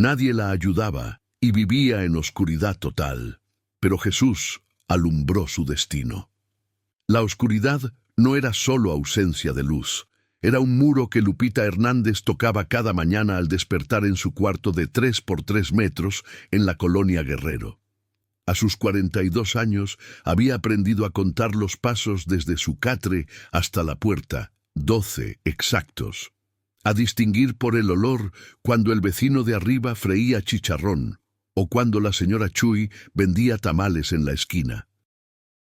Nadie la ayudaba y vivía en oscuridad total. Pero Jesús alumbró su destino. La oscuridad no era solo ausencia de luz. Era un muro que Lupita Hernández tocaba cada mañana al despertar en su cuarto de 3 por 3 metros en la colonia Guerrero. A sus 42 años había aprendido a contar los pasos desde su catre hasta la puerta, 12 exactos. A distinguir por el olor cuando el vecino de arriba freía chicharrón o cuando la señora Chuy vendía tamales en la esquina.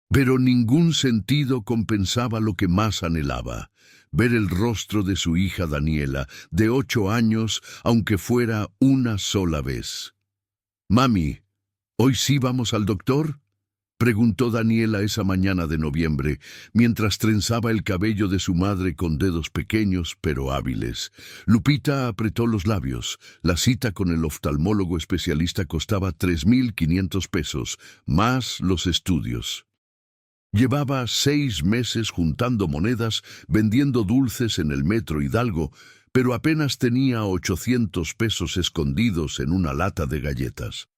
Pero ningún sentido compensaba lo que más anhelaba: ver el rostro de su hija Daniela, de 8 años, aunque fuera una sola vez. «Mami, ¿hoy sí vamos al doctor?», preguntó Daniela esa mañana de noviembre, mientras trenzaba el cabello de su madre con dedos pequeños pero hábiles. Lupita apretó los labios. La cita con el oftalmólogo especialista costaba 3.500 pesos, más los estudios. Llevaba 6 meses juntando monedas, vendiendo dulces en el metro Hidalgo, pero apenas tenía 800 pesos escondidos en una lata de galletas.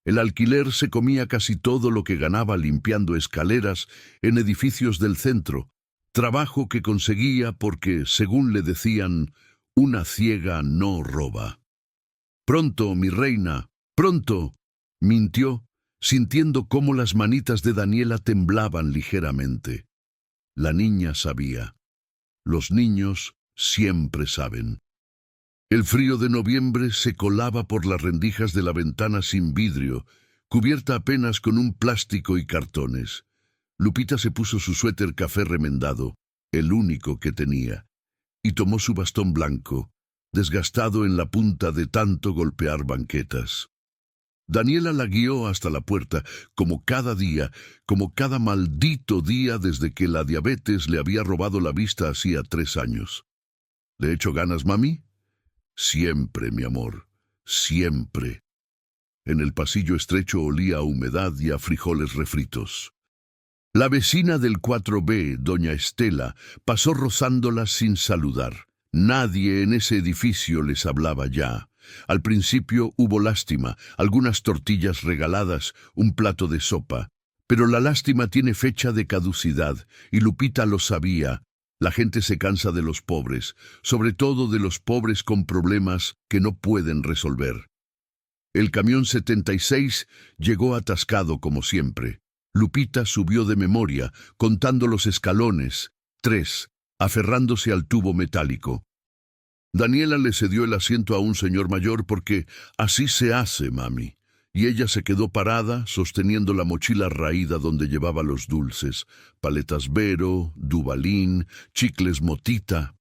El alquiler se comía casi todo lo que ganaba limpiando escaleras en edificios del centro, trabajo que conseguía porque, según le decían, una ciega no roba. «Pronto, mi reina, pronto», mintió, sintiendo cómo las manitas de Daniela temblaban ligeramente. La niña sabía. Los niños siempre saben. El frío de noviembre se colaba por las rendijas de la ventana sin vidrio, cubierta apenas con un plástico y cartones. Lupita se puso su suéter café remendado, el único que tenía, y tomó su bastón blanco, desgastado en la punta de tanto golpear banquetas. Daniela la guió hasta la puerta, como cada día, como cada maldito día desde que la diabetes le había robado la vista hacía 3 años. «¿Le echo ganas, mami?». «Siempre, mi amor, siempre». En el pasillo estrecho olía a humedad y a frijoles refritos. La vecina del 4B, doña Estela, pasó rozándolas sin saludar. Nadie en ese edificio les hablaba ya. Al principio hubo lástima, algunas tortillas regaladas, un plato de sopa. Pero la lástima tiene fecha de caducidad, y Lupita lo sabía. La gente se cansa de los pobres, sobre todo de los pobres con problemas que no pueden resolver. El camión 76 llegó atascado como siempre. Lupita subió de memoria, contando los escalones, 3, aferrándose al tubo metálico. Daniela le cedió el asiento a un señor mayor porque así se hace, mami. Y ella se quedó parada, sosteniendo la mochila raída donde llevaba los dulces: paletas Vero, Dubalín, chicles Motita.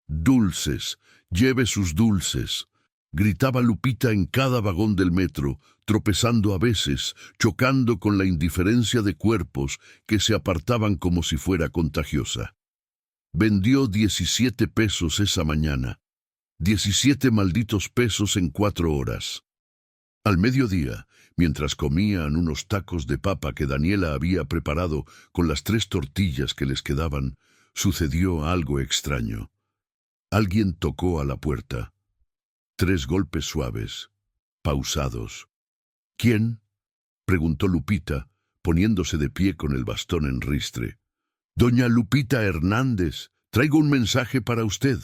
«Dulces, lleve sus dulces», gritaba Lupita en cada vagón del metro, tropezando a veces, chocando con la indiferencia de cuerpos que se apartaban como si fuera contagiosa. Vendió 17 pesos esa mañana. 17 malditos pesos en 4 horas. Al mediodía, mientras comían unos tacos de papa que Daniela había preparado con las 3 tortillas que les quedaban, sucedió algo extraño. Alguien tocó a la puerta. 3 golpes suaves, pausados. «¿Quién?», preguntó Lupita, poniéndose de pie con el bastón en ristre. «Doña Lupita Hernández, traigo un mensaje para usted».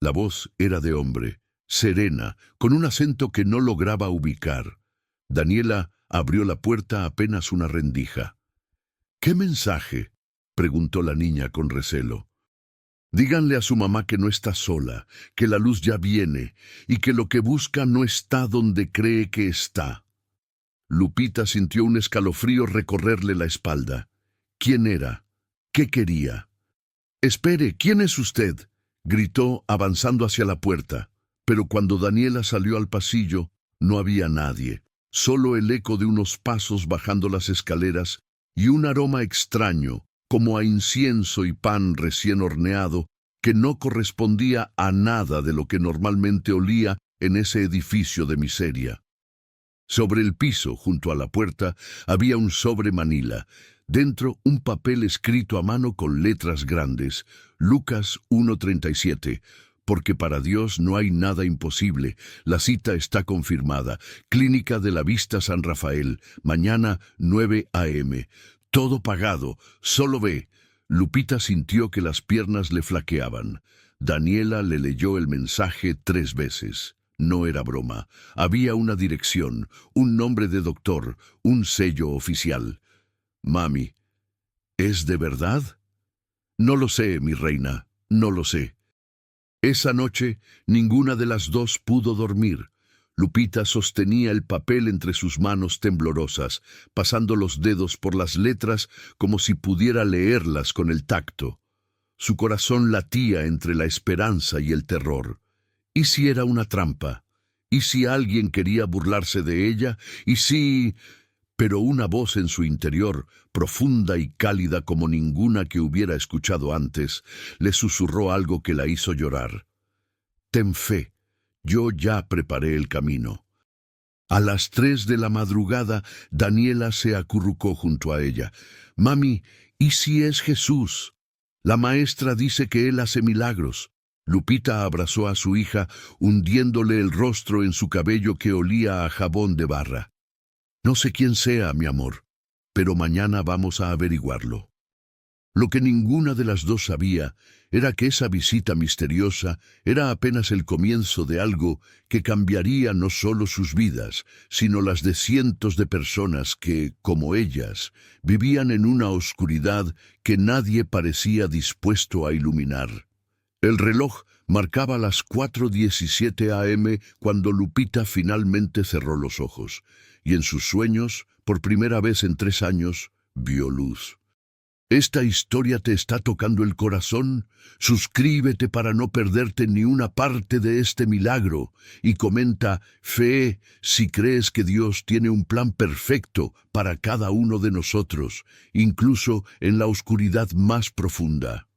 La voz era de hombre, serena, con un acento que no lograba ubicar. Daniela abrió la puerta apenas una rendija. «¿Qué mensaje?», preguntó la niña con recelo. «Díganle a su mamá que no está sola, que la luz ya viene y que lo que busca no está donde cree que está». Lupita sintió un escalofrío recorrerle la espalda. ¿Quién era? ¿Qué quería? «Espere, ¿quién es usted?», gritó avanzando hacia la puerta. Pero cuando Daniela salió al pasillo, no había nadie, solo el eco de unos pasos bajando las escaleras y un aroma extraño, como a incienso y pan recién horneado, que no correspondía a nada de lo que normalmente olía en ese edificio de miseria. Sobre el piso, junto a la puerta, había un sobre manila. Dentro, un papel escrito a mano con letras grandes: Lucas 1:37, porque para Dios no hay nada imposible. La cita está confirmada. Clínica de la Vista San Rafael, mañana 9 a.m. Todo pagado, solo ve. Lupita sintió que las piernas le flaqueaban. Daniela le leyó el mensaje 3 veces. No era broma. Había una dirección, un nombre de doctor, un sello oficial. Mami, ¿es de verdad? No lo sé, mi reina, no lo sé. Esa noche, ninguna de las dos pudo dormir. Lupita sostenía el papel entre sus manos temblorosas, pasando los dedos por las letras como si pudiera leerlas con el tacto. Su corazón latía entre la esperanza y el terror. ¿Y si era una trampa? ¿Y si alguien quería burlarse de ella? ¿Y si...? Pero una voz en su interior, profunda y cálida como ninguna que hubiera escuchado antes, le susurró algo que la hizo llorar. Ten fe, yo ya preparé el camino. A las 3 de la madrugada, Daniela se acurrucó junto a ella. Mami, ¿y si es Jesús? La maestra dice que él hace milagros. Lupita abrazó a su hija, hundiéndole el rostro en su cabello que olía a jabón de barra. No sé quién sea, mi amor, pero mañana vamos a averiguarlo. Lo que ninguna de las dos sabía era que esa visita misteriosa era apenas el comienzo de algo que cambiaría no solo sus vidas, sino las de cientos de personas que, como ellas, vivían en una oscuridad que nadie parecía dispuesto a iluminar. El reloj marcaba las 4:17 a.m. cuando Lupita finalmente cerró los ojos, y en sus sueños, por primera vez en 3 años, vio luz. ¿Esta historia te está tocando el corazón? Suscríbete para no perderte ni una parte de este milagro y comenta fe si crees que Dios tiene un plan perfecto para cada uno de nosotros, incluso en la oscuridad más profunda.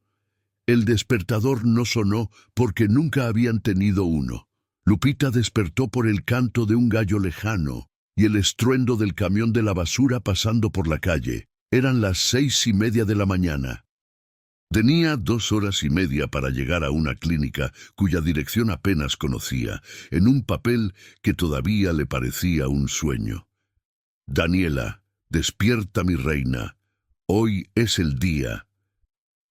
El despertador no sonó porque nunca habían tenido uno. Lupita despertó por el canto de un gallo lejano y el estruendo del camión de la basura pasando por la calle. Eran las 6:30 de la mañana. Tenía 2 horas y media para llegar a una clínica cuya dirección apenas conocía, en un papel que todavía le parecía un sueño. Daniela, despierta mi reina. Hoy es el día.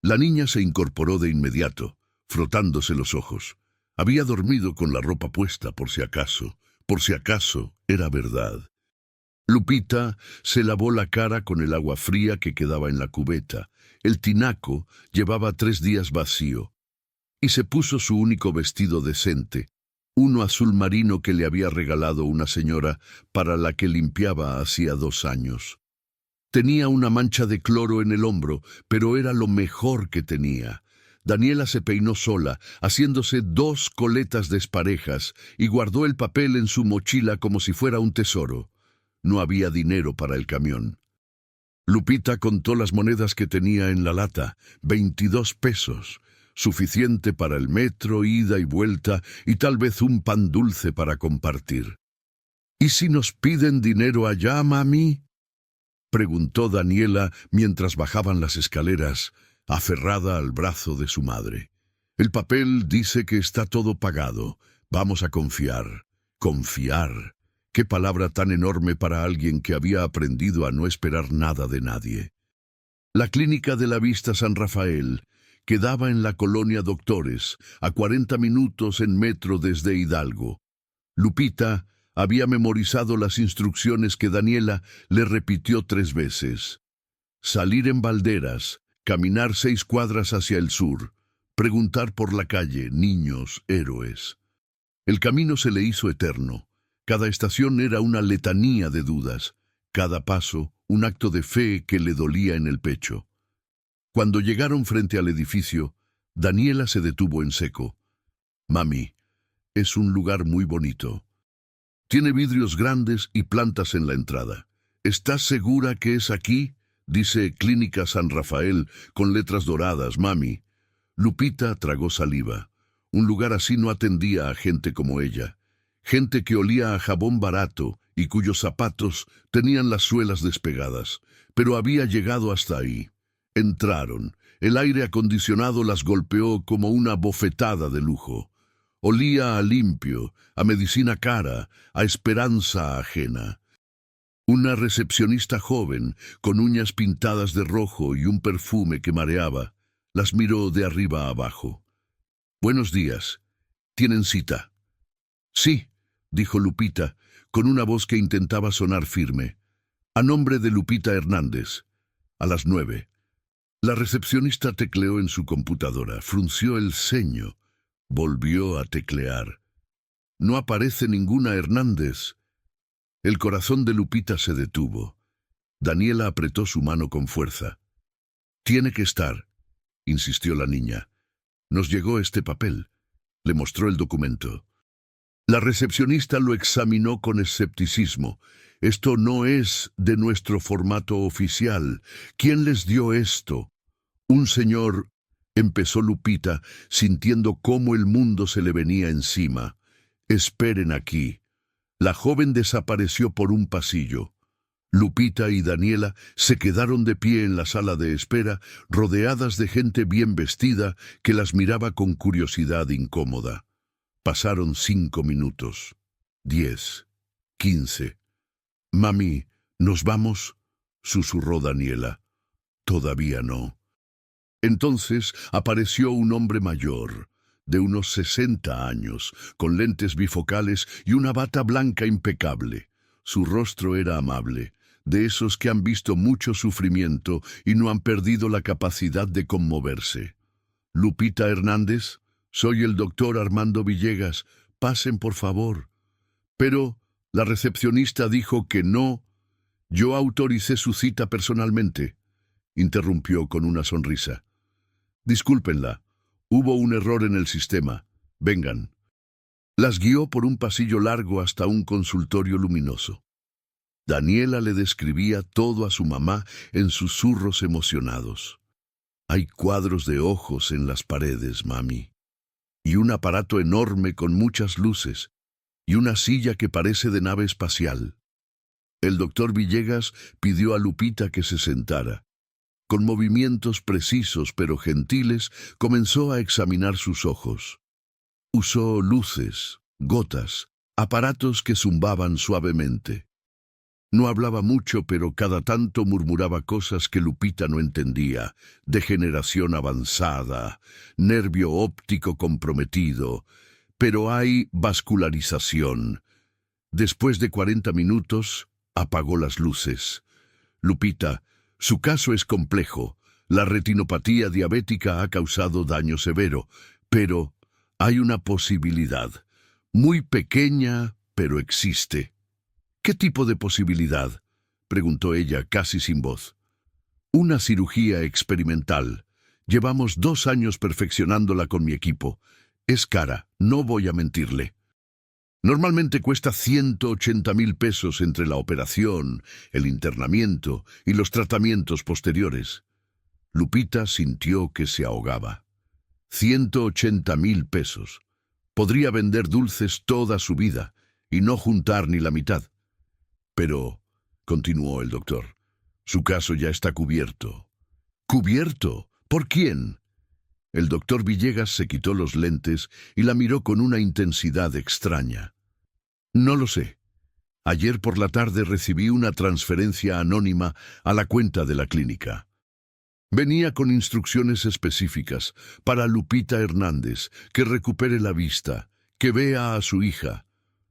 La niña se incorporó de inmediato, frotándose los ojos. Había dormido con la ropa puesta por si acaso era verdad. Lupita se lavó la cara con el agua fría que quedaba en la cubeta. El tinaco llevaba 3 días vacío. Y se puso su único vestido decente, uno azul marino que le había regalado una señora para la que limpiaba hacía 2 años. Tenía una mancha de cloro en el hombro, pero era lo mejor que tenía. Daniela se peinó sola, haciéndose 2 coletas desparejas, y guardó el papel en su mochila como si fuera un tesoro. No había dinero para el camión. Lupita contó las monedas que tenía en la lata, 22 pesos, suficiente para el metro, ida y vuelta, y tal vez un pan dulce para compartir. ¿Y si nos piden dinero allá, mami?, preguntó Daniela mientras bajaban las escaleras, aferrada al brazo de su madre. El papel dice que está todo pagado. Vamos a confiar. Confiar. Qué palabra tan enorme para alguien que había aprendido a no esperar nada de nadie. La clínica de la Vista San Rafael quedaba en la colonia Doctores, a 40 minutos en metro desde Hidalgo. Lupita había memorizado las instrucciones que Daniela le repitió 3 veces. Salir en Valderas, caminar 6 cuadras hacia el sur, preguntar por la calle, niños, héroes. El camino se le hizo eterno. Cada estación era una letanía de dudas, cada paso un acto de fe que le dolía en el pecho. Cuando llegaron frente al edificio, Daniela se detuvo en seco. Mami, es un lugar muy bonito. Tiene vidrios grandes y plantas en la entrada. ¿Estás segura que es aquí? Dice Clínica San Rafael con letras doradas, mami. Lupita tragó saliva. Un lugar así no atendía a gente como ella. Gente que olía a jabón barato y cuyos zapatos tenían las suelas despegadas. Pero había llegado hasta ahí. Entraron. El aire acondicionado las golpeó como una bofetada de lujo. Olía a limpio, a medicina cara, a esperanza ajena. Una recepcionista joven, con uñas pintadas de rojo y un perfume que mareaba, las miró de arriba a abajo. «Buenos días. ¿Tienen cita?» «Sí», dijo Lupita, con una voz que intentaba sonar firme. «A nombre de Lupita Hernández. A las 9». La recepcionista tecleó en su computadora, frunció el ceño, volvió a teclear. «No aparece ninguna Hernández». El corazón de Lupita se detuvo. Daniela apretó su mano con fuerza. «Tiene que estar», insistió la niña. «Nos llegó este papel». Le mostró el documento. La recepcionista lo examinó con escepticismo. «Esto no es de nuestro formato oficial. ¿Quién les dio esto?» «Un señor», empezó Lupita, sintiendo cómo el mundo se le venía encima. «Esperen aquí». La joven desapareció por un pasillo. Lupita y Daniela se quedaron de pie en la sala de espera, rodeadas de gente bien vestida que las miraba con curiosidad incómoda. Pasaron 5 minutos, 10, 15. «Mami, ¿nos vamos?», susurró Daniela. «Todavía no». Entonces apareció un hombre mayor, de unos 60 años, con lentes bifocales y una bata blanca impecable. Su rostro era amable, de esos que han visto mucho sufrimiento y no han perdido la capacidad de conmoverse. «Lupita Hernández, soy el doctor Armando Villegas. Pasen, por favor». Pero la recepcionista dijo que no. «Yo autoricé su cita personalmente», interrumpió con una sonrisa. «Discúlpenla, hubo un error en el sistema. Vengan». Las guió por un pasillo largo hasta un consultorio luminoso. Daniela le describía todo a su mamá en susurros emocionados. «Hay cuadros de ojos en las paredes, mami. Y un aparato enorme con muchas luces. Y una silla que parece de nave espacial». El doctor Villegas pidió a Lupita que se sentara. Con movimientos precisos pero gentiles, comenzó a examinar sus ojos. Usó luces, gotas, aparatos que zumbaban suavemente. No hablaba mucho, pero cada tanto murmuraba cosas que Lupita no entendía. Degeneración avanzada, nervio óptico comprometido, pero hay vascularización. Después de 40 minutos, apagó las luces. «Lupita, su caso es complejo. La retinopatía diabética ha causado daño severo, pero hay una posibilidad. Muy pequeña, pero existe». «¿Qué tipo de posibilidad?», preguntó ella casi sin voz. «Una cirugía experimental. Llevamos 2 años perfeccionándola con mi equipo. Es cara, no voy a mentirle. Normalmente cuesta 180.000 pesos entre la operación, el internamiento y los tratamientos posteriores». Lupita sintió que se ahogaba. 180.000 pesos. Podría vender dulces toda su vida y no juntar ni la mitad. «Pero», continuó el doctor, «su caso ya está cubierto». «¿Cubierto? ¿Por quién?». El doctor Villegas se quitó los lentes y la miró con una intensidad extraña. «No lo sé. Ayer por la tarde recibí una transferencia anónima a la cuenta de la clínica. Venía con instrucciones específicas para Lupita Hernández, que recupere la vista, que vea a su hija.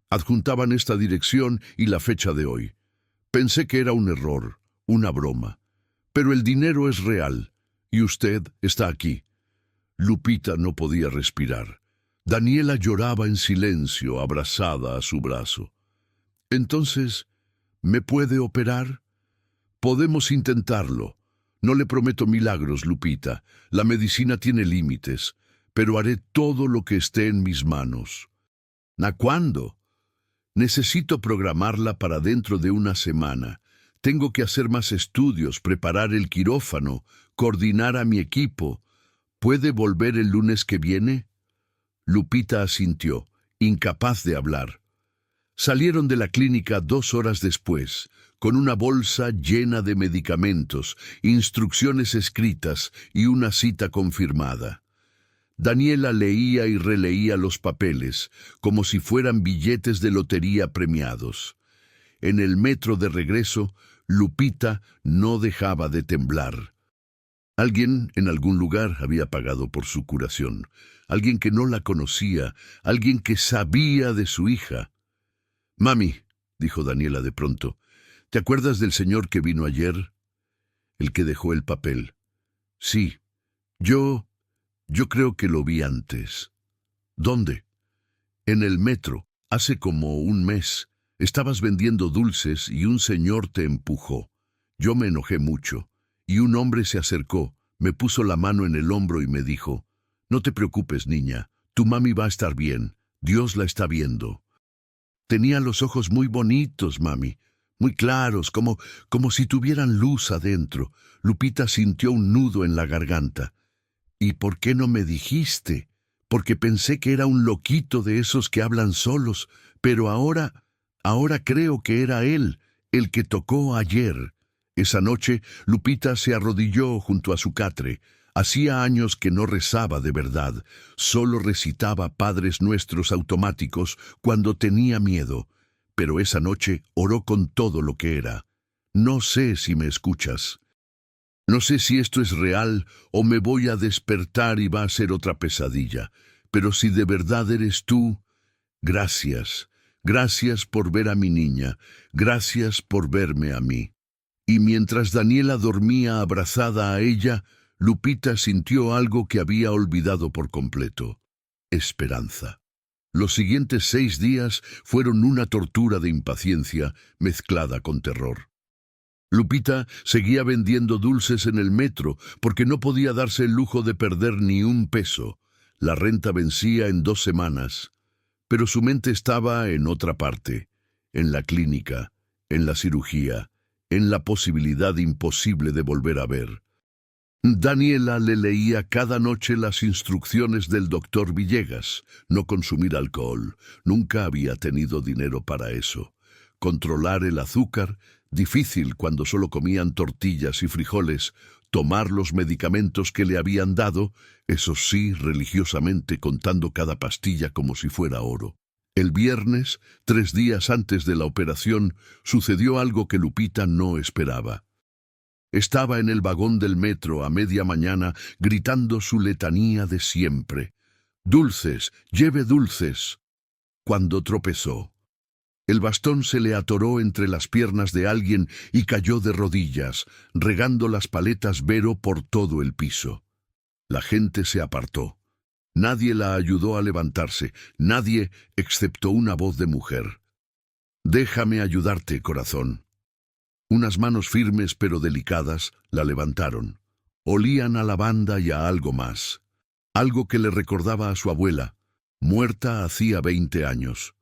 Adjuntaban esta dirección y la fecha de hoy. Pensé que era un error, una broma. Pero el dinero es real, y usted está aquí». Lupita no podía respirar. Daniela lloraba en silencio, abrazada a su brazo. «Entonces, ¿me puede operar?». «Podemos intentarlo. No le prometo milagros, Lupita. La medicina tiene límites, pero haré todo lo que esté en mis manos». «¿A cuándo?». «Necesito programarla para dentro de una semana. Tengo que hacer más estudios, preparar el quirófano, coordinar a mi equipo. ¿Puede volver el lunes que viene?». Lupita asintió, incapaz de hablar. Salieron de la clínica 2 horas después, con una bolsa llena de medicamentos, instrucciones escritas y una cita confirmada. Daniela leía y releía los papeles, como si fueran billetes de lotería premiados. En el metro de regreso, Lupita no dejaba de temblar. Alguien en algún lugar había pagado por su curación. Alguien que no la conocía, alguien que sabía de su hija. «Mami», dijo Daniela de pronto, «¿te acuerdas del señor que vino ayer? El que dejó el papel». «Sí, yo creo que lo vi antes». «¿Dónde?» «En el metro, hace como un mes. Estabas vendiendo dulces y un señor te empujó. Yo me enojé mucho, y un hombre se acercó, me puso la mano en el hombro y me dijo, «No te preocupes, niña, tu mami va a estar bien, Dios la está viendo». Tenía los ojos muy bonitos, mami, muy claros, como si tuvieran luz adentro. Lupita sintió un nudo en la garganta. «¿Y por qué no me dijiste? Porque pensé que era un loquito de esos que hablan solos, pero ahora creo que era él, el que tocó ayer». Esa noche, Lupita se arrodilló junto a su catre. Hacía años que no rezaba de verdad, solo recitaba Padres Nuestros automáticos cuando tenía miedo. Pero esa noche oró con todo lo que era. «No sé si me escuchas. No sé si esto es real o me voy a despertar y va a ser otra pesadilla. Pero si de verdad eres tú, gracias. Gracias por ver a mi niña. Gracias por verme a mí». Y mientras Daniela dormía abrazada a ella, Lupita sintió algo que había olvidado por completo: esperanza. Los siguientes 6 días fueron una tortura de impaciencia mezclada con terror. Lupita seguía vendiendo dulces en el metro porque no podía darse el lujo de perder ni un peso. La renta vencía en 2 semanas. Pero su mente estaba en otra parte, en la clínica, en la cirugía, en la posibilidad imposible de volver a ver. Daniela le leía cada noche las instrucciones del doctor Villegas: no consumir alcohol, nunca había tenido dinero para eso. Controlar el azúcar, difícil cuando solo comían tortillas y frijoles. Tomar los medicamentos que le habían dado, eso sí, religiosamente, contando cada pastilla como si fuera oro. El viernes, 3 días antes de la operación, sucedió algo que Lupita no esperaba. Estaba en el vagón del metro a media mañana gritando su letanía de siempre: «Dulces, lleve dulces», cuando tropezó. El bastón se le atoró entre las piernas de alguien y cayó de rodillas, regando las paletas Vero por todo el piso. La gente se apartó. Nadie la ayudó a levantarse, nadie excepto una voz de mujer. «Déjame ayudarte, corazón». Unas manos firmes pero delicadas la levantaron. Olían a lavanda y a algo más. Algo que le recordaba a su abuela, muerta hacía 20 años.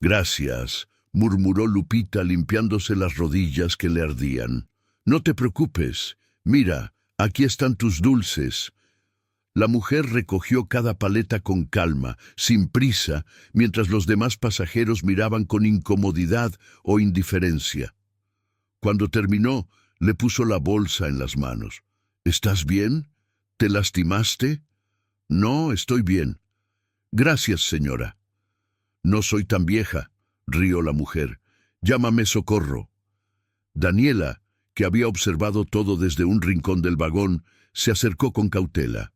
«Gracias», murmuró Lupita limpiándose las rodillas que le ardían. «No te preocupes. Mira, aquí están tus dulces». La mujer recogió cada paleta con calma, sin prisa, mientras los demás pasajeros miraban con incomodidad o indiferencia. Cuando terminó, le puso la bolsa en las manos. «¿Estás bien? ¿Te lastimaste?» «No, estoy bien». «Gracias, señora». «No soy tan vieja», rió la mujer. «Llámame Socorro». Daniela, que había observado todo desde un rincón del vagón, se acercó con cautela.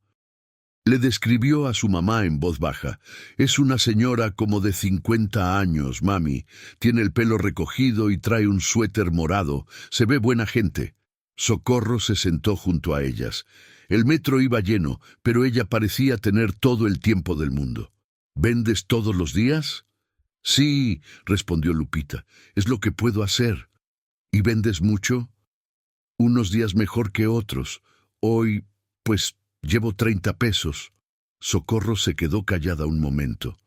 Le describió a su mamá en voz baja. «Es una señora como de 50 años, mami. Tiene el pelo recogido y trae un suéter morado. Se ve buena gente». Socorro se sentó junto a ellas. El metro iba lleno, pero ella parecía tener todo el tiempo del mundo. «¿Vendes todos los días?» «Sí», respondió Lupita. «Es lo que puedo hacer». «¿Y vendes mucho?» «Unos días mejor que otros. Hoy, pues, llevo 30 pesos». Socorro se quedó callada un momento.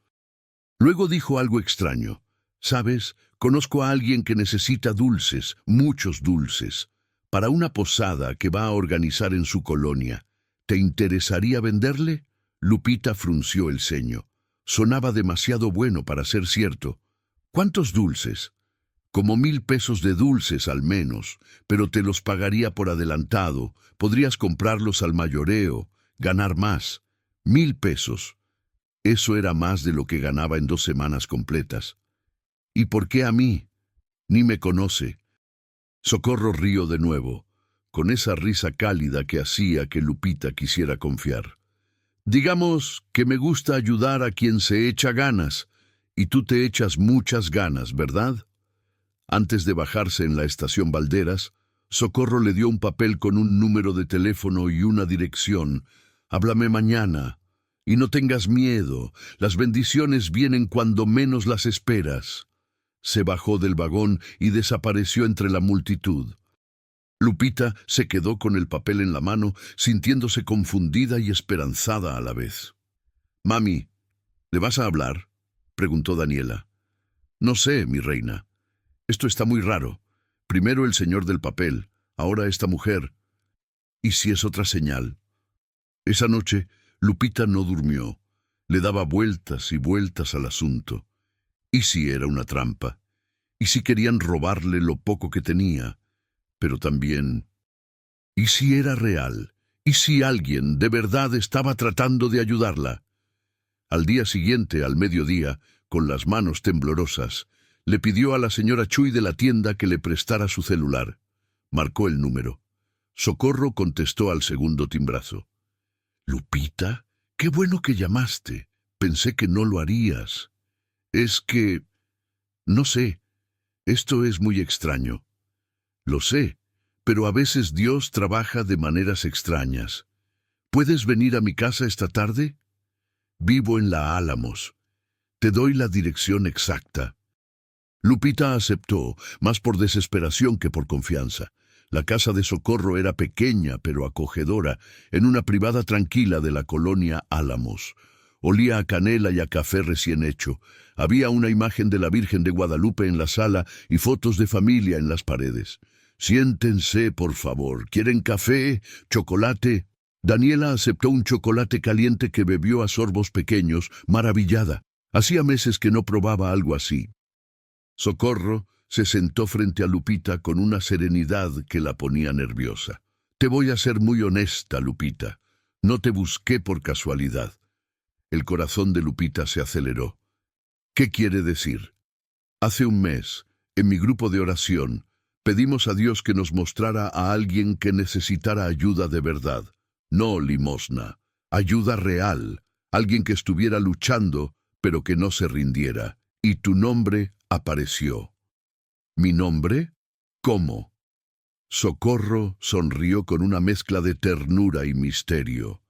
Luego dijo algo extraño. «¿Sabes? Conozco a alguien que necesita dulces, muchos dulces, para una posada que va a organizar en su colonia. ¿Te interesaría venderle?» Lupita frunció el ceño. Sonaba demasiado bueno para ser cierto. ¿Cuántos dulces? Como 1,000 pesos de dulces al menos, pero te los pagaría por adelantado. Podrías comprarlos al mayoreo, ganar más. 1,000 pesos. Eso era más de lo que ganaba en 2 semanas completas. ¿Y por qué a mí? Ni me conoce. Socorro rió de nuevo, con esa risa cálida que hacía que Lupita quisiera confiar. Digamos que me gusta ayudar a quien se echa ganas, y tú te echas muchas ganas, ¿verdad? Antes de bajarse en la estación Valderas, Socorro le dio un papel con un número de teléfono y una dirección. Háblame mañana. Y no tengas miedo, las bendiciones vienen cuando menos las esperas. Se bajó del vagón y desapareció entre la multitud. Lupita se quedó con el papel en la mano, sintiéndose confundida y esperanzada a la vez. «Mami, ¿le vas a hablar?», preguntó Daniela. «No sé, mi reina. Esto está muy raro. Primero el señor del papel, ahora esta mujer. ¿Y si es otra señal?». Esa noche, Lupita no durmió. Le daba vueltas y vueltas al asunto. ¿Y si era una trampa? ¿Y si querían robarle lo poco que tenía? Pero también, ¿y si era real? ¿Y si alguien de verdad estaba tratando de ayudarla? Al día siguiente, al mediodía, con las manos temblorosas, le pidió a la señora Chuy de la tienda que le prestara su celular. Marcó el número. Socorro contestó al segundo timbrazo. «Lupita, qué bueno que llamaste. Pensé que no lo harías. Es que... no sé. Esto es muy extraño». «Lo sé, pero a veces Dios trabaja de maneras extrañas. ¿Puedes venir a mi casa esta tarde? Vivo en la Álamos. Te doy la dirección exacta». Lupita aceptó, más por desesperación que por confianza. La casa de Socorro era pequeña pero acogedora, en una privada tranquila de la colonia Álamos. Olía a canela y a café recién hecho. Había una imagen de la Virgen de Guadalupe en la sala y fotos de familia en las paredes. «Siéntense, por favor. ¿Quieren café? ¿Chocolate?». Daniela aceptó un chocolate caliente que bebió a sorbos pequeños, maravillada. Hacía meses que no probaba algo así. Socorro se sentó frente a Lupita con una serenidad que la ponía nerviosa. «Te voy a ser muy honesta, Lupita. No te busqué por casualidad». El corazón de Lupita se aceleró. «¿Qué quiere decir?». «Hace un mes, en mi grupo de oración, pedimos a Dios que nos mostrara a alguien que necesitara ayuda de verdad. No limosna, ayuda real. Alguien que estuviera luchando, pero que no se rindiera. Y tu nombre apareció». «¿Mi nombre? ¿Cómo?». Socorro sonrió con una mezcla de ternura y misterio.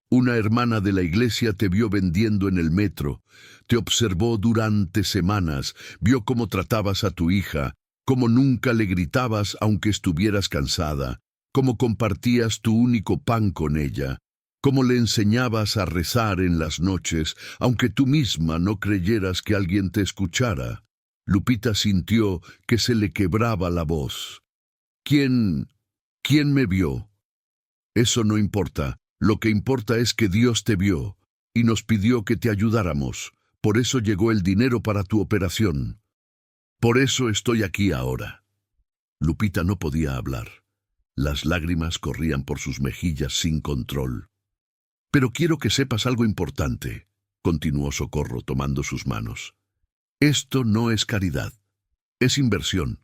«Una hermana de la iglesia te vio vendiendo en el metro, te observó durante semanas, vio cómo tratabas a tu hija, cómo nunca le gritabas aunque estuvieras cansada, cómo compartías tu único pan con ella, cómo le enseñabas a rezar en las noches, aunque tú misma no creyeras que alguien te escuchara». Lupita sintió que se le quebraba la voz. ¿Quién me vio? Eso no importa. Lo que importa es que Dios te vio y nos pidió que te ayudáramos. Por eso llegó el dinero para tu operación. Por eso estoy aquí ahora». Lupita no podía hablar. Las lágrimas corrían por sus mejillas sin control. «Pero quiero que sepas algo importante», continuó Socorro tomando sus manos. «Esto no es caridad, es inversión.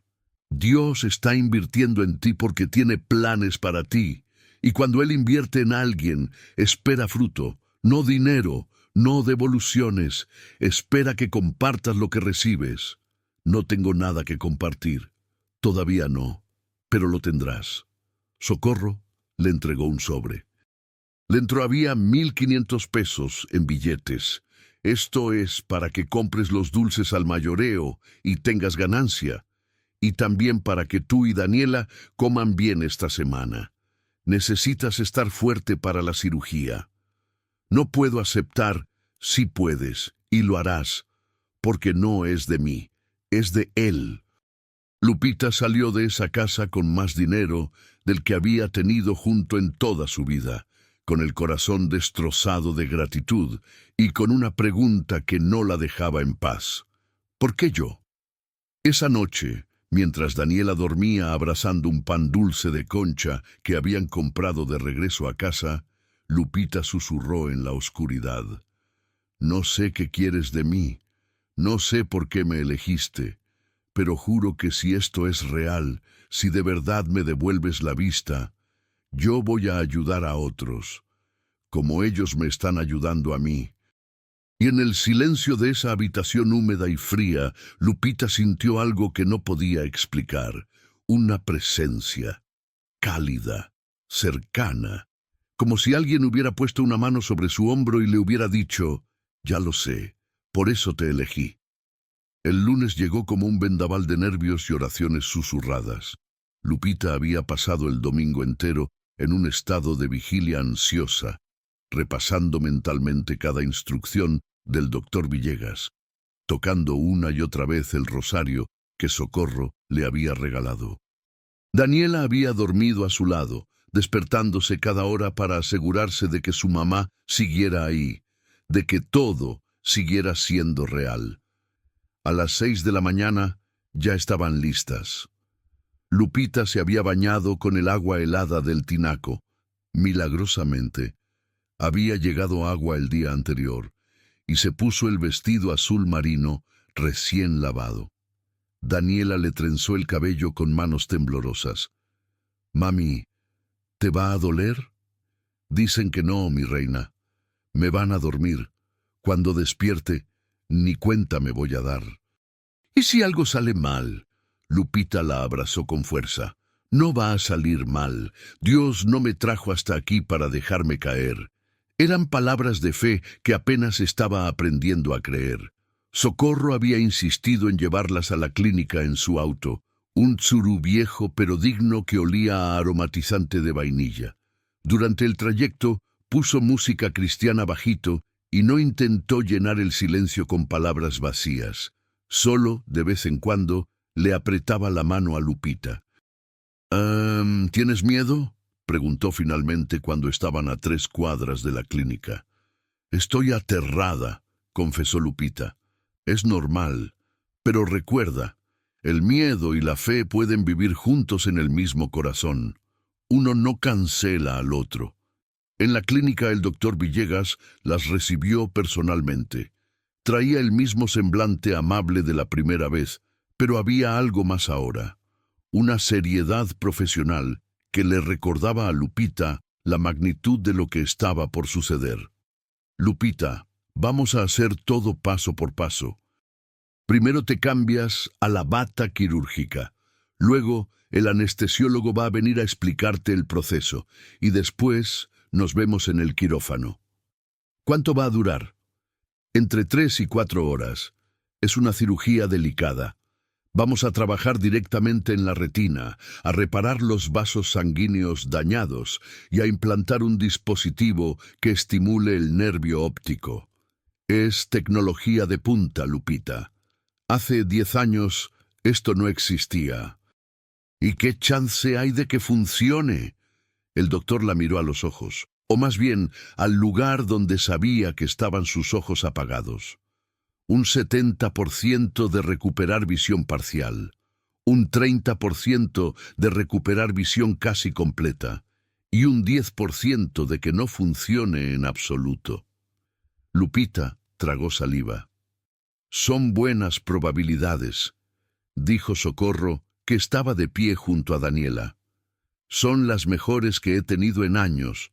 Dios está invirtiendo en ti porque tiene planes para ti. Y cuando Él invierte en alguien, espera fruto, no dinero, no devoluciones. Espera que compartas lo que recibes. No tengo nada que compartir. Todavía no, pero lo tendrás». Socorro le entregó un sobre. Dentro había 1,500 pesos en billetes. «Esto es para que compres los dulces al mayoreo y tengas ganancia. Y también para que tú y Daniela coman bien esta semana. Necesitas estar fuerte para la cirugía. No puedo aceptar, sí puedes, y lo harás, porque no es de mí, es de Él». Lupita salió de esa casa con más dinero del que había tenido junto en toda su vida, con el corazón destrozado de gratitud y con una pregunta que no la dejaba en paz. ¿Por qué yo? Esa noche, mientras Daniela dormía abrazando un pan dulce de concha que habían comprado de regreso a casa, Lupita susurró en la oscuridad. No sé qué quieres de mí, no sé por qué me elegiste, pero juro que si esto es real, si de verdad me devuelves la vista, yo voy a ayudar a otros, como ellos me están ayudando a mí. Y en el silencio de esa habitación húmeda y fría, Lupita sintió algo que no podía explicar, una presencia, cálida, cercana, como si alguien hubiera puesto una mano sobre su hombro y le hubiera dicho, ya lo sé, por eso te elegí. El lunes llegó como un vendaval de nervios y oraciones susurradas. Lupita había pasado el domingo entero en un estado de vigilia ansiosa, repasando mentalmente cada instrucción del doctor Villegas, tocando una y otra vez el rosario que Socorro le había regalado. Daniela había dormido a su lado, despertándose cada hora para asegurarse de que su mamá siguiera ahí, de que todo siguiera siendo real. A las 6 de la mañana ya estaban listas. Lupita se había bañado con el agua helada del tinaco. Milagrosamente, había llegado agua el día anterior, y se puso el vestido azul marino recién lavado. Daniela le trenzó el cabello con manos temblorosas. «Mami, ¿te va a doler?» «Dicen que no, mi reina. Me van a dormir. Cuando despierte, ni cuenta me voy a dar». «¿Y si algo sale mal?» Lupita la abrazó con fuerza. «No va a salir mal. Dios no me trajo hasta aquí para dejarme caer». Eran palabras de fe que apenas estaba aprendiendo a creer. Socorro había insistido en llevarlas a la clínica en su auto, un Tsuru viejo pero digno que olía a aromatizante de vainilla. Durante el trayecto puso música cristiana bajito y no intentó llenar el silencio con palabras vacías. Solo, de vez en cuando, le apretaba la mano a Lupita. ¿Tienes miedo?», preguntó finalmente cuando estaban a 3 cuadras de la clínica. «Estoy aterrada», confesó Lupita. «Es normal, pero recuerda, el miedo y la fe pueden vivir juntos en el mismo corazón. Uno no cancela al otro». En la clínica el doctor Villegas las recibió personalmente. Traía el mismo semblante amable de la primera vez, pero había algo más ahora. Una seriedad profesional que le recordaba a Lupita la magnitud de lo que estaba por suceder. «Lupita, vamos a hacer todo paso por paso. Primero te cambias a la bata quirúrgica. Luego el anestesiólogo va a venir a explicarte el proceso. Y después nos vemos en el quirófano». «¿Cuánto va a durar?» «Entre 3 y 4 horas. Es una cirugía delicada. Vamos a trabajar directamente en la retina, a reparar los vasos sanguíneos dañados y a implantar un dispositivo que estimule el nervio óptico. Es tecnología de punta, Lupita. Hace 10 años esto no existía». «¿Y qué chance hay de que funcione?» El doctor la miró a los ojos, o más bien al lugar donde sabía que estaban sus ojos apagados. «Un 70% de recuperar visión parcial, un 30% de recuperar visión casi completa y un 10% de que no funcione en absoluto». Lupita tragó saliva. «Son buenas probabilidades», dijo Socorro, que estaba de pie junto a Daniela. «Son las mejores que he tenido en años»,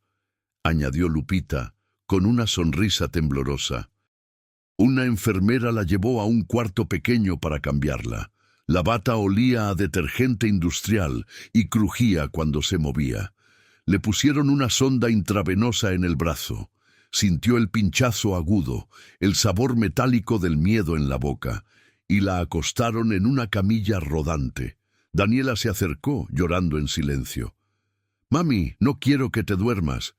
añadió Lupita, con una sonrisa temblorosa. Una enfermera la llevó a un cuarto pequeño para cambiarla. La bata olía a detergente industrial y crujía cuando se movía. Le pusieron una sonda intravenosa en el brazo. Sintió el pinchazo agudo, el sabor metálico del miedo en la boca, y la acostaron en una camilla rodante. Daniela se acercó, llorando en silencio. «Mami, no quiero que te duermas.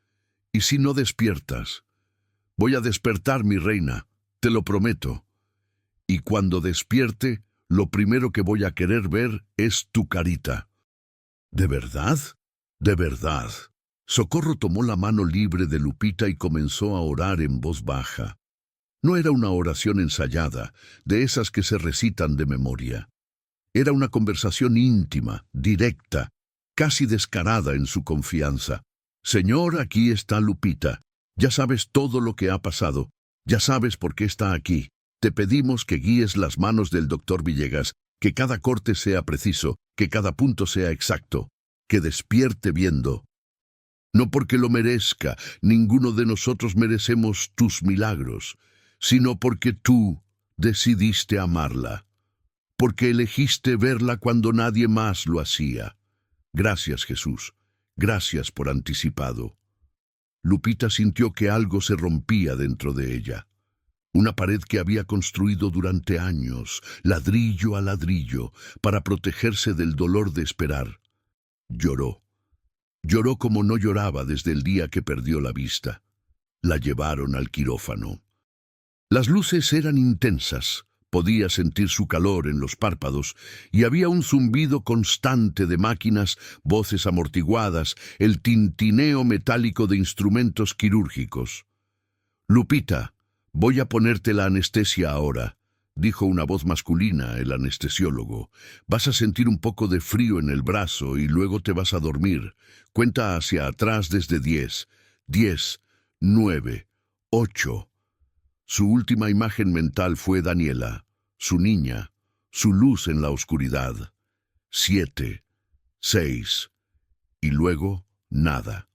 ¿Y si no despiertas?» «Voy a despertar, mi reina. Te lo prometo. Y cuando despierte, lo primero que voy a querer ver es tu carita». «¿De verdad? ¿De verdad?» Socorro tomó la mano libre de Lupita y comenzó a orar en voz baja. No era una oración ensayada, de esas que se recitan de memoria. Era una conversación íntima, directa, casi descarada en su confianza. Señor, aquí está Lupita. Ya sabes todo lo que ha pasado. Ya sabes por qué está aquí. Te pedimos que guíes las manos del doctor Villegas, que cada corte sea preciso, que cada punto sea exacto, que despierte viendo. No porque lo merezca, ninguno de nosotros merecemos tus milagros, sino porque tú decidiste amarla, porque elegiste verla cuando nadie más lo hacía. Gracias, Jesús. Gracias por anticipado. Lupita sintió que algo se rompía dentro de ella. Una pared que había construido durante años, ladrillo a ladrillo, para protegerse del dolor de esperar. Lloró. Lloró como no lloraba desde el día que perdió la vista. La llevaron al quirófano. Las luces eran intensas. Podía sentir su calor en los párpados y había un zumbido constante de máquinas, voces amortiguadas, el tintineo metálico de instrumentos quirúrgicos. «Lupita, voy a ponerte la anestesia ahora», dijo una voz masculina, el anestesiólogo. «Vas a sentir un poco de frío en el brazo y luego te vas a dormir. Cuenta hacia atrás desde 10. 10, 9, 8. Su última imagen mental fue Daniela, su niña, su luz en la oscuridad. 7, 6, y luego nada.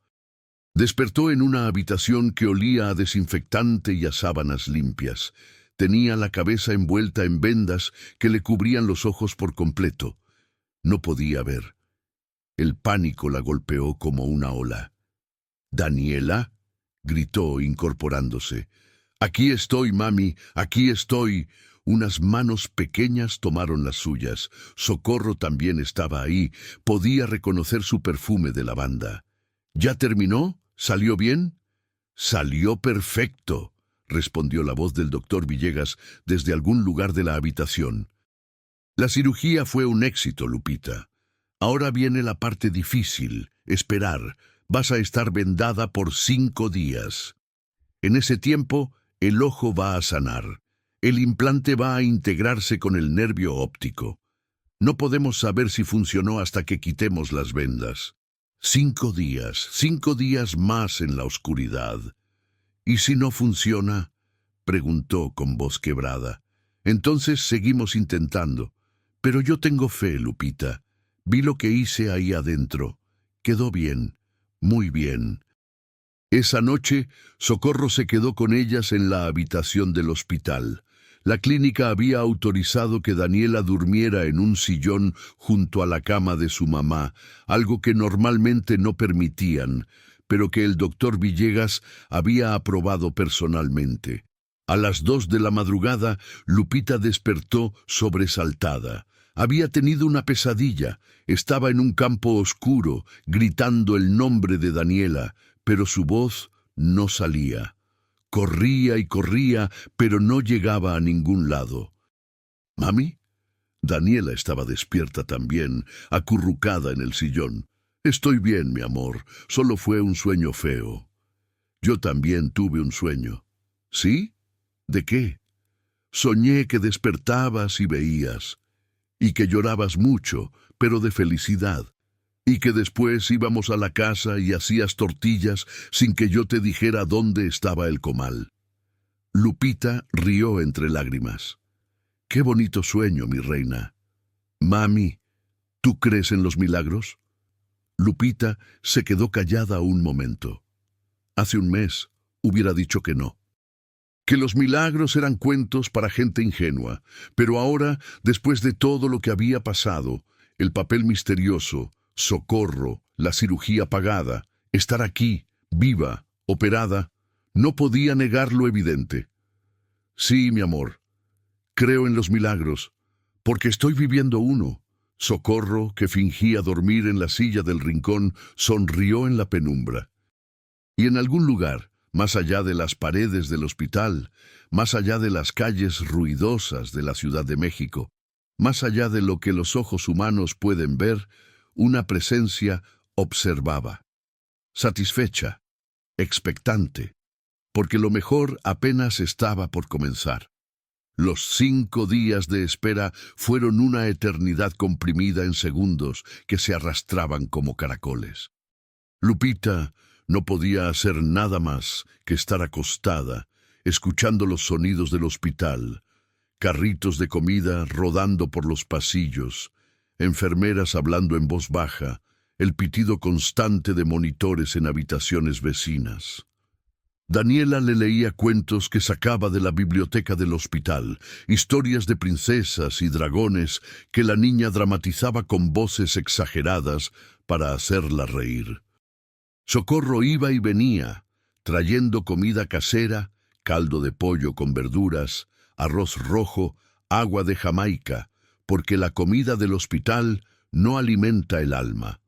Despertó en una habitación que olía a desinfectante y a sábanas limpias. Tenía la cabeza envuelta en vendas que le cubrían los ojos por completo. No podía ver. El pánico la golpeó como una ola. «¿Daniela?», gritó, incorporándose. «Aquí estoy, mami, aquí estoy». Unas manos pequeñas tomaron las suyas. Socorro también estaba ahí. Podía reconocer su perfume de lavanda. «¿Ya terminó? ¿Salió bien?» «Salió perfecto», respondió la voz del doctor Villegas desde algún lugar de la habitación. «La cirugía fue un éxito, Lupita. Ahora viene la parte difícil, esperar. Vas a estar vendada por 5 días. En ese tiempo, el ojo va a sanar. El implante va a integrarse con el nervio óptico. No podemos saber si funcionó hasta que quitemos las vendas. 5 días más en la oscuridad. ¿Y si no funciona?», preguntó con voz quebrada. «Entonces seguimos intentando. Pero yo tengo fe, Lupita. Vi lo que hice ahí adentro. Quedó bien, muy bien». Esa noche, Socorro se quedó con ellas en la habitación del hospital. La clínica había autorizado que Daniela durmiera en un sillón junto a la cama de su mamá, algo que normalmente no permitían, pero que el doctor Villegas había aprobado personalmente. A las 2 de la madrugada, Lupita despertó sobresaltada. Había tenido una pesadilla. Estaba en un campo oscuro, gritando el nombre de Daniela, pero su voz no salía. Corría y corría, pero no llegaba a ningún lado. «¿Mami?». Daniela estaba despierta también, acurrucada en el sillón. «Estoy bien, mi amor. Solo fue un sueño feo». «Yo también tuve un sueño». «¿Sí? ¿De qué?». «Soñé que despertabas y veías, y que llorabas mucho, pero de felicidad, y que después íbamos a la casa y hacías tortillas sin que yo te dijera dónde estaba el comal». Lupita rió entre lágrimas. «Qué bonito sueño, mi reina». «Mami, ¿tú crees en los milagros?». Lupita se quedó callada un momento. Hace un mes hubiera dicho que no. Que los milagros eran cuentos para gente ingenua, pero ahora, después de todo lo que había pasado, el papel misterioso, Socorro, la cirugía pagada, estar aquí, viva, operada, no podía negar lo evidente. «Sí, mi amor, creo en los milagros, porque estoy viviendo uno». Socorro, que fingía dormir en la silla del rincón, sonrió en la penumbra. Y en algún lugar, más allá de las paredes del hospital, más allá de las calles ruidosas de la Ciudad de México, más allá de lo que los ojos humanos pueden ver, una presencia observaba, satisfecha, expectante. porque lo mejor apenas estaba por comenzar. Los 5 días de espera fueron una eternidad comprimida en segundos que se arrastraban como caracoles. Lupita no podía hacer nada más que estar acostada, escuchando los sonidos del hospital, carritos de comida rodando por los pasillos, enfermeras hablando en voz baja, el pitido constante de monitores en habitaciones vecinas. Daniela le leía cuentos que sacaba de la biblioteca del hospital, historias de princesas y dragones que la niña dramatizaba con voces exageradas para hacerla reír. Socorro iba y venía, trayendo comida casera, caldo de pollo con verduras, arroz rojo, agua de Jamaica, porque la comida del hospital no alimenta el alma.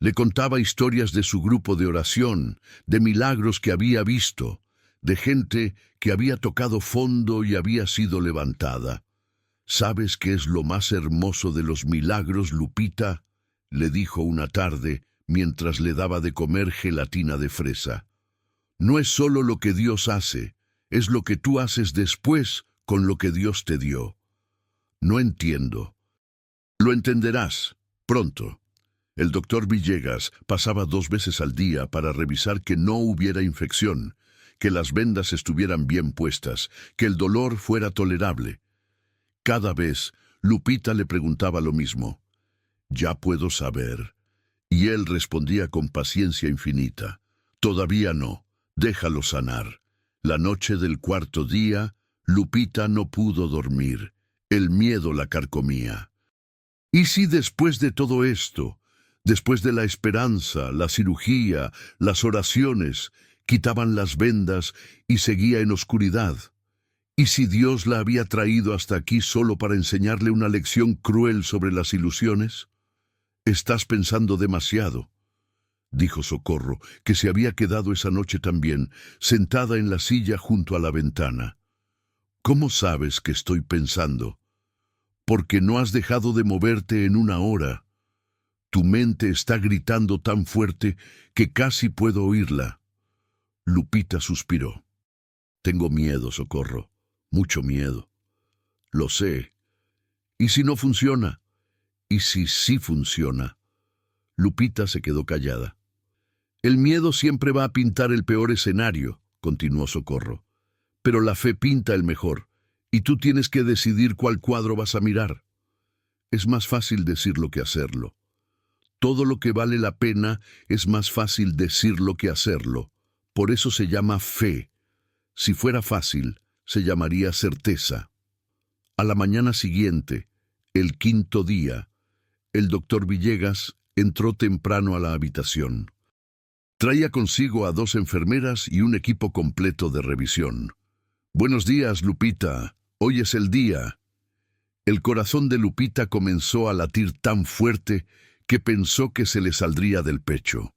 Le contaba historias de su grupo de oración, de milagros que había visto, de gente que había tocado fondo y había sido levantada. ¿Sabes qué es lo más hermoso de los milagros, Lupita?, le dijo una tarde mientras le daba de comer gelatina de fresa. No es solo lo que Dios hace, es lo que tú haces después con lo que Dios te dio. No entiendo. Lo entenderás pronto. El doctor Villegas pasaba 2 veces al día para revisar que no hubiera infección, que las vendas estuvieran bien puestas, que el dolor fuera tolerable. Cada vez, Lupita le preguntaba lo mismo. «¿Ya puedo saber?» Y él respondía con paciencia infinita. «Todavía no, déjalo sanar». La noche del 4.º día, Lupita no pudo dormir. El miedo la carcomía. ¿Y si después de todo esto, después de la esperanza, la cirugía, las oraciones, quitaban las vendas y seguía en oscuridad? ¿Y si Dios la había traído hasta aquí solo para enseñarle una lección cruel sobre las ilusiones? «Estás pensando demasiado», dijo Socorro, que se había quedado esa noche también, sentada en la silla junto a la ventana. «¿Cómo sabes que estoy pensando?» «Porque no has dejado de moverte en 1 hora. Tu mente está gritando tan fuerte que casi puedo oírla». Lupita suspiró. «Tengo miedo, Socorro, mucho miedo». «Lo sé. ¿Y si no funciona?» «¿Y si sí funciona?» Lupita se quedó callada. «El miedo siempre va a pintar el peor escenario», continuó Socorro. «Pero la fe pinta el mejor, y tú tienes que decidir cuál cuadro vas a mirar. Es más fácil decirlo que hacerlo. Todo lo que vale la pena es más fácil decirlo que hacerlo. Por eso se llama fe. Si fuera fácil, se llamaría certeza». A la mañana siguiente, el 5.º día, el doctor Villegas entró temprano a la habitación. Traía consigo a 2 enfermeras y un equipo completo de revisión. «Buenos días, Lupita. Hoy es el día». El corazón de Lupita comenzó a latir tan fuerte que pensó que se le saldría del pecho.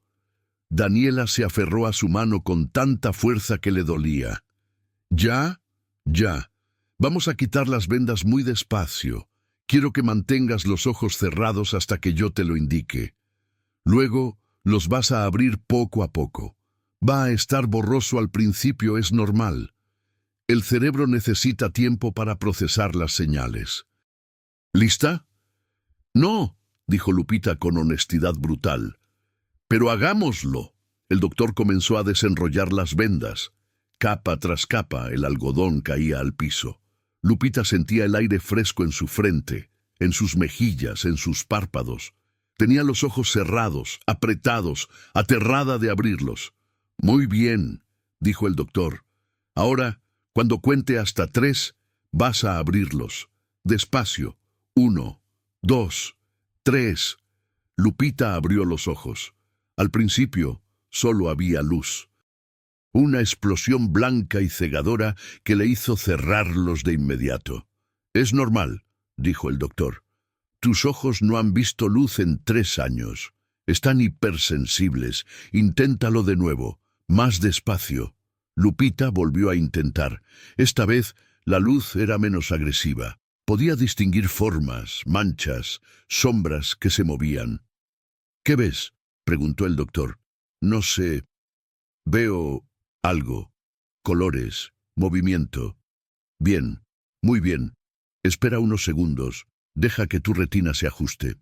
Daniela se aferró a su mano con tanta fuerza que le dolía. «¿Ya? Ya. Vamos a quitar las vendas muy despacio. Quiero que mantengas los ojos cerrados hasta que yo te lo indique. Luego los vas a abrir poco a poco. Va a estar borroso al principio, es normal. El cerebro necesita tiempo para procesar las señales». «¿Lista?» «No», dijo Lupita con honestidad brutal. «Pero hagámoslo». El doctor comenzó a desenrollar las vendas. Capa tras capa, el algodón caía al piso. Lupita sentía el aire fresco en su frente, en sus mejillas, en sus párpados. Tenía los ojos cerrados, apretados, aterrada de abrirlos. «Muy bien», dijo el doctor. «Ahora, cuando cuente hasta 3, vas a abrirlos. Despacio. 1, 2, 3. Lupita abrió los ojos. Al principio, solo había luz. Una explosión blanca y cegadora que le hizo cerrarlos de inmediato. «Es normal», dijo el doctor. «Tus ojos no han visto luz en 3 años. Están hipersensibles. Inténtalo de nuevo. Más despacio». Lupita volvió a intentar. Esta vez, la luz era menos agresiva. Podía distinguir formas, manchas, sombras que se movían. «¿Qué ves?», preguntó el doctor. «No sé. Veo algo». colores, movimiento. Bien, muy bien. Espera unos segundos. Deja que tu retina se ajuste.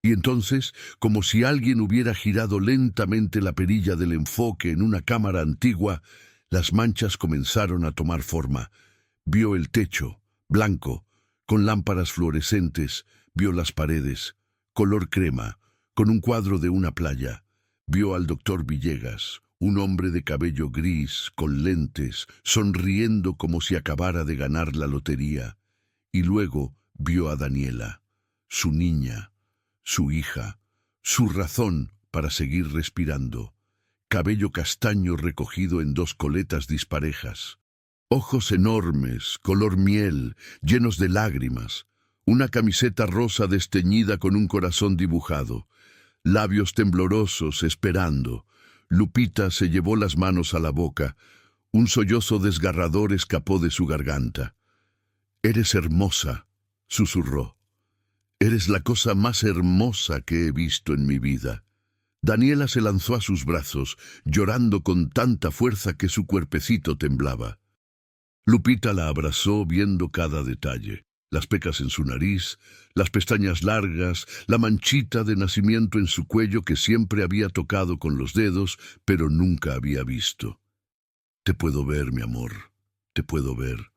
Y entonces, como si alguien hubiera girado lentamente la perilla del enfoque en una cámara antigua, las manchas comenzaron a tomar forma. Vio el techo, blanco, con lámparas fluorescentes, vio las paredes, color crema, con un cuadro de una playa. Vio al doctor Villegas, un hombre de cabello gris, con lentes, sonriendo como si acabara de ganar la lotería. Y luego vio a Daniela, su niña, su hija, su razón para seguir respirando. Cabello castaño recogido en dos coletas disparejas. Ojos enormes, color miel, llenos de lágrimas. Una camiseta rosa desteñida con un corazón dibujado. Labios temblorosos, esperando. Lupita se llevó las manos a la boca. Un sollozo desgarrador escapó de su garganta. «Eres hermosa», susurró. «Eres la cosa más hermosa que he visto en mi vida». Daniela se lanzó a sus brazos, llorando con tanta fuerza que su cuerpecito temblaba. Lupita la abrazó viendo cada detalle. Las pecas en su nariz, las pestañas largas, la manchita de nacimiento en su cuello que siempre había tocado con los dedos, pero nunca había visto. «Te puedo ver, mi amor, te puedo ver».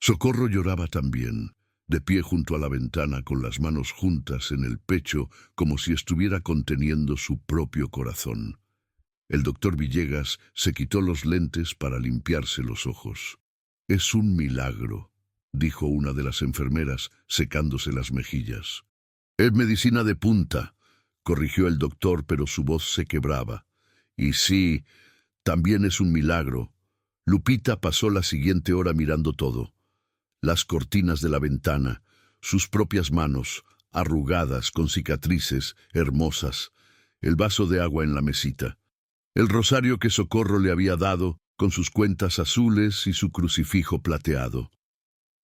Socorro lloraba también, de pie junto a la ventana con las manos juntas en el pecho como si estuviera conteniendo su propio corazón. El doctor Villegas se quitó los lentes para limpiarse los ojos. «Es un milagro», dijo una de las enfermeras, secándose las mejillas. «Es medicina de punta», corrigió el doctor, pero su voz se quebraba. «Y sí, también es un milagro». Lupita pasó la siguiente hora mirando todo. Las cortinas de la ventana, sus propias manos, arrugadas, con cicatrices, hermosas, el vaso de agua en la mesita, el rosario que Socorro le había dado, con sus cuentas azules y su crucifijo plateado.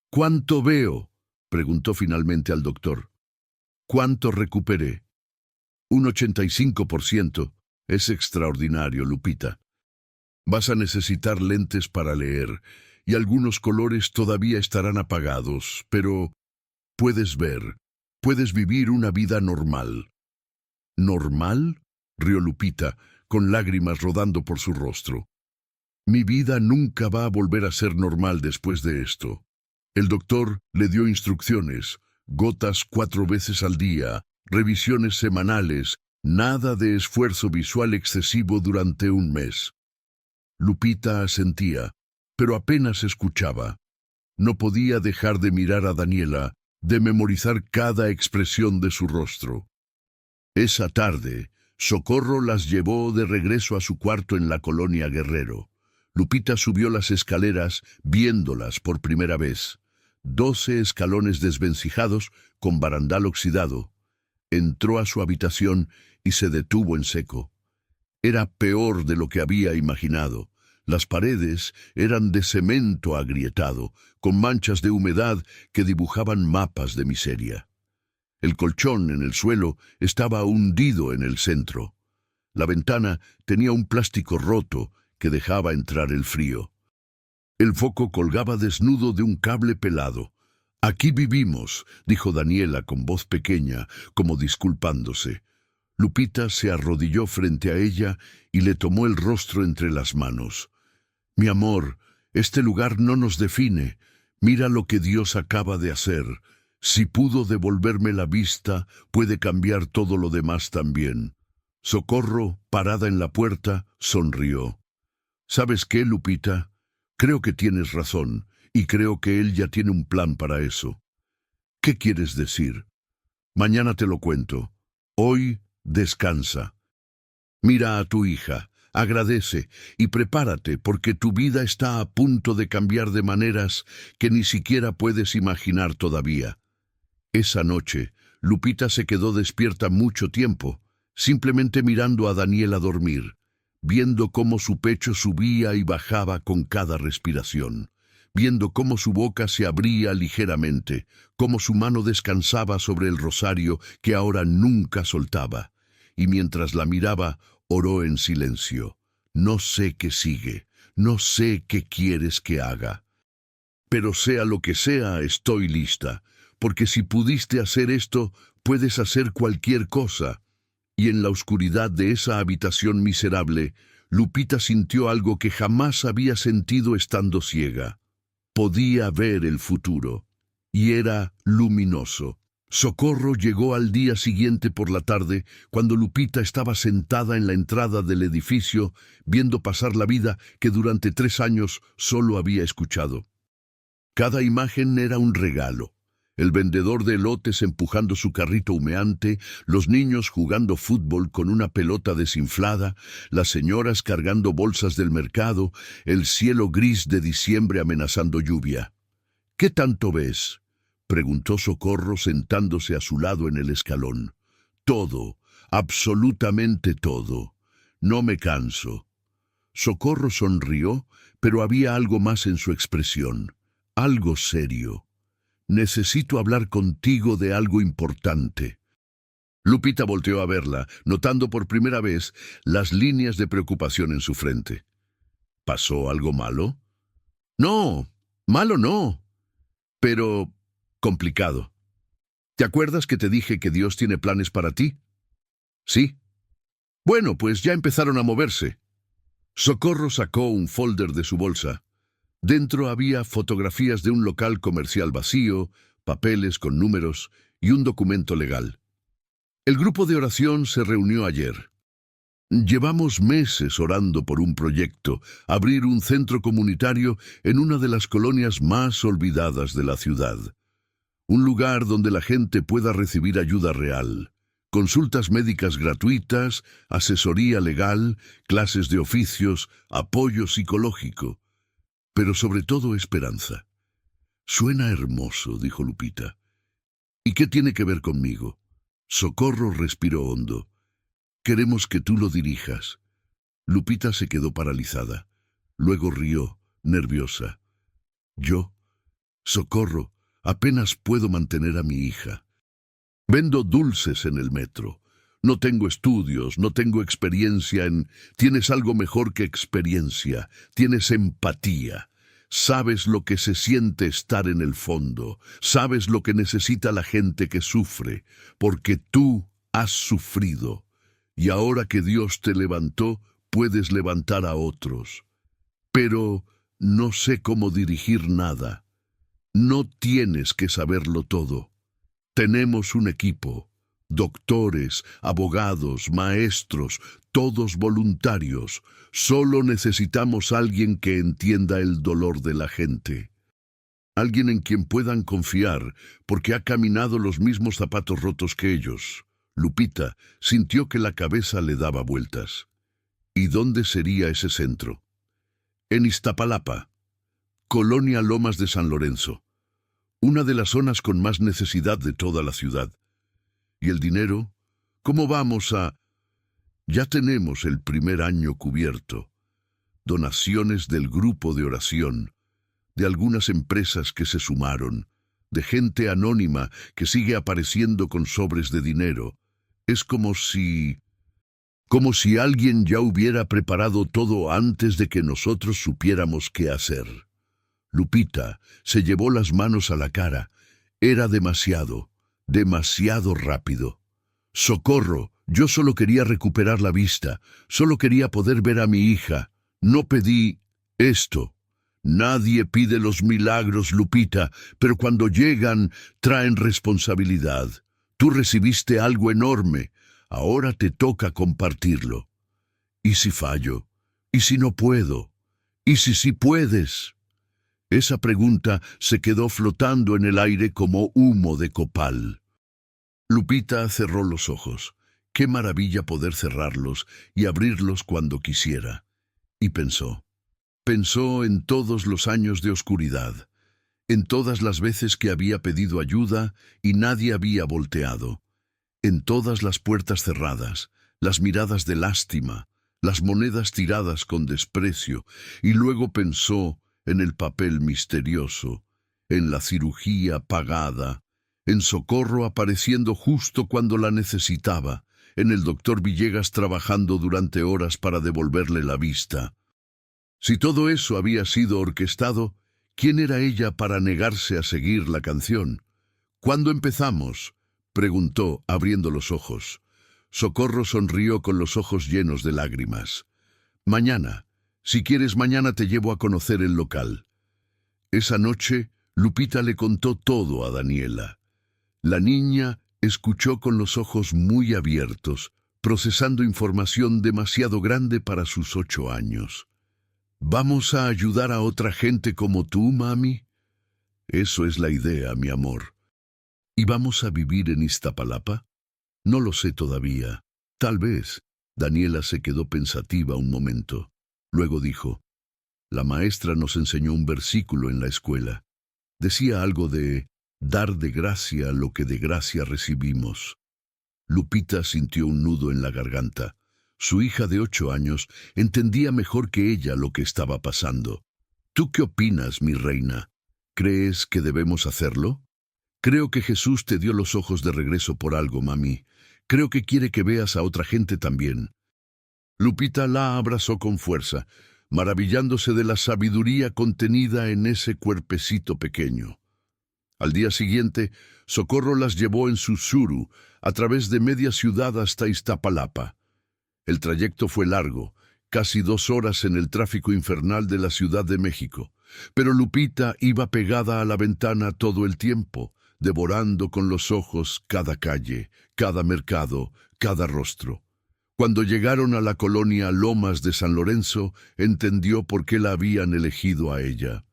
«¿Cuánto veo?», preguntó finalmente al doctor. «¿Cuánto recuperé?». «Un 85%. Es extraordinario, Lupita. Vas a necesitar lentes para leer, y algunos colores todavía estarán apagados, pero puedes ver, puedes vivir una vida normal». «¿Normal?», rió Lupita, con lágrimas rodando por su rostro. «Mi vida nunca va a volver a ser normal después de esto». El doctor le dio instrucciones, gotas 4 veces al día, revisiones semanales, nada de esfuerzo visual excesivo durante un mes. Lupita asentía, pero apenas escuchaba. No podía dejar de mirar a Daniela, de memorizar cada expresión de su rostro. Esa tarde, Socorro las llevó de regreso a su cuarto en la colonia Guerrero. Lupita subió las escaleras viéndolas por primera vez. 12 escalones desvencijados con barandal oxidado. Entró a su habitación y se detuvo en seco. Era peor de lo que había imaginado. Las paredes eran de cemento agrietado, con manchas de humedad que dibujaban mapas de miseria. El colchón en el suelo estaba hundido en el centro. La ventana tenía un plástico roto que dejaba entrar el frío. El foco colgaba desnudo de un cable pelado. «Aquí vivimos», dijo Daniela con voz pequeña, como disculpándose. Lupita se arrodilló frente a ella y le tomó el rostro entre las manos. «Mi amor, este lugar no nos define. Mira lo que Dios acaba de hacer. Si pudo devolverme la vista, puede cambiar todo lo demás también». Socorro, parada en la puerta, sonrió. «¿Sabes qué, Lupita? Creo que tienes razón, y creo que él ya tiene un plan para eso». «¿Qué quieres decir?». «Mañana te lo cuento. Hoy descansa. Mira a tu hija, agradece y prepárate porque tu vida está a punto de cambiar de maneras que ni siquiera puedes imaginar todavía». Esa noche, Lupita se quedó despierta mucho tiempo, simplemente mirando a Daniela dormir, viendo cómo su pecho subía y bajaba con cada respiración, viendo cómo su boca se abría ligeramente, cómo su mano descansaba sobre el rosario que ahora nunca soltaba, y mientras la miraba, oró en silencio. «No sé qué sigue, no sé qué quieres que haga. Pero sea lo que sea, estoy lista, porque si pudiste hacer esto, puedes hacer cualquier cosa. Y en la oscuridad de esa habitación miserable, Lupita sintió algo que jamás había sentido estando ciega. Podía ver el futuro, y era luminoso. Socorro llegó al día siguiente por la tarde, cuando Lupita estaba sentada en la entrada del edificio, viendo pasar la vida que durante 3 años solo había escuchado. Cada imagen era un regalo. El vendedor de elotes empujando su carrito humeante, los niños jugando fútbol con una pelota desinflada, las señoras cargando bolsas del mercado, el cielo gris de diciembre amenazando lluvia. ¿Qué tanto ves?, preguntó Socorro sentándose a su lado en el escalón. Todo, absolutamente todo. No me canso. Socorro sonrió, pero había algo más en su expresión, algo serio. Necesito hablar contigo de algo importante. Lupita volteó a verla, notando por primera vez las líneas de preocupación en su frente. ¿Pasó algo malo? No, malo no, pero complicado. ¿Te acuerdas que te dije que Dios tiene planes para ti? Sí. Bueno, pues ya empezaron a moverse. Socorro sacó un folder de su bolsa. Dentro había fotografías de un local comercial vacío, papeles con números y un documento legal. El grupo de oración se reunió ayer. Llevamos meses orando por un proyecto, abrir un centro comunitario en una de las colonias más olvidadas de la ciudad. Un lugar donde la gente pueda recibir ayuda real, consultas médicas gratuitas, asesoría legal, clases de oficios, apoyo psicológico. Pero sobre todo esperanza. Suena hermoso, dijo Lupita. ¿Y qué tiene que ver conmigo? Socorro respiró hondo. Queremos que tú lo dirijas. Lupita se quedó paralizada. Luego rió, nerviosa. Yo, Socorro, apenas puedo mantener a mi hija. Vendo dulces en el metro. No tengo estudios, no tengo experiencia en... Tienes algo mejor que experiencia. Tienes empatía. Sabes lo que se siente estar en el fondo. Sabes lo que necesita la gente que sufre, porque tú has sufrido. Y ahora que Dios te levantó, puedes levantar a otros. Pero no sé cómo dirigir nada. No tienes que saberlo todo. Tenemos un equipo. Doctores, abogados, maestros, todos voluntarios. Solo necesitamos alguien que entienda el dolor de la gente. Alguien en quien puedan confiar, porque ha caminado los mismos zapatos rotos que ellos. Lupita sintió que la cabeza le daba vueltas. ¿Y dónde sería ese centro? En Iztapalapa, Colonia Lomas de San Lorenzo, una de las zonas con más necesidad de toda la ciudad. ¿Y el dinero? ¿Cómo vamos a...? Ya tenemos el primer año cubierto. Donaciones del grupo de oración, de algunas empresas que se sumaron, de gente anónima que sigue apareciendo con sobres de dinero. Es como si alguien ya hubiera preparado todo antes de que nosotros supiéramos qué hacer. Lupita se llevó las manos a la cara. Era demasiado rápido. Socorro, yo solo quería recuperar la vista, solo quería poder ver a mi hija. No pedí esto. Nadie pide los milagros, Lupita, pero cuando llegan, traen responsabilidad. Tú recibiste algo enorme, ahora te toca compartirlo. ¿Y si fallo? ¿Y si no puedo? ¿Y si sí puedes? Esa pregunta se quedó flotando en el aire como humo de copal. Lupita cerró los ojos. Qué maravilla poder cerrarlos y abrirlos cuando quisiera. Y pensó en todos los años de oscuridad, en todas las veces que había pedido ayuda y nadie había volteado, en todas las puertas cerradas, las miradas de lástima, las monedas tiradas con desprecio, y luego pensó en el papel misterioso, en la cirugía pagada, en Socorro apareciendo justo cuando la necesitaba, en el doctor Villegas trabajando durante horas para devolverle la vista. Si todo eso había sido orquestado, ¿quién era ella para negarse a seguir la canción? ¿Cuándo empezamos?, preguntó, abriendo los ojos. Socorro sonrió con los ojos llenos de lágrimas. Mañana. Si quieres, mañana te llevo a conocer el local. Esa noche, Lupita le contó todo a Daniela. La niña escuchó con los ojos muy abiertos, procesando información demasiado grande para sus 8 años. ¿Vamos a ayudar a otra gente como tú, mami? Eso es la idea, mi amor. ¿Y vamos a vivir en Iztapalapa? No lo sé todavía. Tal vez. Daniela se quedó pensativa un momento. Luego dijo, la maestra nos enseñó un versículo en la escuela. Decía algo de dar de gracia lo que de gracia recibimos. Lupita sintió un nudo en la garganta. Su hija de 8 años entendía mejor que ella lo que estaba pasando. ¿Tú qué opinas, mi reina? ¿Crees que debemos hacerlo? Creo que Jesús te dio los ojos de regreso por algo, mami. Creo que quiere que veas a otra gente también. Lupita la abrazó con fuerza, maravillándose de la sabiduría contenida en ese cuerpecito pequeño. Al día siguiente, Socorro las llevó en su suru a través de media ciudad hasta Iztapalapa. El trayecto fue largo, casi 2 horas en el tráfico infernal de la Ciudad de México, pero Lupita iba pegada a la ventana todo el tiempo, devorando con los ojos cada calle, cada mercado, cada rostro. Cuando llegaron a la colonia Lomas de San Lorenzo, entendió por qué la habían elegido a ella.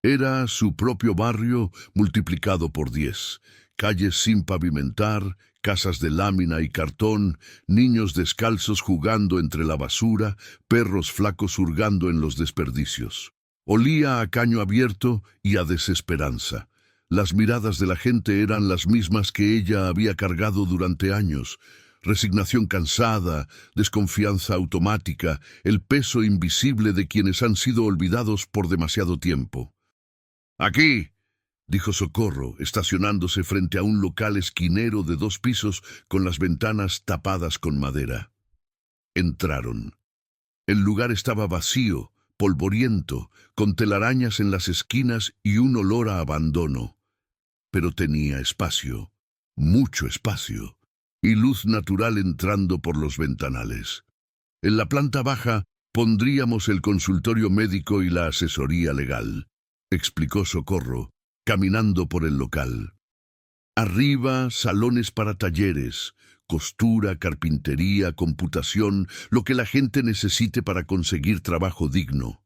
Era su propio barrio multiplicado por 10, calles sin pavimentar, casas de lámina y cartón, niños descalzos jugando entre la basura, perros flacos hurgando en los desperdicios. Olía a caño abierto y a desesperanza. Las miradas de la gente eran las mismas que ella había cargado durante años. Resignación cansada, desconfianza automática, el peso invisible de quienes han sido olvidados por demasiado tiempo. «Aquí», dijo Socorro, estacionándose frente a un local esquinero de 2 pisos con las ventanas tapadas con madera. Entraron. El lugar estaba vacío, polvoriento, con telarañas en las esquinas y un olor a abandono. Pero tenía espacio, mucho espacio, y luz natural entrando por los ventanales. En la planta baja pondríamos el consultorio médico y la asesoría legal, explicó Socorro, caminando por el local. Arriba, salones para talleres, costura, carpintería, computación, lo que la gente necesite para conseguir trabajo digno.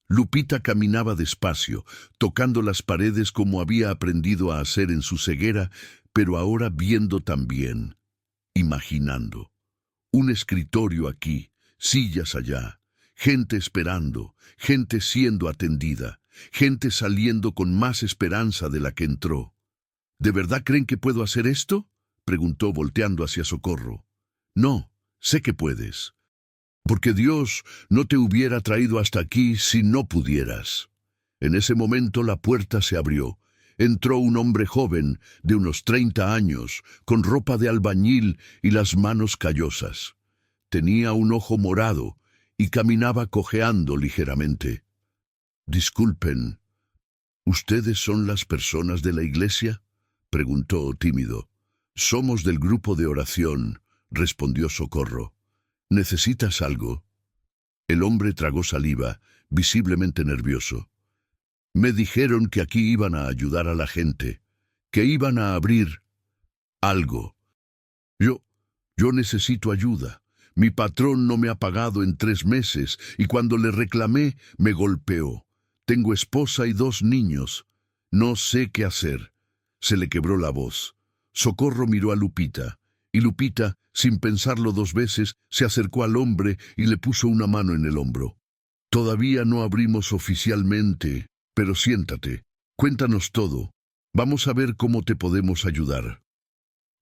Lupita caminaba despacio, tocando las paredes como había aprendido a hacer en su ceguera, pero ahora viendo también, imaginando. Un escritorio aquí, sillas allá, gente esperando, gente siendo atendida, gente saliendo con más esperanza de la que entró. ¿De verdad creen que puedo hacer esto?, preguntó volteando hacia Socorro. No, sé que puedes. Porque Dios no te hubiera traído hasta aquí si no pudieras. En ese momento la puerta se abrió. Entró un hombre joven, de unos 30 años, con ropa de albañil y las manos callosas. Tenía un ojo morado y caminaba cojeando ligeramente. «Disculpen, ¿ustedes son las personas de la iglesia?», preguntó tímido. «Somos del grupo de oración», respondió Socorro. «¿Necesitas algo?». El hombre tragó saliva, visiblemente nervioso. «Me dijeron que aquí iban a ayudar a la gente, que iban a abrir algo. Yo necesito ayuda. Mi patrón no me ha pagado en 3 meses y cuando le reclamé me golpeó. Tengo esposa y 2 niños. No sé qué hacer». Se le quebró la voz. Socorro miró a Lupita, y Lupita, sin pensarlo 2 veces, se acercó al hombre y le puso una mano en el hombro. «Todavía no abrimos oficialmente, pero siéntate. Cuéntanos todo. Vamos a ver cómo te podemos ayudar».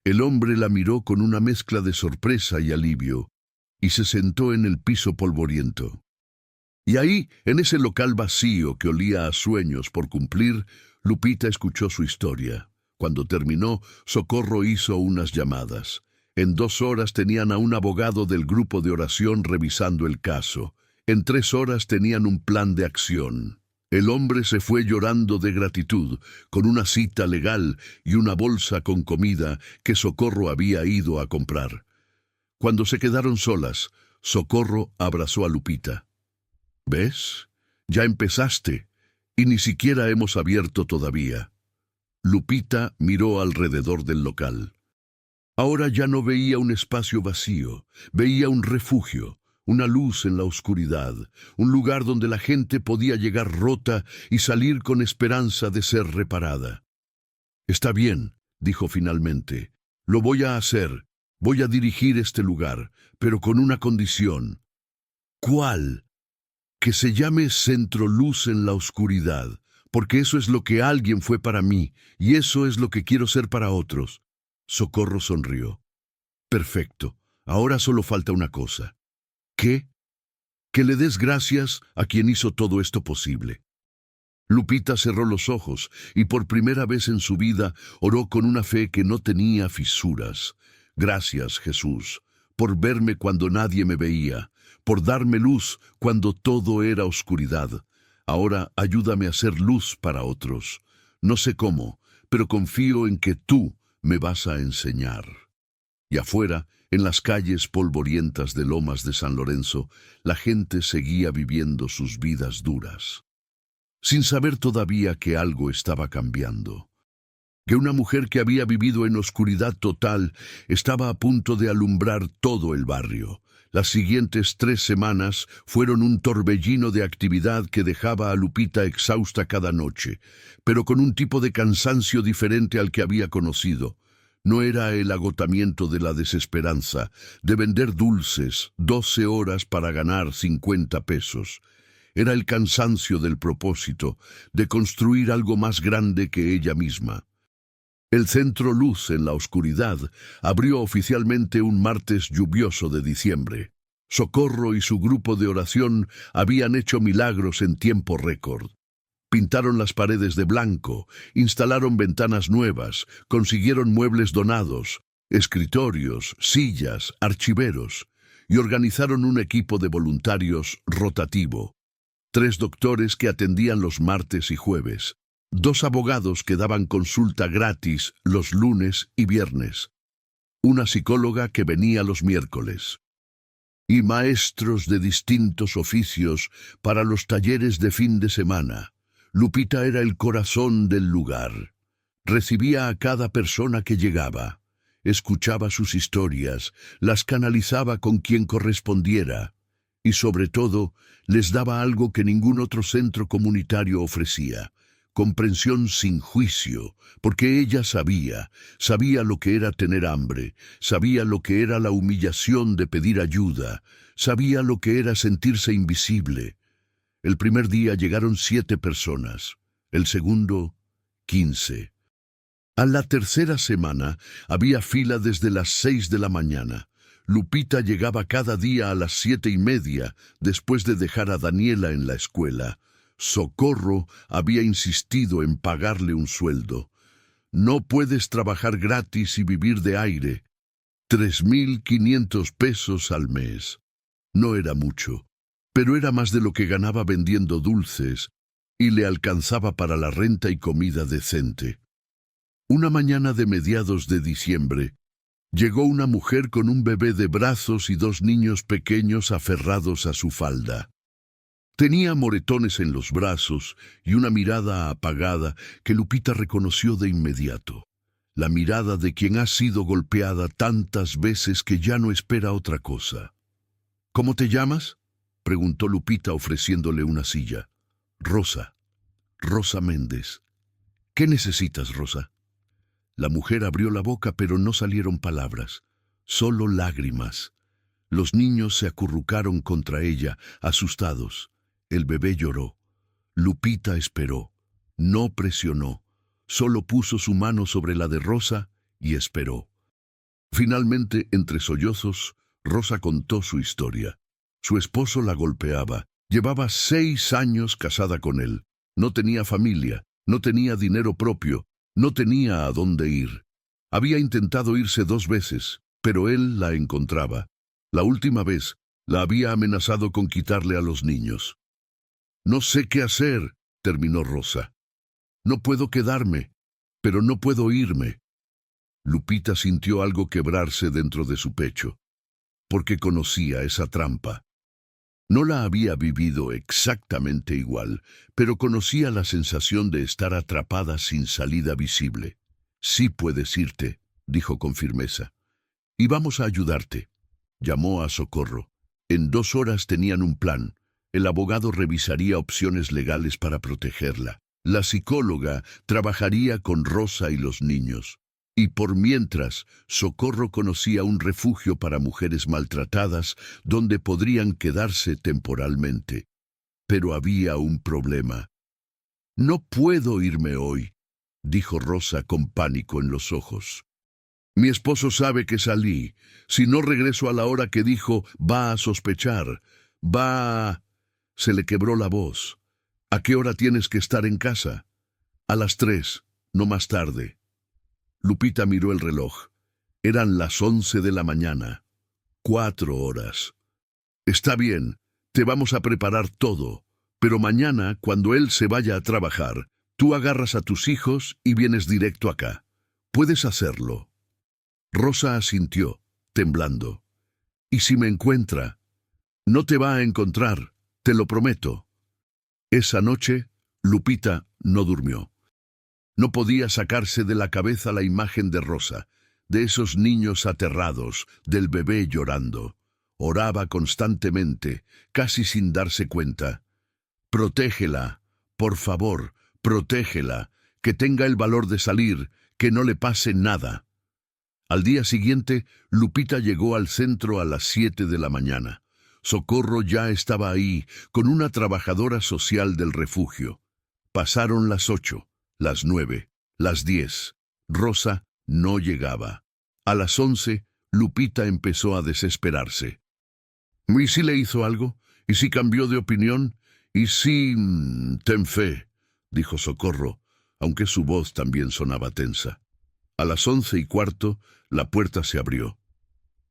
El hombre la miró con una mezcla de sorpresa y alivio, y se sentó en el piso polvoriento. Y ahí, en ese local vacío que olía a sueños por cumplir, Lupita escuchó su historia. Cuando terminó, Socorro hizo unas llamadas. En 2 horas tenían a un abogado del grupo de oración revisando el caso. En 3 horas tenían un plan de acción. El hombre se fue llorando de gratitud, con una cita legal y una bolsa con comida que Socorro había ido a comprar. Cuando se quedaron solas, Socorro abrazó a Lupita. ¿Ves? Ya empezaste, y ni siquiera hemos abierto todavía. Lupita miró alrededor del local. Ahora ya no veía un espacio vacío, veía un refugio, una luz en la oscuridad, un lugar donde la gente podía llegar rota y salir con esperanza de ser reparada. Está bien, dijo finalmente, lo voy a hacer, voy a dirigir este lugar, pero con una condición. ¿Cuál? Que se llame Centro Luz en la Oscuridad, porque eso es lo que alguien fue para mí, y eso es lo que quiero ser para otros. Socorro sonrió. Perfecto, ahora solo falta una cosa. ¿Qué? Que le des gracias a quien hizo todo esto posible. Lupita cerró los ojos y por primera vez en su vida oró con una fe que no tenía fisuras. Gracias, Jesús, por verme cuando nadie me veía, por darme luz cuando todo era oscuridad. Ahora ayúdame a ser luz para otros. No sé cómo, pero confío en que tú me vas a enseñar. Y afuera, en las calles polvorientas de Lomas de San Lorenzo, la gente seguía viviendo sus vidas duras, sin saber todavía que algo estaba cambiando, que una mujer que había vivido en oscuridad total estaba a punto de alumbrar todo el barrio. Las siguientes 3 semanas fueron un torbellino de actividad que dejaba a Lupita exhausta cada noche, pero con un tipo de cansancio diferente al que había conocido. No era el agotamiento de la desesperanza, de vender dulces 12 horas para ganar 50 pesos. Era el cansancio del propósito, de construir algo más grande que ella misma. El Centro Luz en la Oscuridad abrió oficialmente un martes lluvioso de diciembre. Socorro y su grupo de oración habían hecho milagros en tiempo récord. Pintaron las paredes de blanco, instalaron ventanas nuevas, consiguieron muebles donados, escritorios, sillas, archiveros, y organizaron un equipo de voluntarios rotativo. 3 doctores que atendían los martes y jueves, 2 abogados que daban consulta gratis los lunes y viernes, una psicóloga que venía los miércoles, y maestros de distintos oficios para los talleres de fin de semana. Lupita era el corazón del lugar. Recibía a cada persona que llegaba, escuchaba sus historias, las canalizaba con quien correspondiera, y sobre todo, les daba algo que ningún otro centro comunitario ofrecía: comprensión sin juicio, porque ella sabía lo que era tener hambre, sabía lo que era la humillación de pedir ayuda, sabía lo que era sentirse invisible. El primer día llegaron 7 personas, el segundo, 15. A la tercera semana había fila desde las 6 de la mañana. Lupita llegaba cada día a las 7:30, después de dejar a Daniela en la escuela. Socorro había insistido en pagarle un sueldo. No puedes trabajar gratis y vivir de aire. 3.500 pesos al mes. No era mucho, pero era más de lo que ganaba vendiendo dulces y le alcanzaba para la renta y comida decente. Una mañana de mediados de diciembre, llegó una mujer con un bebé de brazos y 2 niños pequeños aferrados a su falda. Tenía moretones en los brazos y una mirada apagada que Lupita reconoció de inmediato. La mirada de quien ha sido golpeada tantas veces que ya no espera otra cosa. ¿Cómo te llamas?, preguntó Lupita ofreciéndole una silla. Rosa. Rosa Méndez. ¿Qué necesitas, Rosa? La mujer abrió la boca, pero no salieron palabras, solo lágrimas. Los niños se acurrucaron contra ella, asustados. El bebé lloró. Lupita esperó. No presionó. Solo puso su mano sobre la de Rosa y esperó. Finalmente, entre sollozos, Rosa contó su historia. Su esposo la golpeaba. Llevaba 6 años casada con él. No tenía familia, no tenía dinero propio, no tenía a dónde ir. Había intentado irse 2 veces, pero él la encontraba. La última vez, La había amenazado con quitarle a los niños. No sé qué hacer, terminó Rosa. No puedo quedarme, pero no puedo irme. Lupita sintió algo quebrarse dentro de su pecho, porque conocía esa trampa. No la había vivido exactamente igual, pero conocía la sensación de estar atrapada sin salida visible. Sí puedes irte, dijo con firmeza. Y vamos a ayudarte. Llamó a Socorro. En 2 horas tenían un plan. El abogado revisaría opciones legales para protegerla. La psicóloga trabajaría con Rosa y los niños. Y por mientras, Socorro conocía un refugio para mujeres maltratadas donde podrían quedarse temporalmente. Pero había un problema. No puedo irme hoy, dijo Rosa con pánico en los ojos. Mi esposo sabe que salí. Si no regreso a la hora que dijo, va a sospechar. Se le quebró la voz. ¿A qué hora tienes que estar en casa? A las 3, no más tarde. Lupita miró el reloj. Eran las 11 de la mañana. 4 horas. Está bien, te vamos a preparar todo. Pero mañana, cuando él se vaya a trabajar, tú agarras a tus hijos y vienes directo acá. Puedes hacerlo. Rosa asintió, temblando. ¿Y si me encuentra? No te va a encontrar, te lo prometo. Esa noche, Lupita no durmió. No podía sacarse de la cabeza la imagen de Rosa, de esos niños aterrados, del bebé llorando. Oraba constantemente, casi sin darse cuenta. Protégela, por favor, protégela, que tenga el valor de salir, que no le pase nada. Al día siguiente, Lupita llegó al centro a las 7 de la mañana. Socorro ya estaba ahí, con una trabajadora social del refugio. Pasaron las 8, las 9, las 10. Rosa no llegaba. A las 11, Lupita empezó a desesperarse. ¿Y si le hizo algo? ¿Y si cambió de opinión? ¿Y si... ten fe? Dijo Socorro, aunque su voz también sonaba tensa. A las 11:15, la puerta se abrió.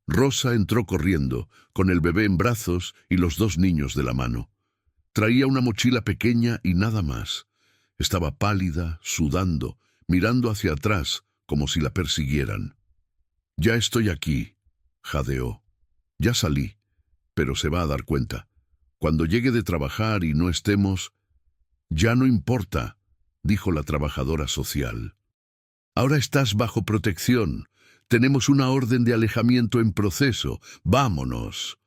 Rosa entró corriendo, con el bebé en brazos y los 2 niños de la mano. Traía una mochila pequeña y nada más. Estaba pálida, sudando, mirando hacia atrás, como si la persiguieran. Ya estoy aquí, jadeó. Ya salí, pero se va a dar cuenta. Cuando llegue de trabajar y no estemos... Ya no importa, dijo la trabajadora social. Ahora estás bajo protección. Tenemos una orden de alejamiento en proceso. Vámonos.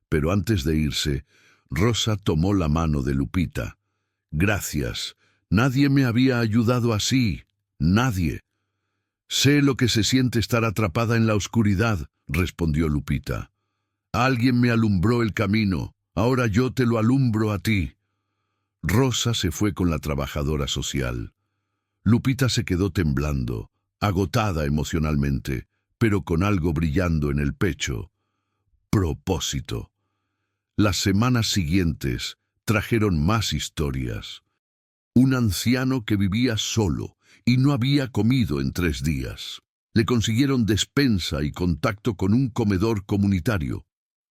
Pero antes de irse, Rosa tomó la mano de Lupita. Gracias. Nadie me había ayudado así. Nadie. Sé lo que se siente estar atrapada en la oscuridad, respondió Lupita. Alguien me alumbró el camino. Ahora yo te lo alumbro a ti. Rosa se fue con la trabajadora social. Lupita se quedó temblando, agotada emocionalmente, pero con algo brillando en el pecho. Propósito. Las semanas siguientes trajeron más historias. Un anciano que vivía solo y no había comido en 3 días. Le consiguieron despensa y contacto con un comedor comunitario.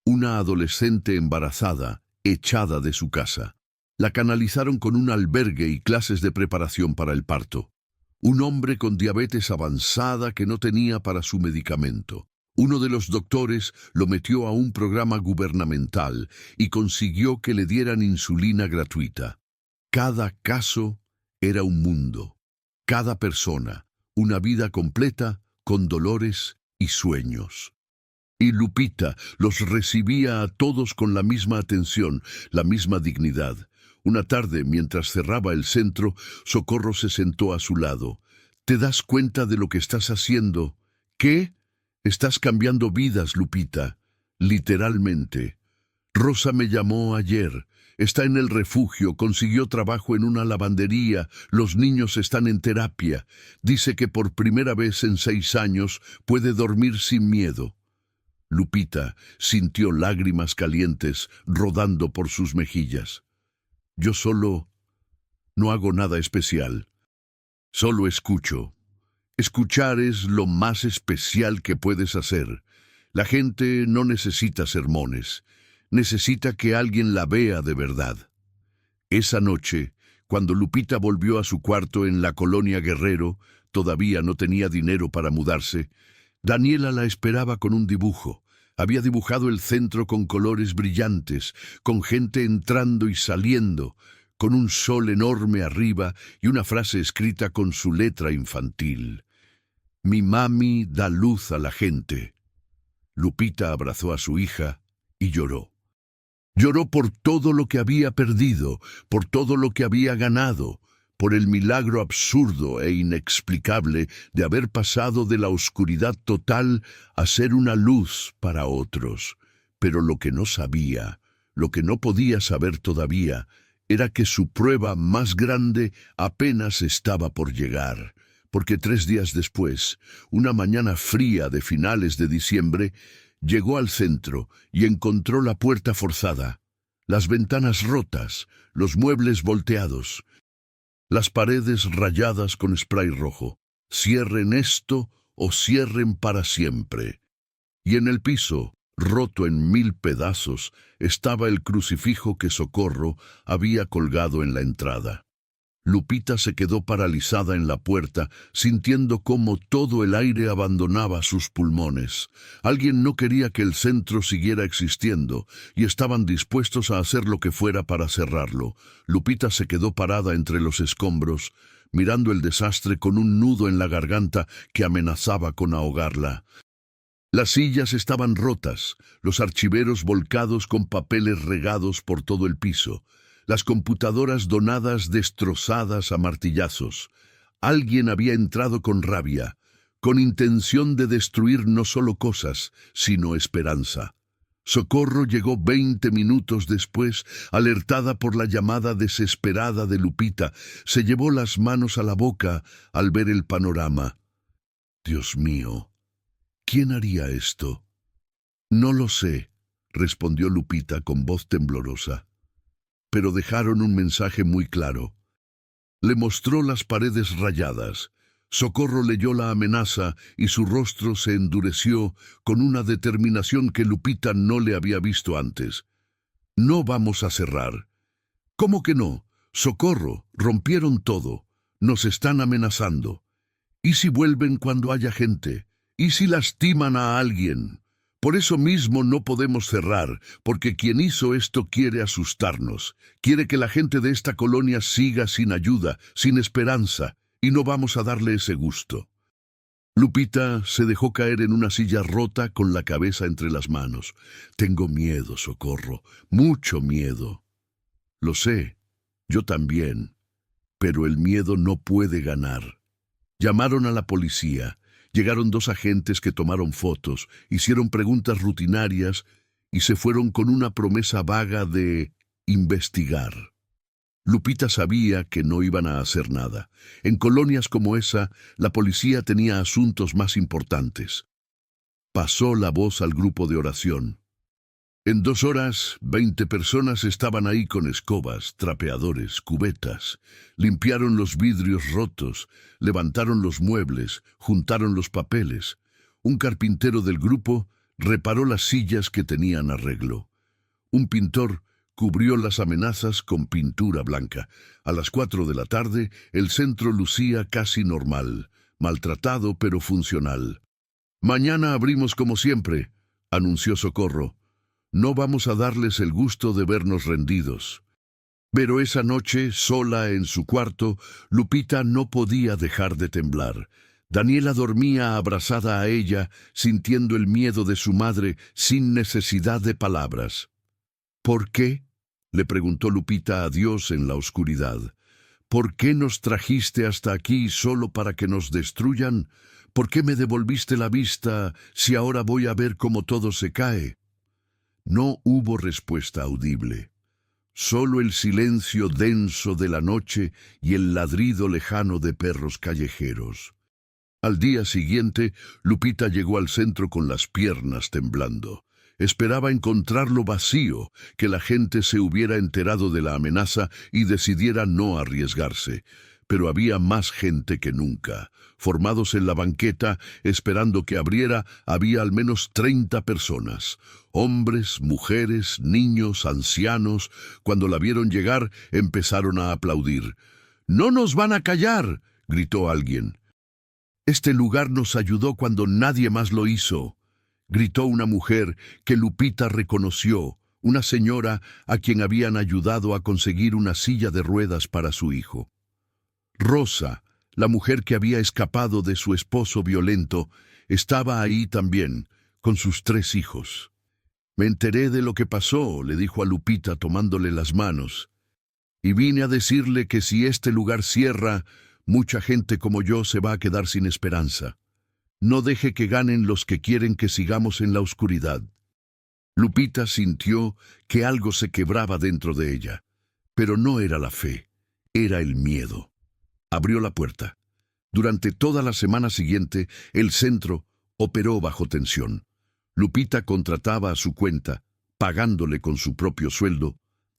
Una adolescente embarazada, echada de su casa. La canalizaron con un albergue y clases de preparación para el parto. Un hombre con diabetes avanzada que no tenía para su medicamento. Uno de los doctores lo metió a un programa gubernamental y consiguió que le dieran insulina gratuita. Cada caso era un mundo. Cada persona, una vida completa con dolores y sueños. Y Lupita los recibía a todos con la misma atención, la misma dignidad. Una tarde, mientras cerraba el centro, Socorro se sentó a su lado. ¿Te das cuenta de lo que estás haciendo? ¿Qué? Estás cambiando vidas, Lupita. Literalmente. Rosa me llamó ayer. Está en el refugio, consiguió trabajo en una lavandería, los niños están en terapia. Dice que por primera vez en 6 años puede dormir sin miedo. Lupita sintió lágrimas calientes rodando por sus mejillas. Yo solo no hago nada especial. Solo escucho. Escuchar es lo más especial que puedes hacer. La gente no necesita sermones. Necesita que alguien la vea de verdad. Esa noche, cuando Lupita volvió a su cuarto en la colonia Guerrero, todavía no tenía dinero para mudarse. Daniela la esperaba con un dibujo. Había dibujado el centro con colores brillantes, con gente entrando y saliendo, con un sol enorme arriba y una frase escrita con su letra infantil. Mi mami da luz a la gente. Lupita abrazó a su hija y lloró. Lloró por todo lo que había perdido, por todo lo que había ganado, por el milagro absurdo e inexplicable de haber pasado de la oscuridad total a ser una luz para otros. Pero lo que no sabía, lo que no podía saber todavía, era que su prueba más grande apenas estaba por llegar, porque 3 días después, una mañana fría de finales de diciembre, llegó al centro y encontró la puerta forzada, las ventanas rotas, los muebles volteados, las paredes rayadas con spray rojo. Cierren esto o cierren para siempre. Y en el piso, roto en 1000 pedazos, estaba el crucifijo que Socorro había colgado en la entrada. Lupita se quedó paralizada en la puerta, sintiendo cómo todo el aire abandonaba sus pulmones. Alguien no quería que el centro siguiera existiendo, y estaban dispuestos a hacer lo que fuera para cerrarlo. Lupita se quedó parada entre los escombros, mirando el desastre con un nudo en la garganta que amenazaba con ahogarla. Las sillas estaban rotas, los archiveros volcados con papeles regados por todo el piso, las computadoras donadas destrozadas a martillazos. Alguien había entrado con rabia, con intención de destruir no solo cosas, sino esperanza. Socorro llegó 20 minutos después, alertada por la llamada desesperada de Lupita. Se llevó las manos a la boca al ver el panorama. Dios mío, ¿quién haría esto? No lo sé, respondió Lupita con voz temblorosa. Pero dejaron un mensaje muy claro. Le mostró las paredes rayadas. Socorro leyó la amenaza y su rostro se endureció con una determinación que Lupita no le había visto antes. No vamos a cerrar. ¿Cómo que no? Socorro, rompieron todo. Nos están amenazando. ¿Y si vuelven cuando haya gente? ¿Y si lastiman a alguien? Por eso mismo no podemos cerrar, porque quien hizo esto quiere asustarnos. Quiere que la gente de esta colonia siga sin ayuda, sin esperanza, y no vamos a darle ese gusto. Lupita se dejó caer en una silla rota con la cabeza entre las manos. Tengo miedo, Socorro, mucho miedo. Lo sé, yo también, pero el miedo no puede ganar. Llamaron a la policía. Llegaron 2 agentes que tomaron fotos, hicieron preguntas rutinarias y se fueron con una promesa vaga de investigar. Lupita sabía que no iban a hacer nada. En colonias como esa, la policía tenía asuntos más importantes. Pasó la voz al grupo de oración. En 2 horas, 20 personas estaban ahí con escobas, trapeadores, cubetas. Limpiaron los vidrios rotos, levantaron los muebles, juntaron los papeles. Un carpintero del grupo reparó las sillas que tenían arreglo. Un pintor cubrió las amenazas con pintura blanca. A las 4 de la tarde, el centro lucía casi normal, maltratado pero funcional. Mañana abrimos como siempre, anunció Socorro. No vamos a darles el gusto de vernos rendidos. Pero esa noche, sola en su cuarto, Lupita no podía dejar de temblar. Daniela dormía abrazada a ella, sintiendo el miedo de su madre sin necesidad de palabras. ¿Por qué?, le preguntó Lupita a Dios en la oscuridad. ¿Por qué nos trajiste hasta aquí solo para que nos destruyan? ¿Por qué me devolviste la vista si ahora voy a ver cómo todo se cae? No hubo respuesta audible. Solo el silencio denso de la noche y el ladrido lejano de perros callejeros. Al día siguiente, Lupita llegó al centro con las piernas temblando. Esperaba encontrarlo vacío, que la gente se hubiera enterado de la amenaza y decidiera no arriesgarse. pero había más gente que nunca. Formados en la banqueta, esperando que abriera, había al menos 30 personas. Hombres, mujeres, niños, ancianos. Cuando la vieron llegar, empezaron a aplaudir. «¡No nos van a callar!», gritó alguien. «Este lugar nos ayudó cuando nadie más lo hizo», gritó una mujer que Lupita reconoció, una señora a quien habían ayudado a conseguir una silla de ruedas para su hijo. Rosa, la mujer que había escapado de su esposo violento, estaba ahí también, con sus 3 hijos. «Me enteré de lo que pasó», le dijo a Lupita tomándole las manos, «y vine a decirle que si este lugar cierra, mucha gente como yo se va a quedar sin esperanza. No deje que ganen los que quieren que sigamos en la oscuridad». Lupita sintió que algo se quebraba dentro de ella, pero no era la fe, era el miedo. Abrió la puerta. Durante toda la semana siguiente, el centro operó bajo tensión. Lupita contrataba a su cuenta, pagándole con su propio sueldo,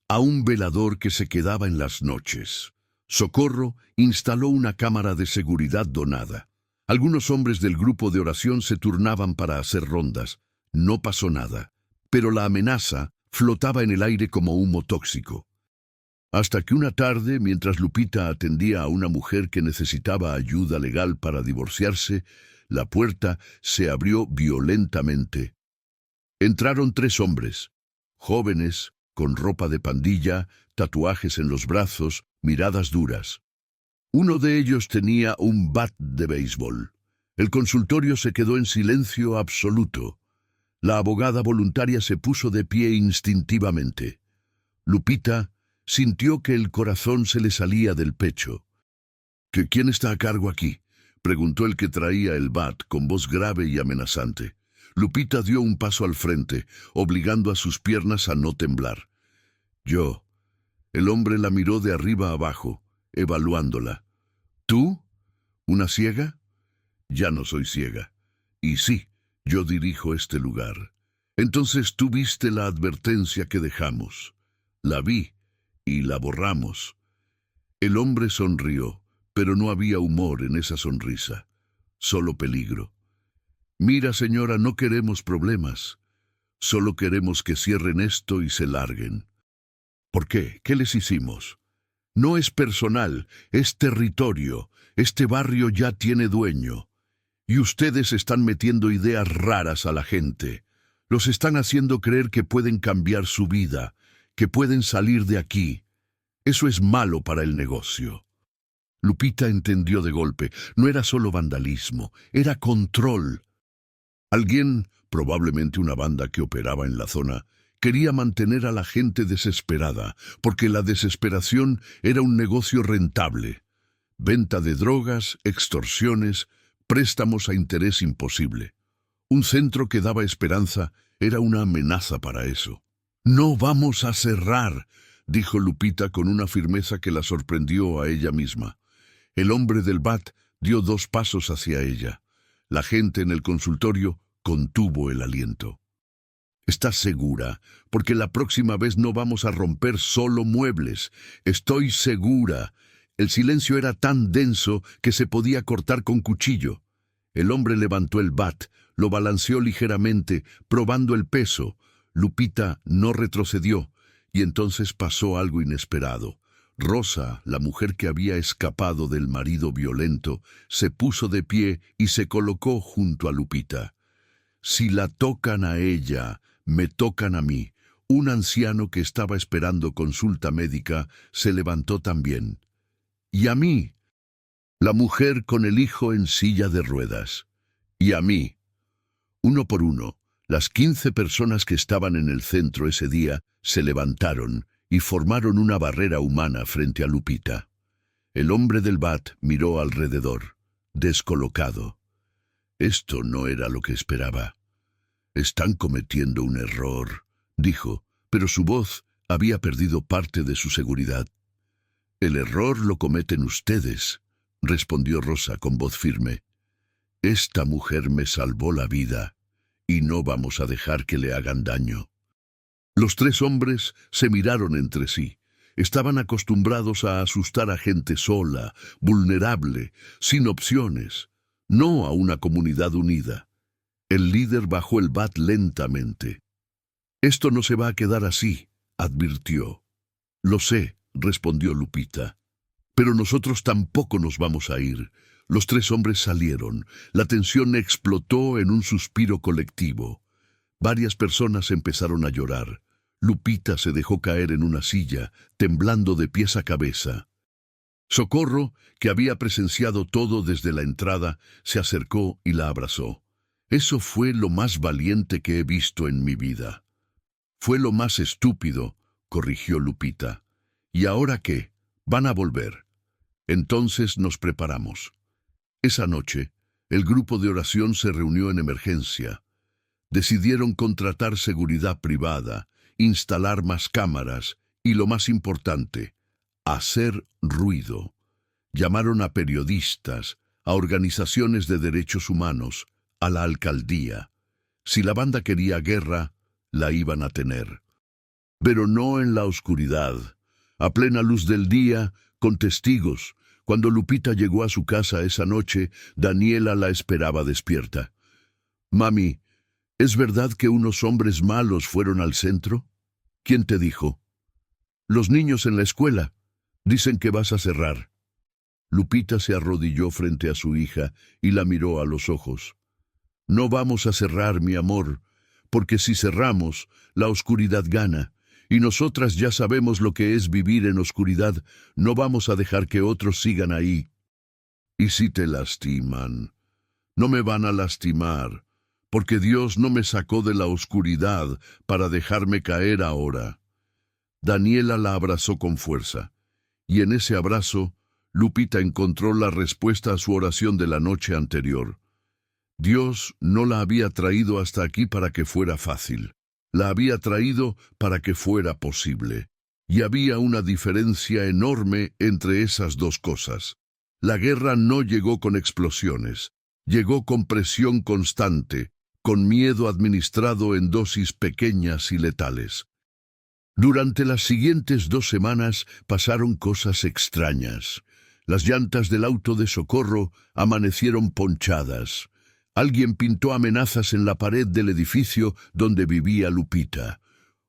a un velador que se quedaba en las noches. Socorro instaló una cámara de seguridad donada. Algunos hombres del grupo de oración se turnaban para hacer rondas. No pasó nada, pero la amenaza flotaba en el aire como humo tóxico. Hasta que una tarde, mientras Lupita atendía a una mujer que necesitaba ayuda legal para divorciarse, la puerta se abrió violentamente. Entraron 3 hombres, jóvenes, con ropa de pandilla, tatuajes en los brazos, miradas duras. Uno de ellos tenía un bat de béisbol. El consultorio se quedó en silencio absoluto. La abogada voluntaria se puso de pie instintivamente. Lupita sintió que el corazón se le salía del pecho. «¿Quién está a cargo aquí?», preguntó el que traía el bat con voz grave y amenazante. Lupita dio un paso al frente, obligando a sus piernas a no temblar. «Yo». El hombre la miró de arriba abajo, evaluándola. «¿Tú? ¿Una ciega?». «Ya no soy ciega. Y sí, yo dirijo este lugar». «Entonces tú viste la advertencia que dejamos». «La vi, y la borramos». El hombre sonrió, pero no había humor en esa sonrisa, solo peligro. «Mira, señora, no queremos problemas. Solo queremos que cierren esto y se larguen». «¿Por qué? ¿Qué les hicimos?». «No es personal, es territorio. Este barrio ya tiene dueño. Y ustedes están metiendo ideas raras a la gente. Los están haciendo creer que pueden cambiar su vida, que pueden salir de aquí. Eso es malo para el negocio». Lupita entendió de golpe. No era solo vandalismo, era control. Alguien, probablemente una banda que operaba en la zona, quería mantener a la gente desesperada, porque la desesperación era un negocio rentable. Venta de drogas, extorsiones, préstamos a interés imposible. Un centro que daba esperanza era una amenaza para eso. «No vamos a cerrar», dijo Lupita con una firmeza que la sorprendió a ella misma. El hombre del bat dio 2 pasos hacia ella. La gente en el consultorio contuvo el aliento. «¿Estás segura? Porque la próxima vez no vamos a romper solo muebles. Estoy segura». El silencio era tan denso que se podía cortar con cuchillo. El hombre levantó el bat, lo balanceó ligeramente, probando el peso. Lupita no retrocedió, y entonces pasó algo inesperado. Rosa, la mujer que había escapado del marido violento, se puso de pie y se colocó junto a Lupita. «Si la tocan a ella, me tocan a mí». Un anciano que estaba esperando consulta médica se levantó también. «Y a mí». La mujer con el hijo en silla de ruedas. «Y a mí». Uno por uno, las 15 personas que estaban en el centro ese día se levantaron y formaron una barrera humana frente a Lupita. El hombre del bat miró alrededor, descolocado. Esto no era lo que esperaba. «Están cometiendo un error», dijo, pero su voz había perdido parte de su seguridad. «El error lo cometen ustedes», respondió Rosa con voz firme. «Esta mujer me salvó la vida, y no vamos a dejar que le hagan daño». Los 3 hombres se miraron entre sí. Estaban acostumbrados a asustar a gente sola, vulnerable, sin opciones, no a una comunidad unida. El líder bajó el bat lentamente. «Esto no se va a quedar así», advirtió. «Lo sé», respondió Lupita. «Pero nosotros tampoco nos vamos a ir». Los tres hombres salieron. La tensión explotó en un suspiro colectivo. Varias personas empezaron a llorar. Lupita se dejó caer en una silla, temblando de pies a cabeza. Socorro, que había presenciado todo desde la entrada, se acercó y la abrazó. «Eso fue lo más valiente que he visto en mi vida». «Fue lo más estúpido», corrigió Lupita. «¿Y ahora qué? Van a volver». Entonces nos preparamos. Esa noche, el grupo de oración se reunió en emergencia. Decidieron contratar seguridad privada, instalar más cámaras y, lo más importante, hacer ruido. Llamaron a periodistas, a organizaciones de derechos humanos, a la alcaldía. Si la banda quería guerra, la iban a tener. Pero no en la oscuridad, a plena luz del día, con testigos. Cuando Lupita llegó a su casa esa noche, Daniela la esperaba despierta. «Mami, ¿es verdad que unos hombres malos fueron al centro?» «¿Quién te dijo?» «Los niños en la escuela. Dicen que vas a cerrar». Lupita se arrodilló frente a su hija y la miró a los ojos. «No vamos a cerrar, mi amor, porque si cerramos, la oscuridad gana. Y nosotras ya sabemos lo que es vivir en oscuridad. No vamos a dejar que otros sigan ahí». «¿Y si te lastiman?» «No me van a lastimar, porque Dios no me sacó de la oscuridad para dejarme caer ahora». Daniela la abrazó con fuerza, y en ese abrazo, Lupita encontró la respuesta a su oración de la noche anterior. Dios no la había traído hasta aquí para que fuera fácil. La había traído para que fuera posible. Y había una diferencia enorme entre esas dos cosas. La guerra no llegó con explosiones. Llegó con presión constante, con miedo administrado en dosis pequeñas y letales. Durante las siguientes 2 semanas pasaron cosas extrañas. Las llantas del auto de Socorro amanecieron ponchadas. Alguien pintó amenazas en la pared del edificio donde vivía Lupita.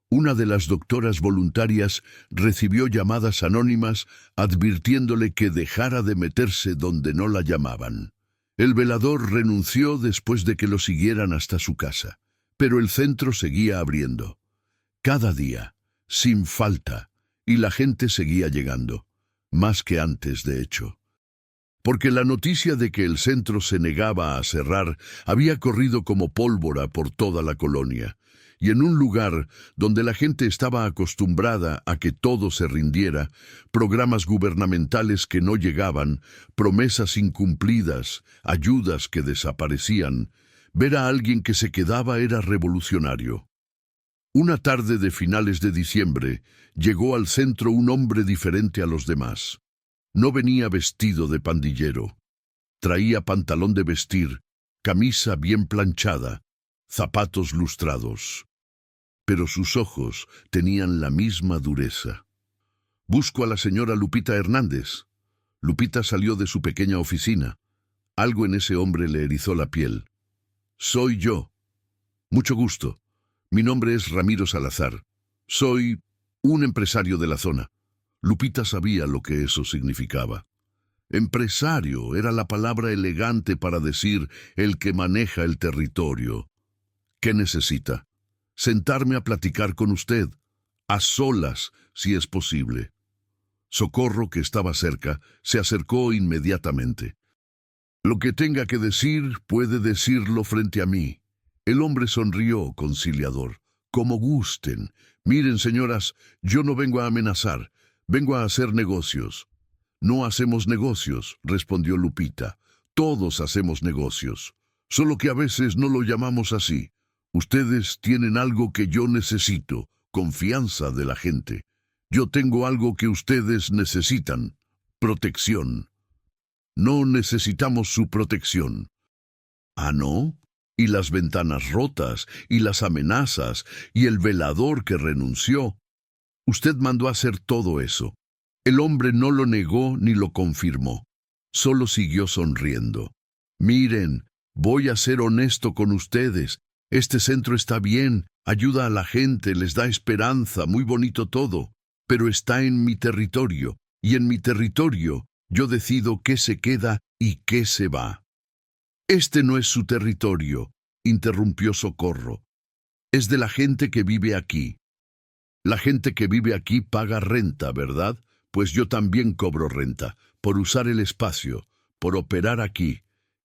Una de las doctoras voluntarias recibió llamadas anónimas advirtiéndole que dejara de meterse donde no la llamaban. El velador renunció después de que lo siguieran hasta su casa, pero el centro seguía abriendo. Cada día, sin falta, y la gente seguía llegando, más que antes de hecho. Porque la noticia de que el centro se negaba a cerrar había corrido como pólvora por toda la colonia, y en un lugar donde la gente estaba acostumbrada a que todo se rindiera, programas gubernamentales que no llegaban, promesas incumplidas, ayudas que desaparecían, ver a alguien que se quedaba era revolucionario. Una tarde de finales de diciembre, llegó al centro un hombre diferente a los demás. No venía vestido de pandillero. Traía pantalón de vestir, camisa bien planchada, zapatos lustrados. Pero sus ojos tenían la misma dureza. «Busco a la señora Lupita Hernández». Lupita salió de su pequeña oficina. Algo en ese hombre le erizó la piel. «Soy yo». «Mucho gusto. Mi nombre es Ramiro Salazar. Soy un empresario de la zona». Lupita sabía lo que eso significaba. Empresario era la palabra elegante para decir el que maneja el territorio. «¿Qué necesita?» «Sentarme a platicar con usted, a solas, si es posible». Socorro, que estaba cerca, se acercó inmediatamente. «Lo que tenga que decir, puede decirlo frente a mí». El hombre sonrió, conciliador. «Como gusten. Miren, señoras, yo no vengo a amenazar, vengo a hacer negocios». «No hacemos negocios», respondió Lupita. «Todos hacemos negocios, solo que a veces no lo llamamos así. Ustedes tienen algo que yo necesito, confianza de la gente. Yo tengo algo que ustedes necesitan, protección. No necesitamos su protección». «¿Ah, no? Y las ventanas rotas, y las amenazas, y el velador que renunció». Usted mandó hacer todo eso. El hombre no lo negó ni lo confirmó. Solo siguió sonriendo. Miren, voy a ser honesto con ustedes. Este centro está bien, ayuda a la gente, les da esperanza, muy bonito todo. Pero está en mi territorio, y en mi territorio yo decido qué se queda y qué se va. Este no es su territorio, interrumpió Socorro. Es de la gente que vive aquí. La gente que vive aquí paga renta, ¿verdad? Pues yo también cobro renta, por usar el espacio, por operar aquí.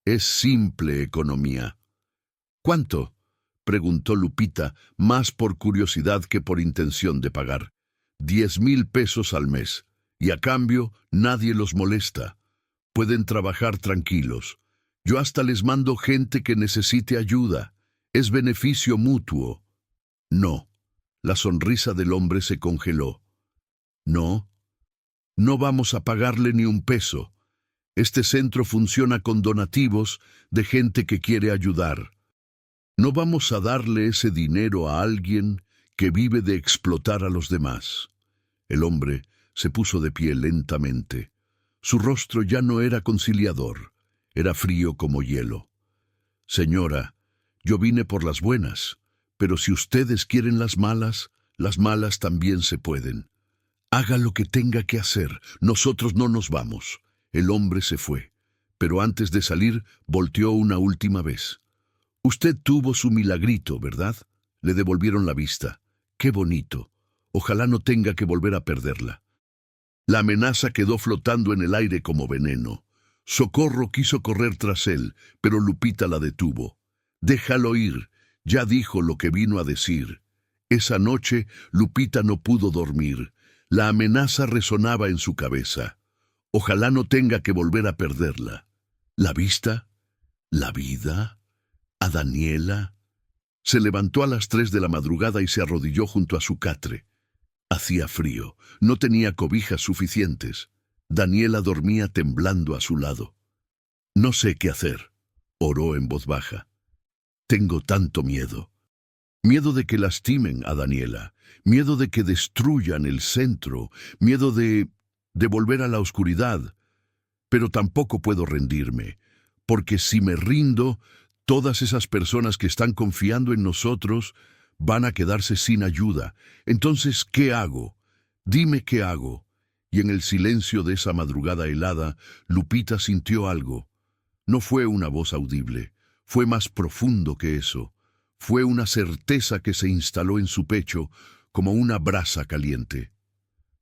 Es simple economía. ¿Cuánto?, preguntó Lupita, más por curiosidad que por intención de pagar. 10,000 pesos al mes, y a cambio nadie los molesta. Pueden trabajar tranquilos. Yo hasta les mando gente que necesite ayuda. Es beneficio mutuo. No. La sonrisa del hombre se congeló. No. No vamos a pagarle ni un peso. Este centro funciona con donativos de gente que quiere ayudar. No vamos a darle ese dinero a alguien que vive de explotar a los demás. El hombre se puso de pie lentamente. Su rostro ya no era conciliador, era frío como hielo. Señora, yo vine por las buenas, pero si ustedes quieren las malas también se pueden. Haga lo que tenga que hacer, nosotros no nos vamos. El hombre se fue, pero antes de salir volteó una última vez. Usted tuvo su milagrito, ¿verdad? Le devolvieron la vista. ¡Qué bonito! Ojalá no tenga que volver a perderla. La amenaza quedó flotando en el aire como veneno. Socorro quiso correr tras él, pero Lupita la detuvo. Déjalo ir, ya dijo lo que vino a decir. Esa noche Lupita no pudo dormir. La amenaza resonaba en su cabeza. Ojalá no tenga que volver a perderla. ¿La vista? ¿La vida? ¿A Daniela? Se levantó a las 3 de la madrugada y se arrodilló junto a su catre. Hacía frío, no tenía cobijas suficientes. Daniela dormía temblando a su lado. No sé qué hacer, oró en voz baja. Tengo tanto miedo. Miedo de que lastimen a Daniela, miedo de que destruyan el centro, miedo de volver a la oscuridad. Pero tampoco puedo rendirme, porque si me rindo, todas esas personas que están confiando en nosotros van a quedarse sin ayuda. Entonces, ¿qué hago? Dime qué hago. Y en el silencio de esa madrugada helada, Lupita sintió algo. No fue una voz audible, fue más profundo que eso. Fue una certeza que se instaló en su pecho como una brasa caliente.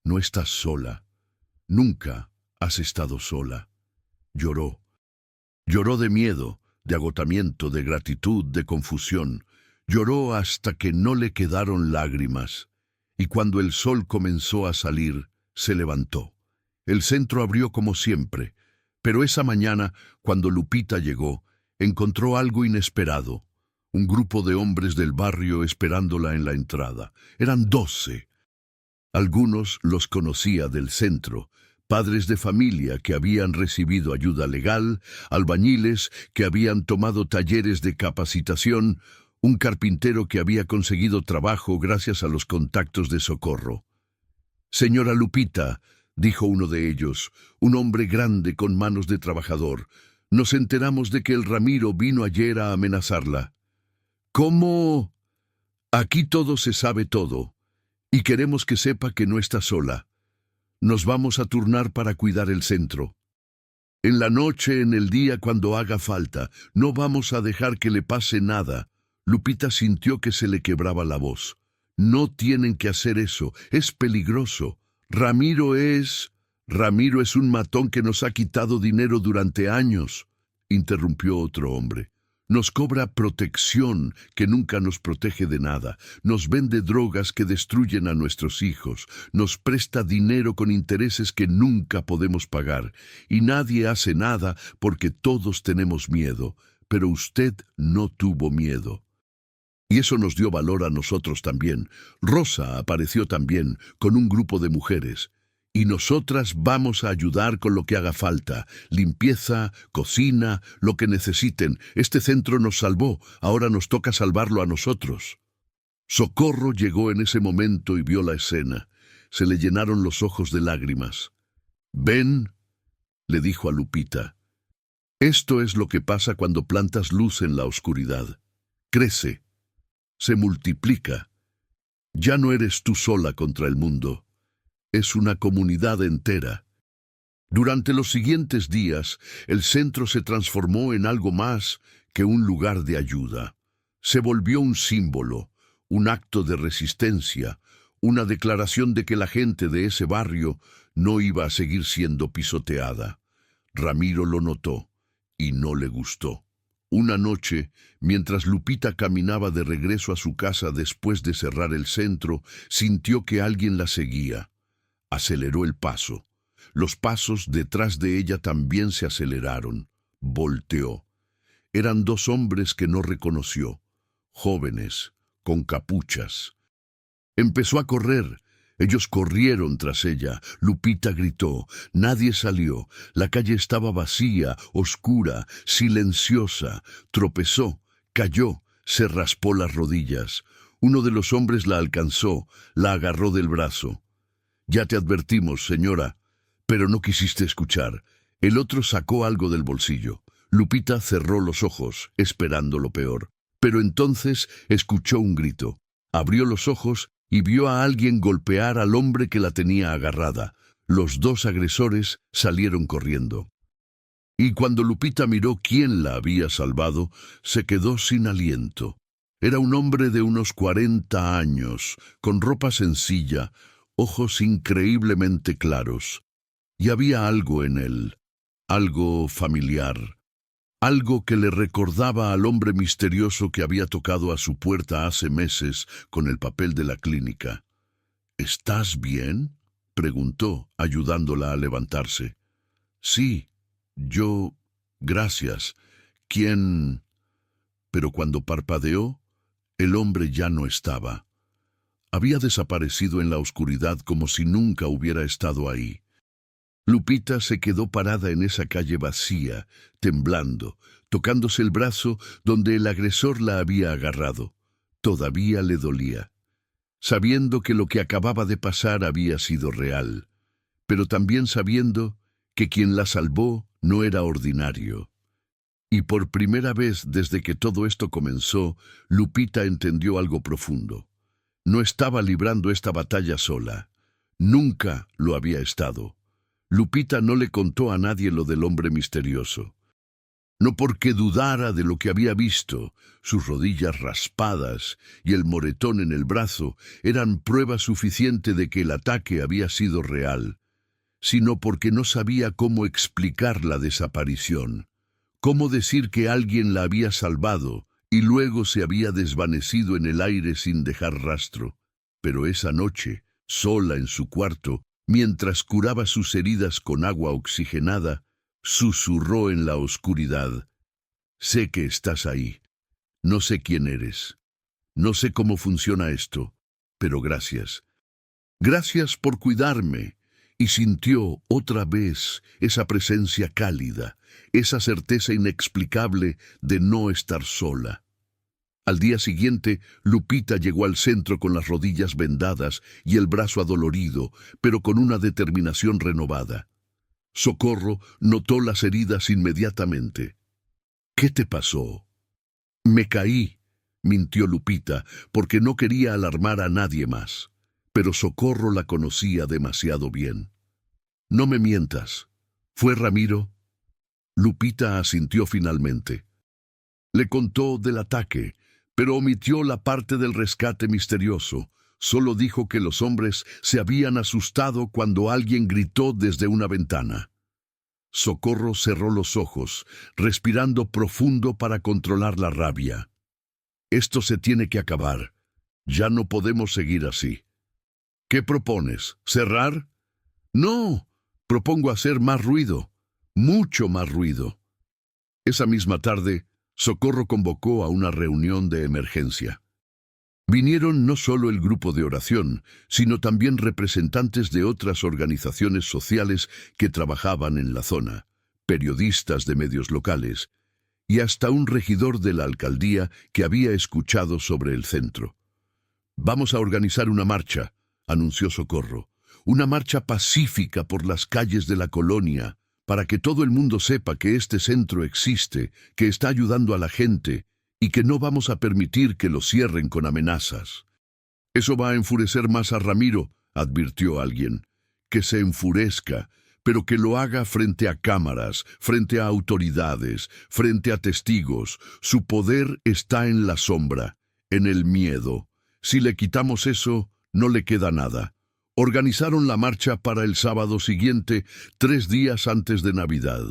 No estás sola. Nunca has estado sola. Lloró. Lloró de miedo, de agotamiento, de gratitud, de confusión. Lloró hasta que no le quedaron lágrimas. Y cuando el sol comenzó a salir, se levantó. El centro abrió como siempre, pero esa mañana, cuando Lupita llegó, encontró algo inesperado. Un grupo de hombres del barrio esperándola en la entrada. Eran 12. Algunos los conocía del centro, padres de familia que habían recibido ayuda legal, albañiles que habían tomado talleres de capacitación, un carpintero que había conseguido trabajo gracias a los contactos de Socorro. «Señora Lupita», dijo uno de ellos, un hombre grande con manos de trabajador, «nos enteramos de que el Ramiro vino ayer a amenazarla». «¿Cómo?» «Aquí todo se sabe todo, y queremos que sepa que no está sola. Nos vamos a turnar para cuidar el centro. En la noche, en el día, cuando haga falta, no vamos a dejar que le pase nada». Lupita sintió que se le quebraba la voz. «No tienen que hacer eso, es peligroso. Ramiro es un matón que nos ha quitado dinero durante años», interrumpió otro hombre. «Nos cobra protección que nunca nos protege de nada, nos vende drogas que destruyen a nuestros hijos, nos presta dinero con intereses que nunca podemos pagar, y nadie hace nada porque todos tenemos miedo, pero usted no tuvo miedo». Y eso nos dio valor a nosotros también. Rosa apareció también con un grupo de mujeres. Y nosotras vamos a ayudar con lo que haga falta. Limpieza, cocina, lo que necesiten. Este centro nos salvó, ahora nos toca salvarlo a nosotros. Socorro llegó en ese momento y vio la escena. se le llenaron los ojos de lágrimas. «Ven», le dijo a Lupita. «Esto es lo que pasa cuando plantas luz en la oscuridad. Crece, se multiplica. Ya no eres tú sola contra el mundo. Es una comunidad entera». Durante los siguientes días, el centro se transformó en algo más que un lugar de ayuda. Se volvió un símbolo, un acto de resistencia, una declaración de que la gente de ese barrio no iba a seguir siendo pisoteada. Ramiro lo notó y no le gustó. Una noche, mientras Lupita caminaba de regreso a su casa después de cerrar el centro, sintió que alguien la seguía. Aceleró el paso. Los pasos detrás de ella también se aceleraron. Volteó. Eran dos hombres que no reconoció, jóvenes, con capuchas. Empezó a correr. Ellos corrieron tras ella. Lupita gritó. Nadie salió. La calle estaba vacía, oscura, silenciosa. Tropezó, cayó, se raspó las rodillas. Uno de los hombres la alcanzó, la agarró del brazo. «Ya te advertimos, señora», pero no quisiste escuchar. El otro sacó algo del bolsillo. Lupita cerró los ojos, esperando lo peor. Pero entonces escuchó un grito. Abrió los ojos y vio a alguien golpear al hombre que la tenía agarrada. Los dos agresores salieron corriendo. Y cuando Lupita miró quién la había salvado, se quedó sin aliento. Era un hombre de unos 40 años, con ropa sencilla, ojos increíblemente claros. Y había algo en él, algo familiar, algo que le recordaba al hombre misterioso que había tocado a su puerta hace meses con el papel de la clínica. «¿Estás bien?», preguntó, ayudándola a levantarse. «Sí, gracias. ¿Quién?». Pero cuando parpadeó, el hombre ya no estaba. Había desaparecido en la oscuridad como si nunca hubiera estado ahí. Lupita se quedó parada en esa calle vacía, temblando, tocándose el brazo donde el agresor la había agarrado. Todavía le dolía, sabiendo que lo que acababa de pasar había sido real, pero también sabiendo que quien la salvó no era ordinario. Y por primera vez desde que todo esto comenzó, Lupita entendió algo profundo. No estaba librando esta batalla sola. Nunca lo había estado. Lupita no le contó a nadie lo del hombre misterioso. No porque dudara de lo que había visto, sus rodillas raspadas y el moretón en el brazo eran prueba suficiente de que el ataque había sido real, sino porque no sabía cómo explicar la desaparición, cómo decir que alguien la había salvado y luego se había desvanecido en el aire sin dejar rastro. Pero esa noche, sola en su cuarto, mientras curaba sus heridas con agua oxigenada, susurró en la oscuridad: «Sé que estás ahí. No sé quién eres. No sé cómo funciona esto, pero gracias. Gracias por cuidarme». Y sintió otra vez esa presencia cálida, esa certeza inexplicable de no estar sola. Al día siguiente, Lupita llegó al centro con las rodillas vendadas y el brazo adolorido, pero con una determinación renovada. Socorro notó las heridas inmediatamente. «¿Qué te pasó?». «Me caí», mintió Lupita, porque no quería alarmar a nadie más. Pero Socorro la conocía demasiado bien. «No me mientas. ¿Fue Ramiro?». Lupita asintió finalmente. Le contó del ataque, pero omitió la parte del rescate misterioso. Solo dijo que los hombres se habían asustado cuando alguien gritó desde una ventana. Socorro cerró los ojos, respirando profundo para controlar la rabia. «Esto se tiene que acabar. Ya no podemos seguir así». «¿Qué propones? ¿Cerrar?». «No, propongo hacer más ruido, mucho más ruido». Esa misma tarde, Socorro convocó a una reunión de emergencia. Vinieron no solo el grupo de oración, sino también representantes de otras organizaciones sociales que trabajaban en la zona, periodistas de medios locales, y hasta un regidor de la alcaldía que había escuchado sobre el centro. «Vamos a organizar una marcha», anunció Socorro. una marcha pacífica por las calles de la colonia, para que todo el mundo sepa que este centro existe, que está ayudando a la gente y que no vamos a permitir que lo cierren con amenazas. Eso va a enfurecer más a Ramiro, advirtió alguien. Que se enfurezca, pero que lo haga frente a cámaras, frente a autoridades, frente a testigos. Su poder está en la sombra, en el miedo. Si le quitamos eso, no le queda nada. Organizaron la marcha para el sábado siguiente, 3 días antes de Navidad.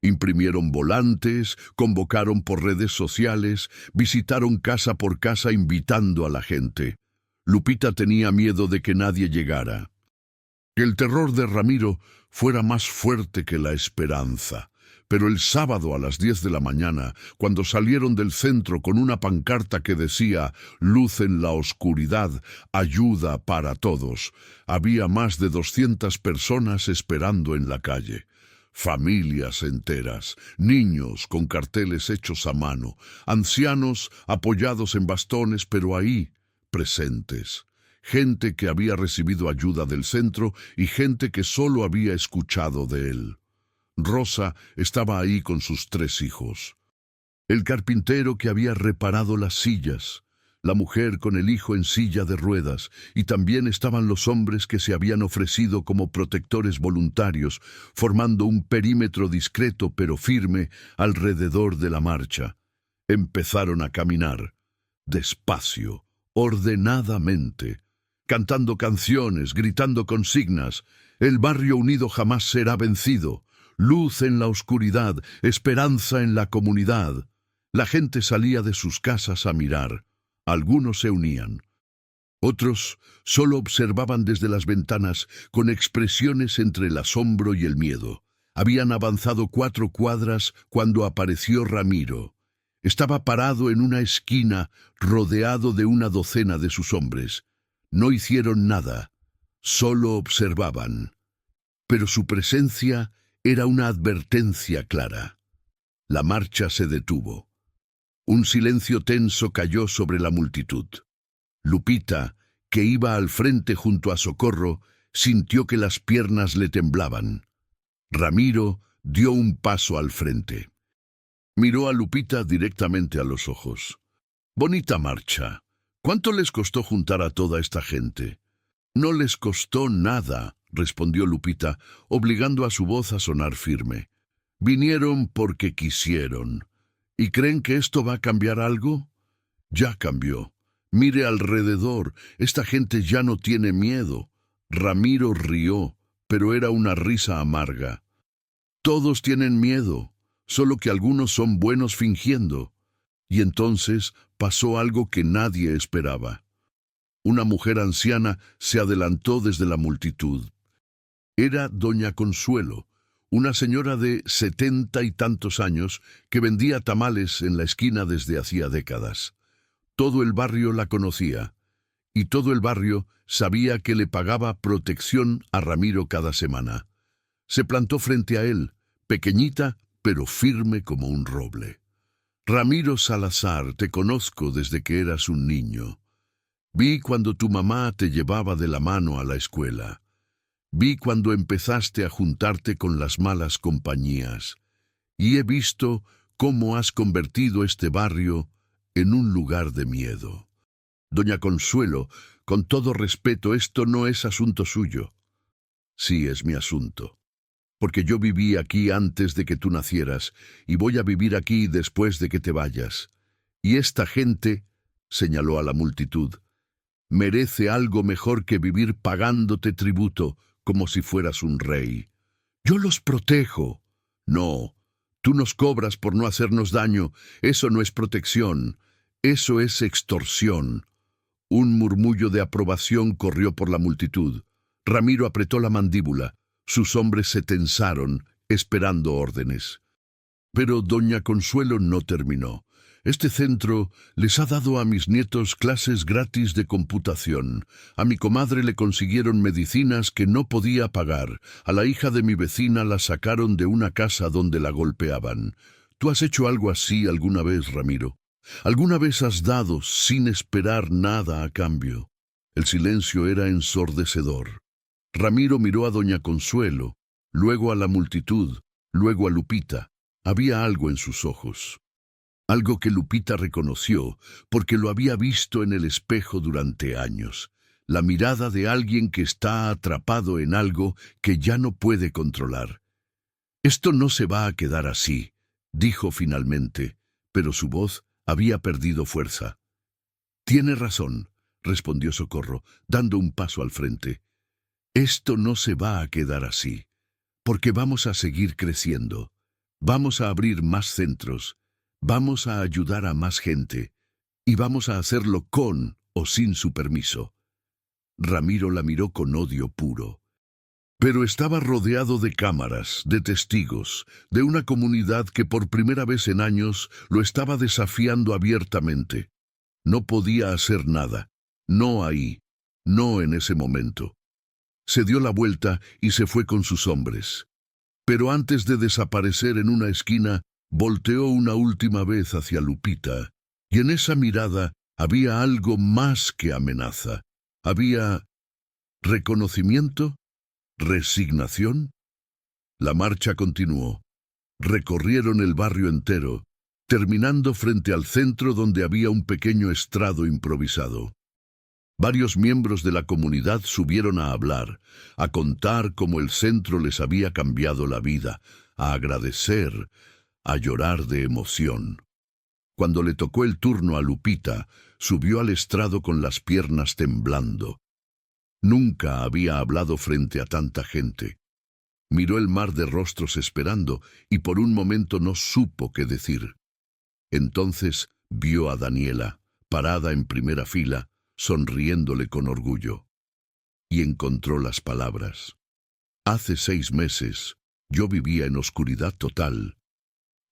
Imprimieron volantes, convocaron por redes sociales, visitaron casa por casa invitando a la gente. Lupita tenía miedo de que nadie llegara. Que el terror de Ramiro fuera más fuerte que la esperanza. Pero el sábado a las 10 de la mañana, cuando salieron del centro con una pancarta que decía «Luz en la oscuridad, ayuda para todos», había más de 200 personas esperando en la calle. Familias enteras, niños con carteles hechos a mano, ancianos apoyados en bastones, pero ahí, presentes. Gente que había recibido ayuda del centro y gente que solo había escuchado de él. Rosa estaba ahí con sus 3 hijos. El carpintero que había reparado las sillas, la mujer con el hijo en silla de ruedas, y también estaban los hombres que se habían ofrecido como protectores voluntarios, formando un perímetro discreto pero firme alrededor de la marcha. Empezaron a caminar, despacio, ordenadamente, cantando canciones, gritando consignas. El barrio unido jamás será vencido. Luz en la oscuridad, esperanza en la comunidad. La gente salía de sus casas a mirar. Algunos se unían. Otros solo observaban desde las ventanas con expresiones entre el asombro y el miedo. Habían avanzado 4 cuadras cuando apareció Ramiro. Estaba parado en una esquina, rodeado de una docena de sus hombres. No hicieron nada, solo observaban. Pero su presencia era una advertencia clara. La marcha se detuvo. Un silencio tenso cayó sobre la multitud. Lupita, que iba al frente junto a Socorro, sintió que las piernas le temblaban. Ramiro dio un paso al frente. Miró a Lupita directamente a los ojos. «Bonita marcha. ¿Cuánto les costó juntar a toda esta gente?» «No les costó nada», respondió Lupita, obligando a su voz a sonar firme. «Vinieron porque quisieron. ¿Y creen que esto va a cambiar algo? Ya cambió. Mire alrededor, esta gente ya no tiene miedo». Ramiro rió, pero era una risa amarga. «Todos tienen miedo, solo que algunos son buenos fingiendo». Y entonces pasó algo que nadie esperaba. Una mujer anciana se adelantó desde la multitud. Era doña Consuelo, una señora de 70 y tantos años que vendía tamales en la esquina desde hacía décadas. Todo el barrio la conocía, y todo el barrio sabía que le pagaba protección a Ramiro cada semana. Se plantó frente a él, pequeñita pero firme como un roble. «Ramiro Salazar, te conozco desde que eras un niño. Vi cuando tu mamá te llevaba de la mano a la escuela. Vi cuando empezaste a juntarte con las malas compañías. Y he visto cómo has convertido este barrio en un lugar de miedo. Doña Consuelo, con todo respeto, esto no es asunto suyo». «Sí, es mi asunto. Porque yo viví aquí antes de que tú nacieras, y voy a vivir aquí después de que te vayas. Y esta gente», señaló a la multitud, «merece algo mejor que vivir pagándote tributo como si fueras un rey. Yo los protejo». «No, tú nos cobras por no hacernos daño. Eso no es protección, eso es extorsión». Un murmullo de aprobación corrió por la multitud. Ramiro apretó la mandíbula. Sus hombres se tensaron, esperando órdenes. Pero doña Consuelo no terminó. «Este centro les ha dado a mis nietos clases gratis de computación. A mi comadre le consiguieron medicinas que no podía pagar. A la hija de mi vecina la sacaron de una casa donde la golpeaban. ¿Tú has hecho algo así alguna vez, Ramiro? ¿Alguna vez has dado sin esperar nada a cambio?» El silencio era ensordecedor. Ramiro miró a doña Consuelo, luego a la multitud, luego a Lupita. Había algo en sus ojos. Algo que Lupita reconoció porque lo había visto en el espejo durante años. La mirada de alguien que está atrapado en algo que ya no puede controlar. «Esto no se va a quedar así», dijo finalmente, pero su voz había perdido fuerza. «Tiene razón», respondió Socorro, dando un paso al frente. «Esto no se va a quedar así, porque vamos a seguir creciendo. Vamos a abrir más centros, vamos a ayudar a más gente, y vamos a hacerlo con o sin su permiso». Ramiro la miró con odio puro. Pero estaba rodeado de cámaras, de testigos, de una comunidad que por primera vez en años lo estaba desafiando abiertamente. No podía hacer nada, no ahí, no en ese momento. Se dio la vuelta y se fue con sus hombres. Pero antes de desaparecer en una esquina, volteó una última vez hacia Lupita, y en esa mirada había algo más que amenaza. Había reconocimiento, resignación. La marcha continuó. Recorrieron el barrio entero, terminando frente al centro donde había un pequeño estrado improvisado. Varios miembros de la comunidad subieron a hablar, a contar cómo el centro les había cambiado la vida, a agradecer, a llorar de emoción. Cuando le tocó el turno a Lupita, subió al estrado con las piernas temblando. Nunca había hablado frente a tanta gente. Miró el mar de rostros esperando y por un momento no supo qué decir. Entonces vio a Daniela, parada en primera fila, sonriéndole con orgullo. Y encontró las palabras. «Hace 6 meses, yo vivía en oscuridad total.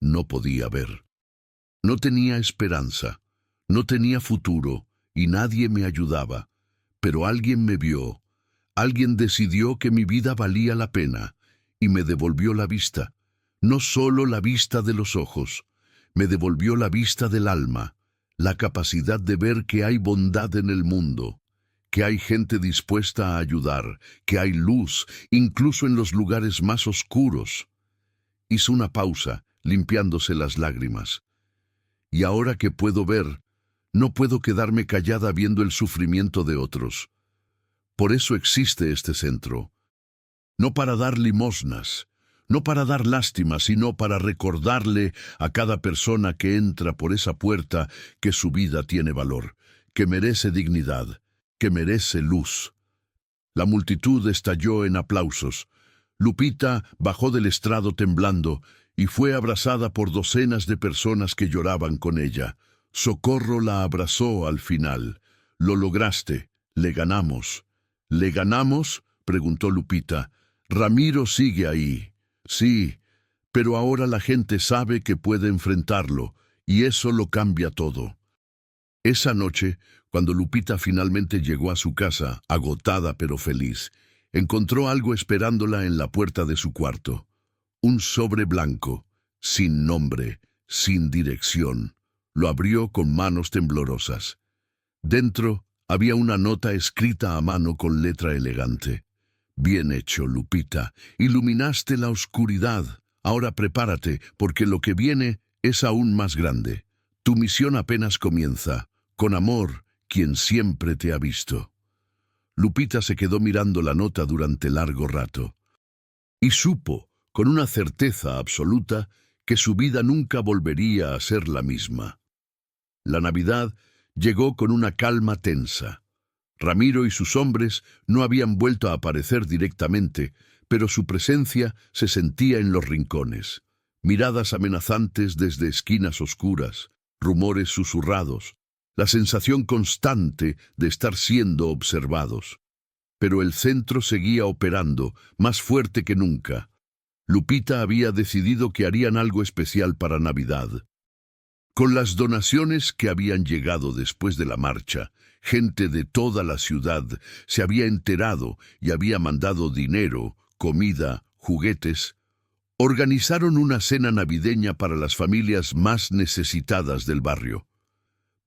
No podía ver. No tenía esperanza, no tenía futuro y nadie me ayudaba. Pero alguien me vio, alguien decidió que mi vida valía la pena y me devolvió la vista. No solo la vista de los ojos, me devolvió la vista del alma, la capacidad de ver que hay bondad en el mundo, que hay gente dispuesta a ayudar, que hay luz, incluso en los lugares más oscuros». Hizo una pausa, limpiándose las lágrimas. «Y ahora que puedo ver, no puedo quedarme callada viendo el sufrimiento de otros. Por eso existe este centro. No para dar limosnas, no para dar lástima, sino para recordarle a cada persona que entra por esa puerta que su vida tiene valor, que merece dignidad, que merece luz». La multitud estalló en aplausos. Lupita bajó del estrado temblando y fue abrazada por docenas de personas que lloraban con ella. Socorro la abrazó al final. «Lo lograste, le ganamos». «¿Le ganamos?», preguntó Lupita. «Ramiro sigue ahí». «Sí, pero ahora la gente sabe que puede enfrentarlo, y eso lo cambia todo». Esa noche, cuando Lupita finalmente llegó a su casa, agotada pero feliz, encontró algo esperándola en la puerta de su cuarto. Un sobre blanco, sin nombre, sin dirección. Lo abrió con manos temblorosas. Dentro había una nota escrita a mano con letra elegante. «Bien hecho, Lupita. Iluminaste la oscuridad. Ahora prepárate, porque lo que viene es aún más grande. Tu misión apenas comienza. Con amor, quien siempre te ha visto». Lupita se quedó mirando la nota durante largo rato. Y supo, con una certeza absoluta, que su vida nunca volvería a ser la misma. La Navidad llegó con una calma tensa. Ramiro y sus hombres no habían vuelto a aparecer directamente, pero su presencia se sentía en los rincones. Miradas amenazantes desde esquinas oscuras, rumores susurrados, la sensación constante de estar siendo observados. Pero el centro seguía operando, más fuerte que nunca. Lupita había decidido que harían algo especial para Navidad. Con las donaciones que habían llegado después de la marcha, gente de toda la ciudad se había enterado y había mandado dinero, comida, juguetes. Organizaron una cena navideña para las familias más necesitadas del barrio.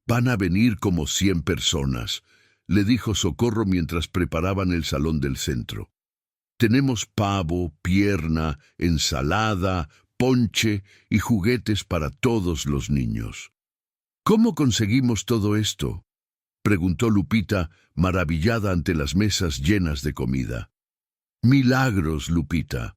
«Van a venir como 100 personas», le dijo Socorro mientras preparaban el salón del centro. Tenemos pavo, pierna, ensalada, ponche y juguetes para todos los niños. ¿Cómo conseguimos todo esto?, preguntó Lupita, maravillada ante las mesas llenas de comida. Milagros, Lupita.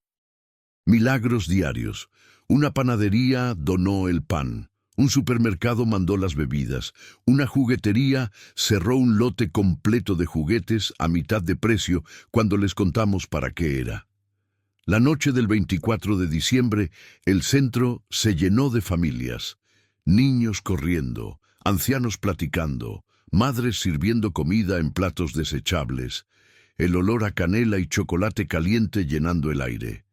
Milagros diarios. Una panadería donó el pan. Un supermercado mandó las bebidas. Una juguetería cerró un lote completo de juguetes a mitad de precio cuando les contamos para qué era. La noche del 24 de diciembre, el centro se llenó de familias. Niños corriendo, ancianos platicando, madres sirviendo comida en platos desechables, el olor a canela y chocolate caliente llenando el aire.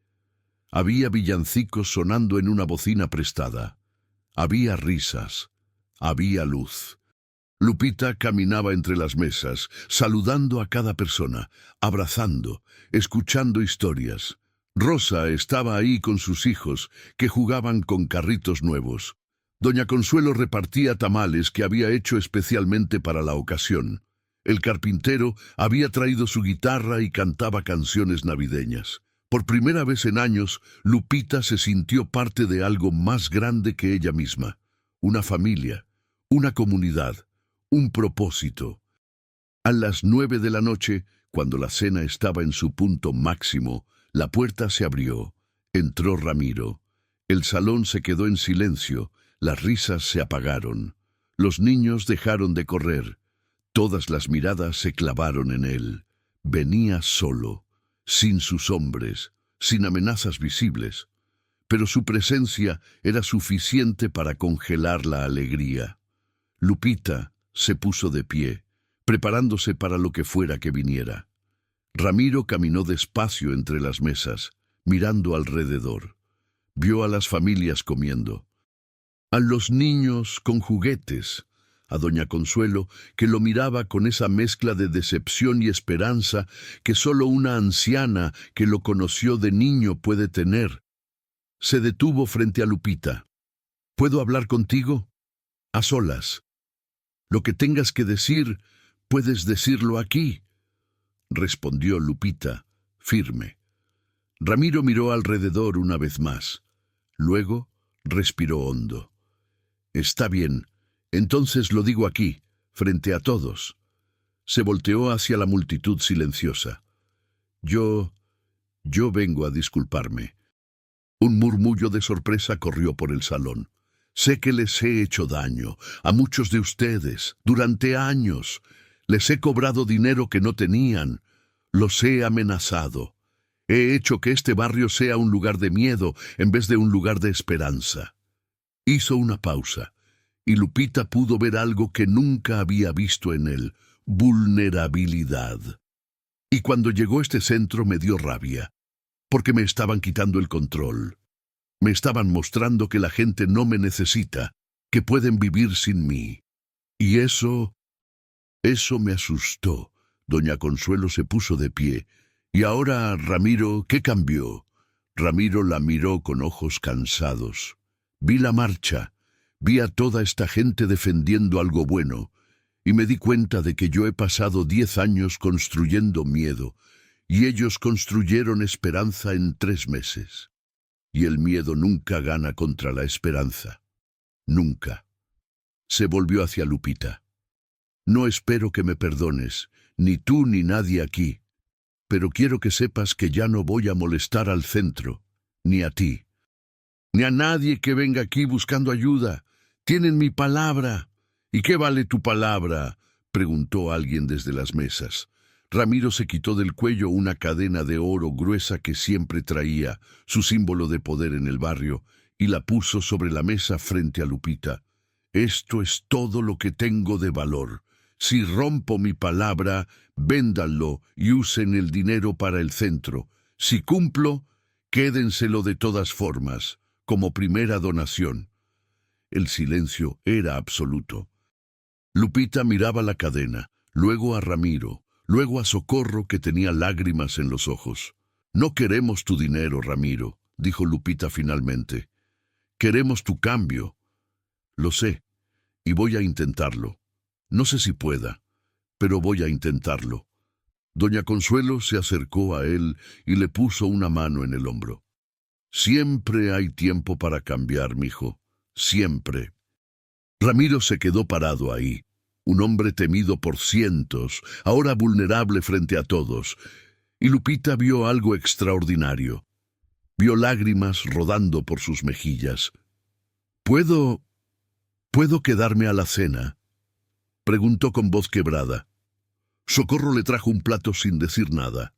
Había villancicos sonando en una bocina prestada. Había risas. Había luz. Lupita caminaba entre las mesas, saludando a cada persona, abrazando, escuchando historias. Rosa estaba ahí con sus hijos, que jugaban con carritos nuevos. Doña Consuelo repartía tamales que había hecho especialmente para la ocasión. El carpintero había traído su guitarra y cantaba canciones navideñas. Por primera vez en años, Lupita se sintió parte de algo más grande que ella misma. Una familia, una comunidad, un propósito. A las 9 de la noche, cuando la cena estaba en su punto máximo, la puerta se abrió. Entró Ramiro. El salón se quedó en silencio. Las risas se apagaron. Los niños dejaron de correr. Todas las miradas se clavaron en él. Venía solo, sin sus hombres, sin amenazas visibles. Pero su presencia era suficiente para congelar la alegría. Lupita se puso de pie, preparándose para lo que fuera que viniera. Ramiro caminó despacio entre las mesas, mirando alrededor. Vio a las familias comiendo. A los niños con juguetes, a doña Consuelo, que lo miraba con esa mezcla de decepción y esperanza que solo una anciana que lo conoció de niño puede tener. Se detuvo frente a Lupita. ¿Puedo hablar contigo? A solas. Lo que tengas que decir, puedes decirlo aquí, respondió Lupita, firme. Ramiro miró alrededor una vez más. Luego respiró hondo. Está bien, entonces lo digo aquí, frente a todos. Se volteó hacia la multitud silenciosa. Yo vengo a disculparme. Un murmullo de sorpresa corrió por el salón. Sé que les he hecho daño, a muchos de ustedes, durante años. Les he cobrado dinero que no tenían. Los he amenazado. He hecho que este barrio sea un lugar de miedo en vez de un lugar de esperanza. Hizo una pausa, y Lupita pudo ver algo que nunca había visto en él: vulnerabilidad. Y cuando llegó este centro me dio rabia, porque me estaban quitando el control. Me estaban mostrando que la gente no me necesita, que pueden vivir sin mí. Y eso me asustó. Doña Consuelo se puso de pie. Y ahora, Ramiro, ¿qué cambió? Ramiro la miró con ojos cansados. Vi la marcha, vi a toda esta gente defendiendo algo bueno, y me di cuenta de que yo he pasado 10 años construyendo miedo, y ellos construyeron esperanza en 3 meses. Y el miedo nunca gana contra la esperanza. Nunca. Se volvió hacia Lupita. No espero que me perdones, ni tú ni nadie aquí, pero quiero que sepas que ya no voy a molestar al centro, ni a ti, ni a nadie que venga aquí buscando ayuda. Tienen mi palabra. ¿Y qué vale tu palabra?, preguntó alguien desde las mesas. Ramiro se quitó del cuello una cadena de oro gruesa que siempre traía, su símbolo de poder en el barrio, y la puso sobre la mesa frente a Lupita. Esto es todo lo que tengo de valor. Si rompo mi palabra, véndanlo y usen el dinero para el centro. Si cumplo, quédenselo de todas formas, como primera donación. El silencio era absoluto. Lupita miraba la cadena, luego a Ramiro, luego a Socorro, que tenía lágrimas en los ojos. No queremos tu dinero, Ramiro, dijo Lupita finalmente. Queremos tu cambio. Lo sé, y voy a intentarlo. No sé si pueda, pero voy a intentarlo. Doña Consuelo se acercó a él y le puso una mano en el hombro. Siempre hay tiempo para cambiar, mijo. Siempre. Ramiro se quedó parado ahí. Un hombre temido por cientos, ahora vulnerable frente a todos. Y Lupita vio algo extraordinario. Vio lágrimas rodando por sus mejillas. ¿Puedo quedarme a la cena?, preguntó con voz quebrada. Socorro le trajo un plato sin decir nada.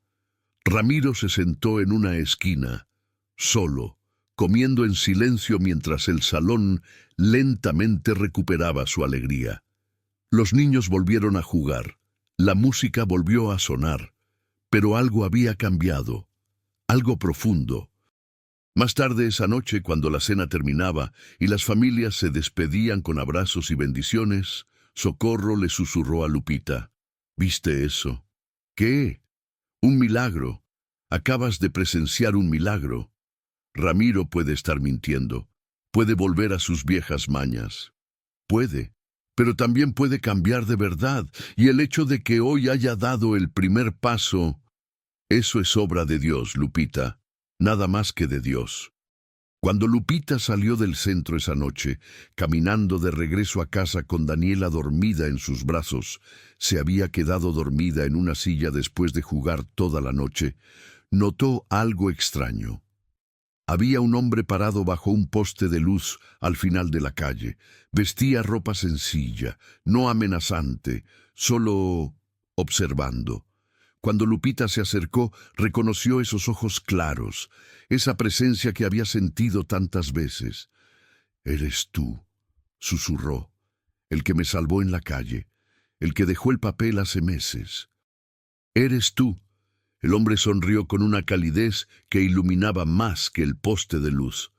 Ramiro se sentó en una esquina, solo, comiendo en silencio mientras el salón lentamente recuperaba su alegría. Los niños volvieron a jugar, la música volvió a sonar, pero algo había cambiado, algo profundo. Más tarde esa noche, cuando la cena terminaba y las familias se despedían con abrazos y bendiciones, Socorro le susurró a Lupita: ¿Viste eso? ¿Qué? Un milagro. Acabas de presenciar un milagro. Ramiro puede estar mintiendo, puede volver a sus viejas mañas. Puede, pero también puede cambiar de verdad, y el hecho de que hoy haya dado el primer paso, eso es obra de Dios, Lupita, nada más que de Dios. Cuando Lupita salió del centro esa noche, caminando de regreso a casa con Daniela dormida en sus brazos, se había quedado dormida en una silla después de jugar toda la noche, notó algo extraño. Había un hombre parado bajo un poste de luz al final de la calle. Vestía ropa sencilla, no amenazante, solo observando. Cuando Lupita se acercó, reconoció esos ojos claros, esa presencia que había sentido tantas veces. «Eres tú», susurró, «el que me salvó en la calle, el que dejó el papel hace meses. Eres tú». El hombre sonrió con una calidez que iluminaba más que el poste de luz.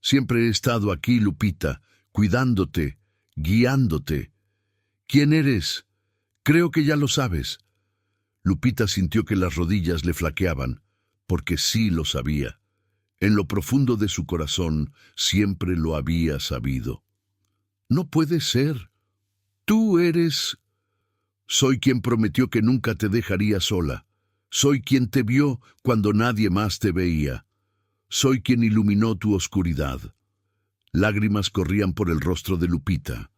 «Siempre he estado aquí, Lupita, cuidándote, guiándote». «¿Quién eres? Creo que ya lo sabes». Lupita sintió que las rodillas le flaqueaban, porque sí lo sabía. En lo profundo de su corazón siempre lo había sabido. «No puede ser. Tú eres...». «Soy quien prometió que nunca te dejaría sola. Soy quien te vio cuando nadie más te veía. Soy quien iluminó tu oscuridad». Lágrimas corrían por el rostro de Lupita.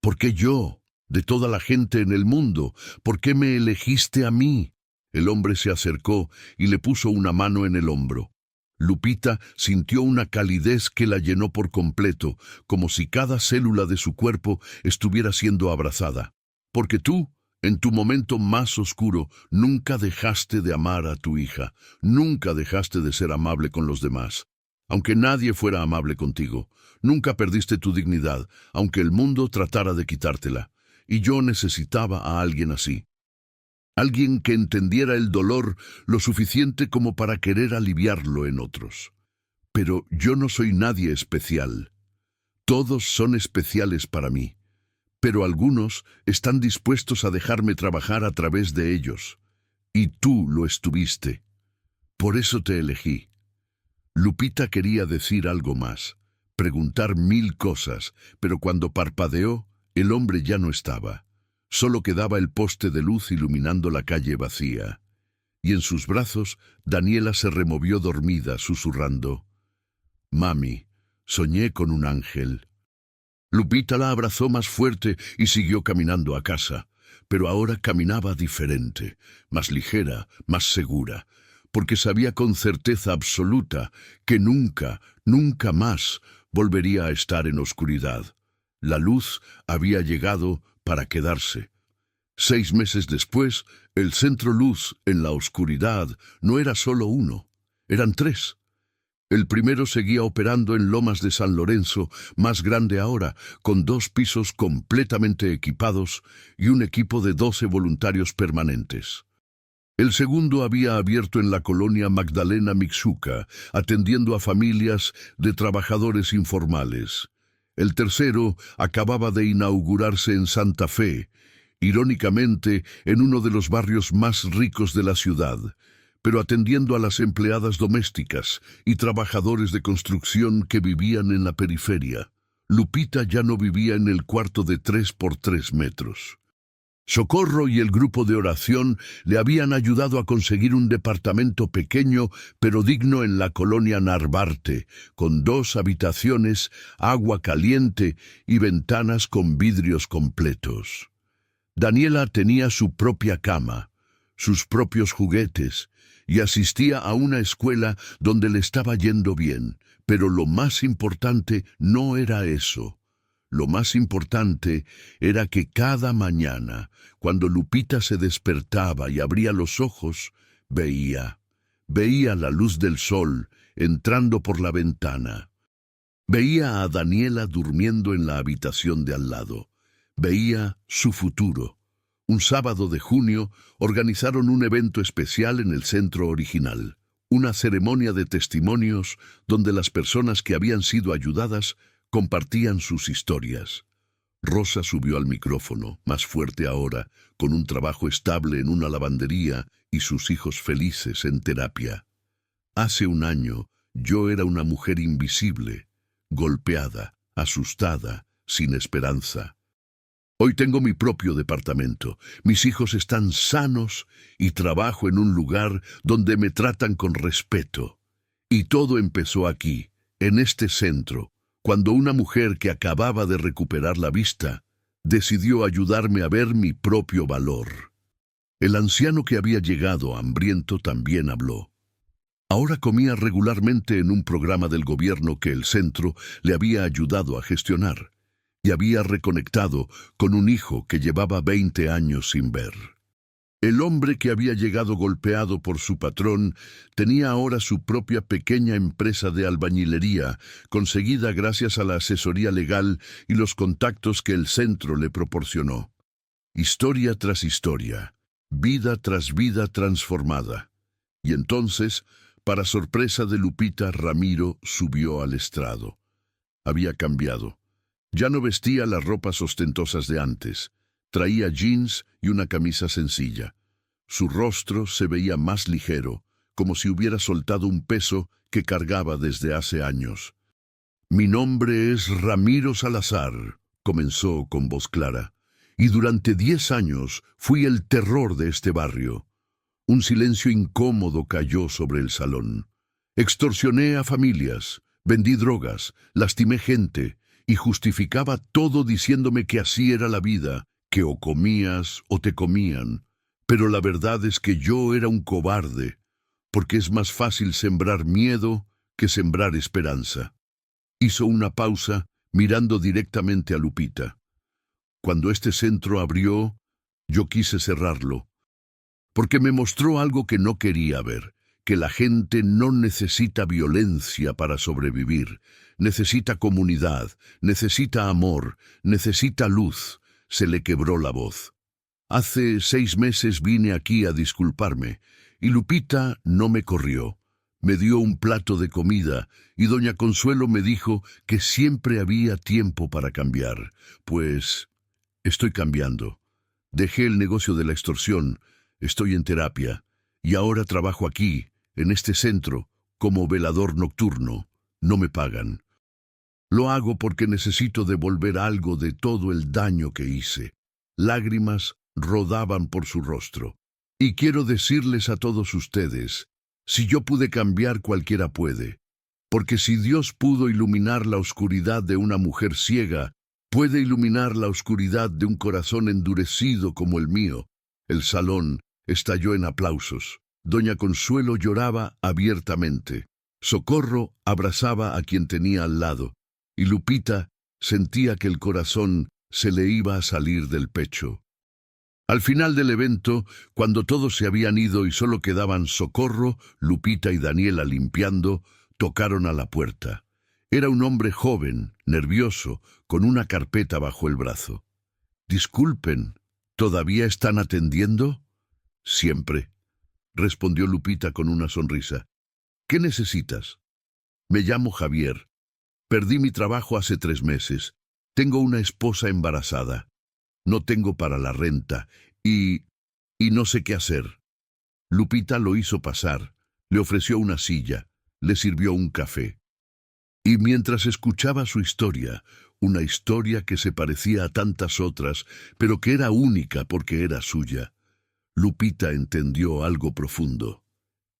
«¿Por qué yo? De toda la gente en el mundo, ¿por qué me elegiste a mí?». El hombre se acercó y le puso una mano en el hombro. Lupita sintió una calidez que la llenó por completo, como si cada célula de su cuerpo estuviera siendo abrazada. «Porque tú, en tu momento más oscuro, nunca dejaste de amar a tu hija, nunca dejaste de ser amable con los demás. Aunque nadie fuera amable contigo, nunca perdiste tu dignidad, aunque el mundo tratara de quitártela. Y yo necesitaba a alguien así. Alguien que entendiera el dolor lo suficiente como para querer aliviarlo en otros. Pero yo no soy nadie especial. Todos son especiales para mí. Pero algunos están dispuestos a dejarme trabajar a través de ellos. Y tú lo estuviste. Por eso te elegí». Lupita quería decir algo más, preguntar 1000 cosas, pero cuando parpadeó, el hombre ya no estaba. Solo quedaba el poste de luz iluminando la calle vacía. Y en sus brazos, Daniela se removió dormida, susurrando: «Mami, soñé con un ángel». Lupita la abrazó más fuerte y siguió caminando a casa. Pero ahora caminaba diferente, más ligera, más segura, porque sabía con certeza absoluta que nunca, nunca más volvería a estar en oscuridad. La luz había llegado para quedarse. 6 meses después, el centro luz en la oscuridad no era solo uno, eran 3. El primero seguía operando en Lomas de San Lorenzo, más grande ahora, con 2 pisos completamente equipados y un equipo de 12 voluntarios permanentes. El segundo había abierto en la colonia Magdalena Mixhuca, atendiendo a familias de trabajadores informales. El tercero acababa de inaugurarse en Santa Fe, irónicamente en uno de los barrios más ricos de la ciudad, pero atendiendo a las empleadas domésticas y trabajadores de construcción que vivían en la periferia. Lupita ya no vivía en el cuarto de 3 por 3 metros. Socorro y el grupo de oración le habían ayudado a conseguir un departamento pequeño pero digno en la colonia Narvarte, con 2 habitaciones, agua caliente y ventanas con vidrios completos. Daniela tenía su propia cama, sus propios juguetes, y asistía a una escuela donde le estaba yendo bien, pero lo más importante no era eso. Lo más importante era que cada mañana, cuando Lupita se despertaba y abría los ojos, veía la luz del sol entrando por la ventana. Veía a Daniela durmiendo en la habitación de al lado. Veía su futuro. Un sábado de junio organizaron un evento especial en el centro original, una ceremonia de testimonios donde las personas que habían sido ayudadas compartían sus historias. Rosa subió al micrófono, más fuerte ahora, con un trabajo estable en una lavandería y sus hijos felices en terapia. Hace un año, yo era una mujer invisible, golpeada, asustada, sin esperanza. Hoy tengo mi propio departamento, mis hijos están sanos y trabajo en un lugar donde me tratan con respeto. Y todo empezó aquí, en este centro, cuando una mujer que acababa de recuperar la vista decidió ayudarme a ver mi propio valor. El anciano que había llegado hambriento también habló. Ahora comía regularmente en un programa del gobierno que el centro le había ayudado a gestionar, y había reconectado con un hijo que llevaba 20 años sin ver. El hombre que había llegado golpeado por su patrón tenía ahora su propia pequeña empresa de albañilería, conseguida gracias a la asesoría legal y los contactos que el centro le proporcionó. Historia tras historia, vida tras vida transformada. Y entonces, para sorpresa de Lupita, Ramiro subió al estrado. Había cambiado. Ya no vestía las ropas ostentosas de antes. Traía jeans y una camisa sencilla. Su rostro se veía más ligero, como si hubiera soltado un peso que cargaba desde hace años. «Mi nombre es Ramiro Salazar», comenzó con voz clara, «y durante 10 años fui el terror de este barrio». Un silencio incómodo cayó sobre el salón. Extorsioné a familias, vendí drogas, lastimé gente y justificaba todo diciéndome que así era la vida, que o comías o te comían. Pero la verdad es que yo era un cobarde, porque es más fácil sembrar miedo que sembrar esperanza. Hizo una pausa, mirando directamente a Lupita. Cuando este centro abrió, yo quise cerrarlo, porque me mostró algo que no quería ver, que la gente no necesita violencia para sobrevivir, necesita comunidad, necesita amor, necesita luz. Se le quebró la voz. Hace 6 meses vine aquí a disculparme, y Lupita no me corrió. Me dio un plato de comida, y doña Consuelo me dijo que siempre había tiempo para cambiar. Pues estoy cambiando. Dejé el negocio de la extorsión, estoy en terapia, y ahora trabajo aquí, en este centro, como velador nocturno. No me pagan. Lo hago porque necesito devolver algo de todo el daño que hice. Lágrimas rodaban por su rostro. Y quiero decirles a todos ustedes, si yo pude cambiar, cualquiera puede. Porque si Dios pudo iluminar la oscuridad de una mujer ciega, puede iluminar la oscuridad de un corazón endurecido como el mío. El salón estalló en aplausos. Doña Consuelo lloraba abiertamente. Socorro abrazaba a quien tenía al lado. Y Lupita sentía que el corazón se le iba a salir del pecho. Al final del evento, cuando todos se habían ido y solo quedaban Socorro, Lupita y Daniela limpiando, tocaron a la puerta. Era un hombre joven, nervioso, con una carpeta bajo el brazo. «Disculpen, ¿todavía están atendiendo?» «Siempre», respondió Lupita con una sonrisa. «¿Qué necesitas?» «Me llamo Javier. Perdí mi trabajo hace 3 meses. Tengo una esposa embarazada. No tengo para la renta y no sé qué hacer». Lupita lo hizo pasar, le ofreció una silla, le sirvió un café. Y mientras escuchaba su historia, una historia que se parecía a tantas otras, pero que era única porque era suya. Lupita entendió algo profundo.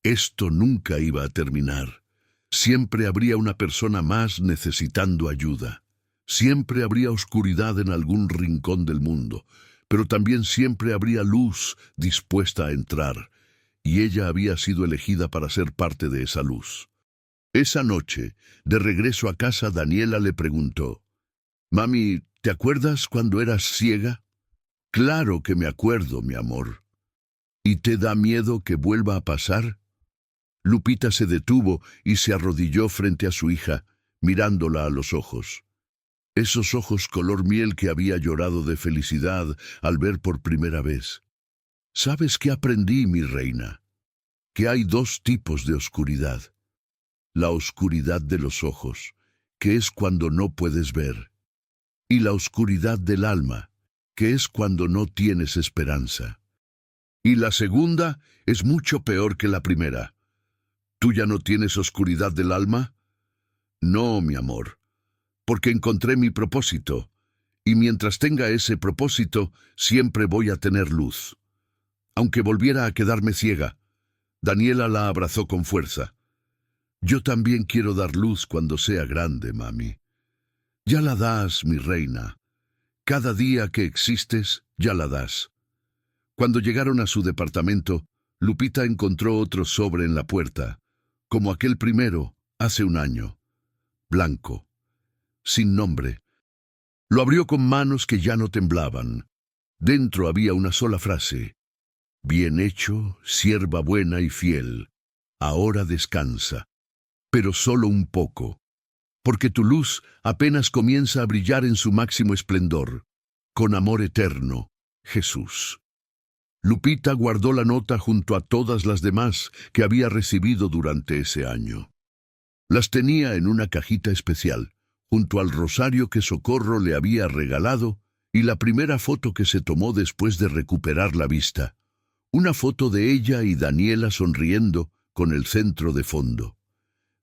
Esto nunca iba a terminar. Siempre habría una persona más necesitando ayuda. Siempre habría oscuridad en algún rincón del mundo, pero también siempre habría luz dispuesta a entrar, y ella había sido elegida para ser parte de esa luz. Esa noche, de regreso a casa, Daniela le preguntó: «Mami, ¿te acuerdas cuando eras ciega?» «Claro que me acuerdo, mi amor». «¿Y te da miedo que vuelva a pasar?» Lupita se detuvo y se arrodilló frente a su hija, mirándola a los ojos. Esos ojos color miel que había llorado de felicidad al ver por primera vez. «¿Sabes qué aprendí, mi reina? Que hay dos tipos de oscuridad. La oscuridad de los ojos, que es cuando no puedes ver, y la oscuridad del alma, que es cuando no tienes esperanza. Y la segunda es mucho peor que la primera. ¿Tú ya no tienes oscuridad del alma?» «No, mi amor, porque encontré mi propósito, y mientras tenga ese propósito, siempre voy a tener luz. Aunque volviera a quedarme ciega». Daniela la abrazó con fuerza. «Yo también quiero dar luz cuando sea grande, mami». «Ya la das, mi reina. Cada día que existes, ya la das». Cuando llegaron a su departamento, Lupita encontró otro sobre en la puerta, como aquel primero, hace un año. Blanco, sin nombre. Lo abrió con manos que ya no temblaban. Dentro había una sola frase: «Bien hecho, sierva buena y fiel. Ahora descansa, pero solo un poco, porque tu luz apenas comienza a brillar en su máximo esplendor. Con amor eterno, Jesús». Lupita guardó la nota junto a todas las demás que había recibido durante ese año. Las tenía en una cajita especial, junto al rosario que Socorro le había regalado y la primera foto que se tomó después de recuperar la vista. Una foto de ella y Daniela sonriendo con el centro de fondo.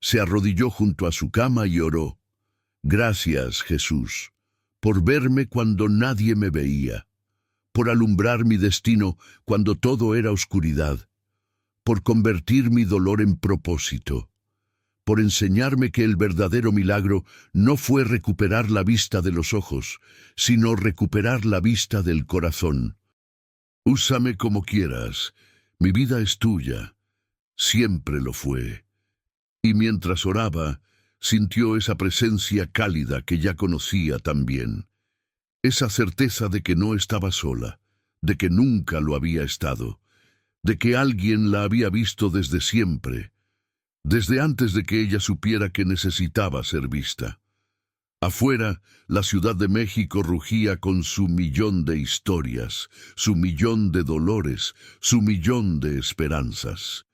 Se arrodilló junto a su cama y oró: «Gracias, Jesús, por verme cuando nadie me veía, por alumbrar mi destino cuando todo era oscuridad, por convertir mi dolor en propósito, por enseñarme que el verdadero milagro no fue recuperar la vista de los ojos, sino recuperar la vista del corazón. Úsame como quieras, mi vida es tuya, siempre lo fue». Y mientras oraba, sintió esa presencia cálida que ya conocía tan bien. Esa certeza de que no estaba sola, de que nunca lo había estado, de que alguien la había visto desde siempre, desde antes de que ella supiera que necesitaba ser vista. Afuera, la Ciudad de México rugía con su millón de historias, su millón de dolores, su millón de esperanzas.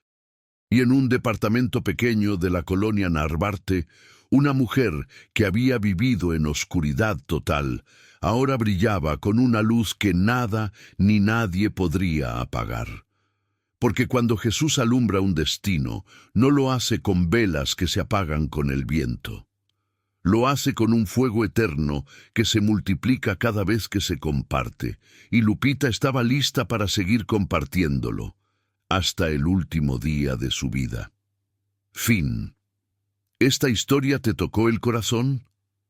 Y en un departamento pequeño de la colonia Narvarte, una mujer que había vivido en oscuridad total, ahora brillaba con una luz que nada ni nadie podría apagar. Porque cuando Jesús alumbra un destino, no lo hace con velas que se apagan con el viento. Lo hace con un fuego eterno que se multiplica cada vez que se comparte, y Lupita estaba lista para seguir compartiéndolo, hasta el último día de su vida. Fin. ¿Esta historia te tocó el corazón?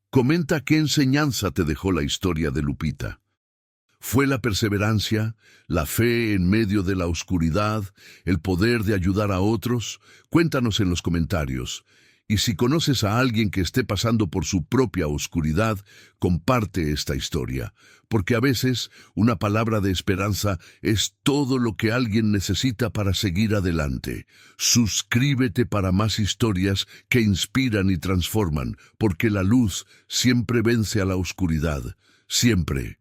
Comenta qué enseñanza te dejó la historia de Lupita. ¿Fue la perseverancia, la fe en medio de la oscuridad, el poder de ayudar a otros? Cuéntanos en los comentarios. Y si conoces a alguien que esté pasando por su propia oscuridad, comparte esta historia, porque a veces una palabra de esperanza es todo lo que alguien necesita para seguir adelante. Suscríbete para más historias que inspiran y transforman, porque la luz siempre vence a la oscuridad, siempre.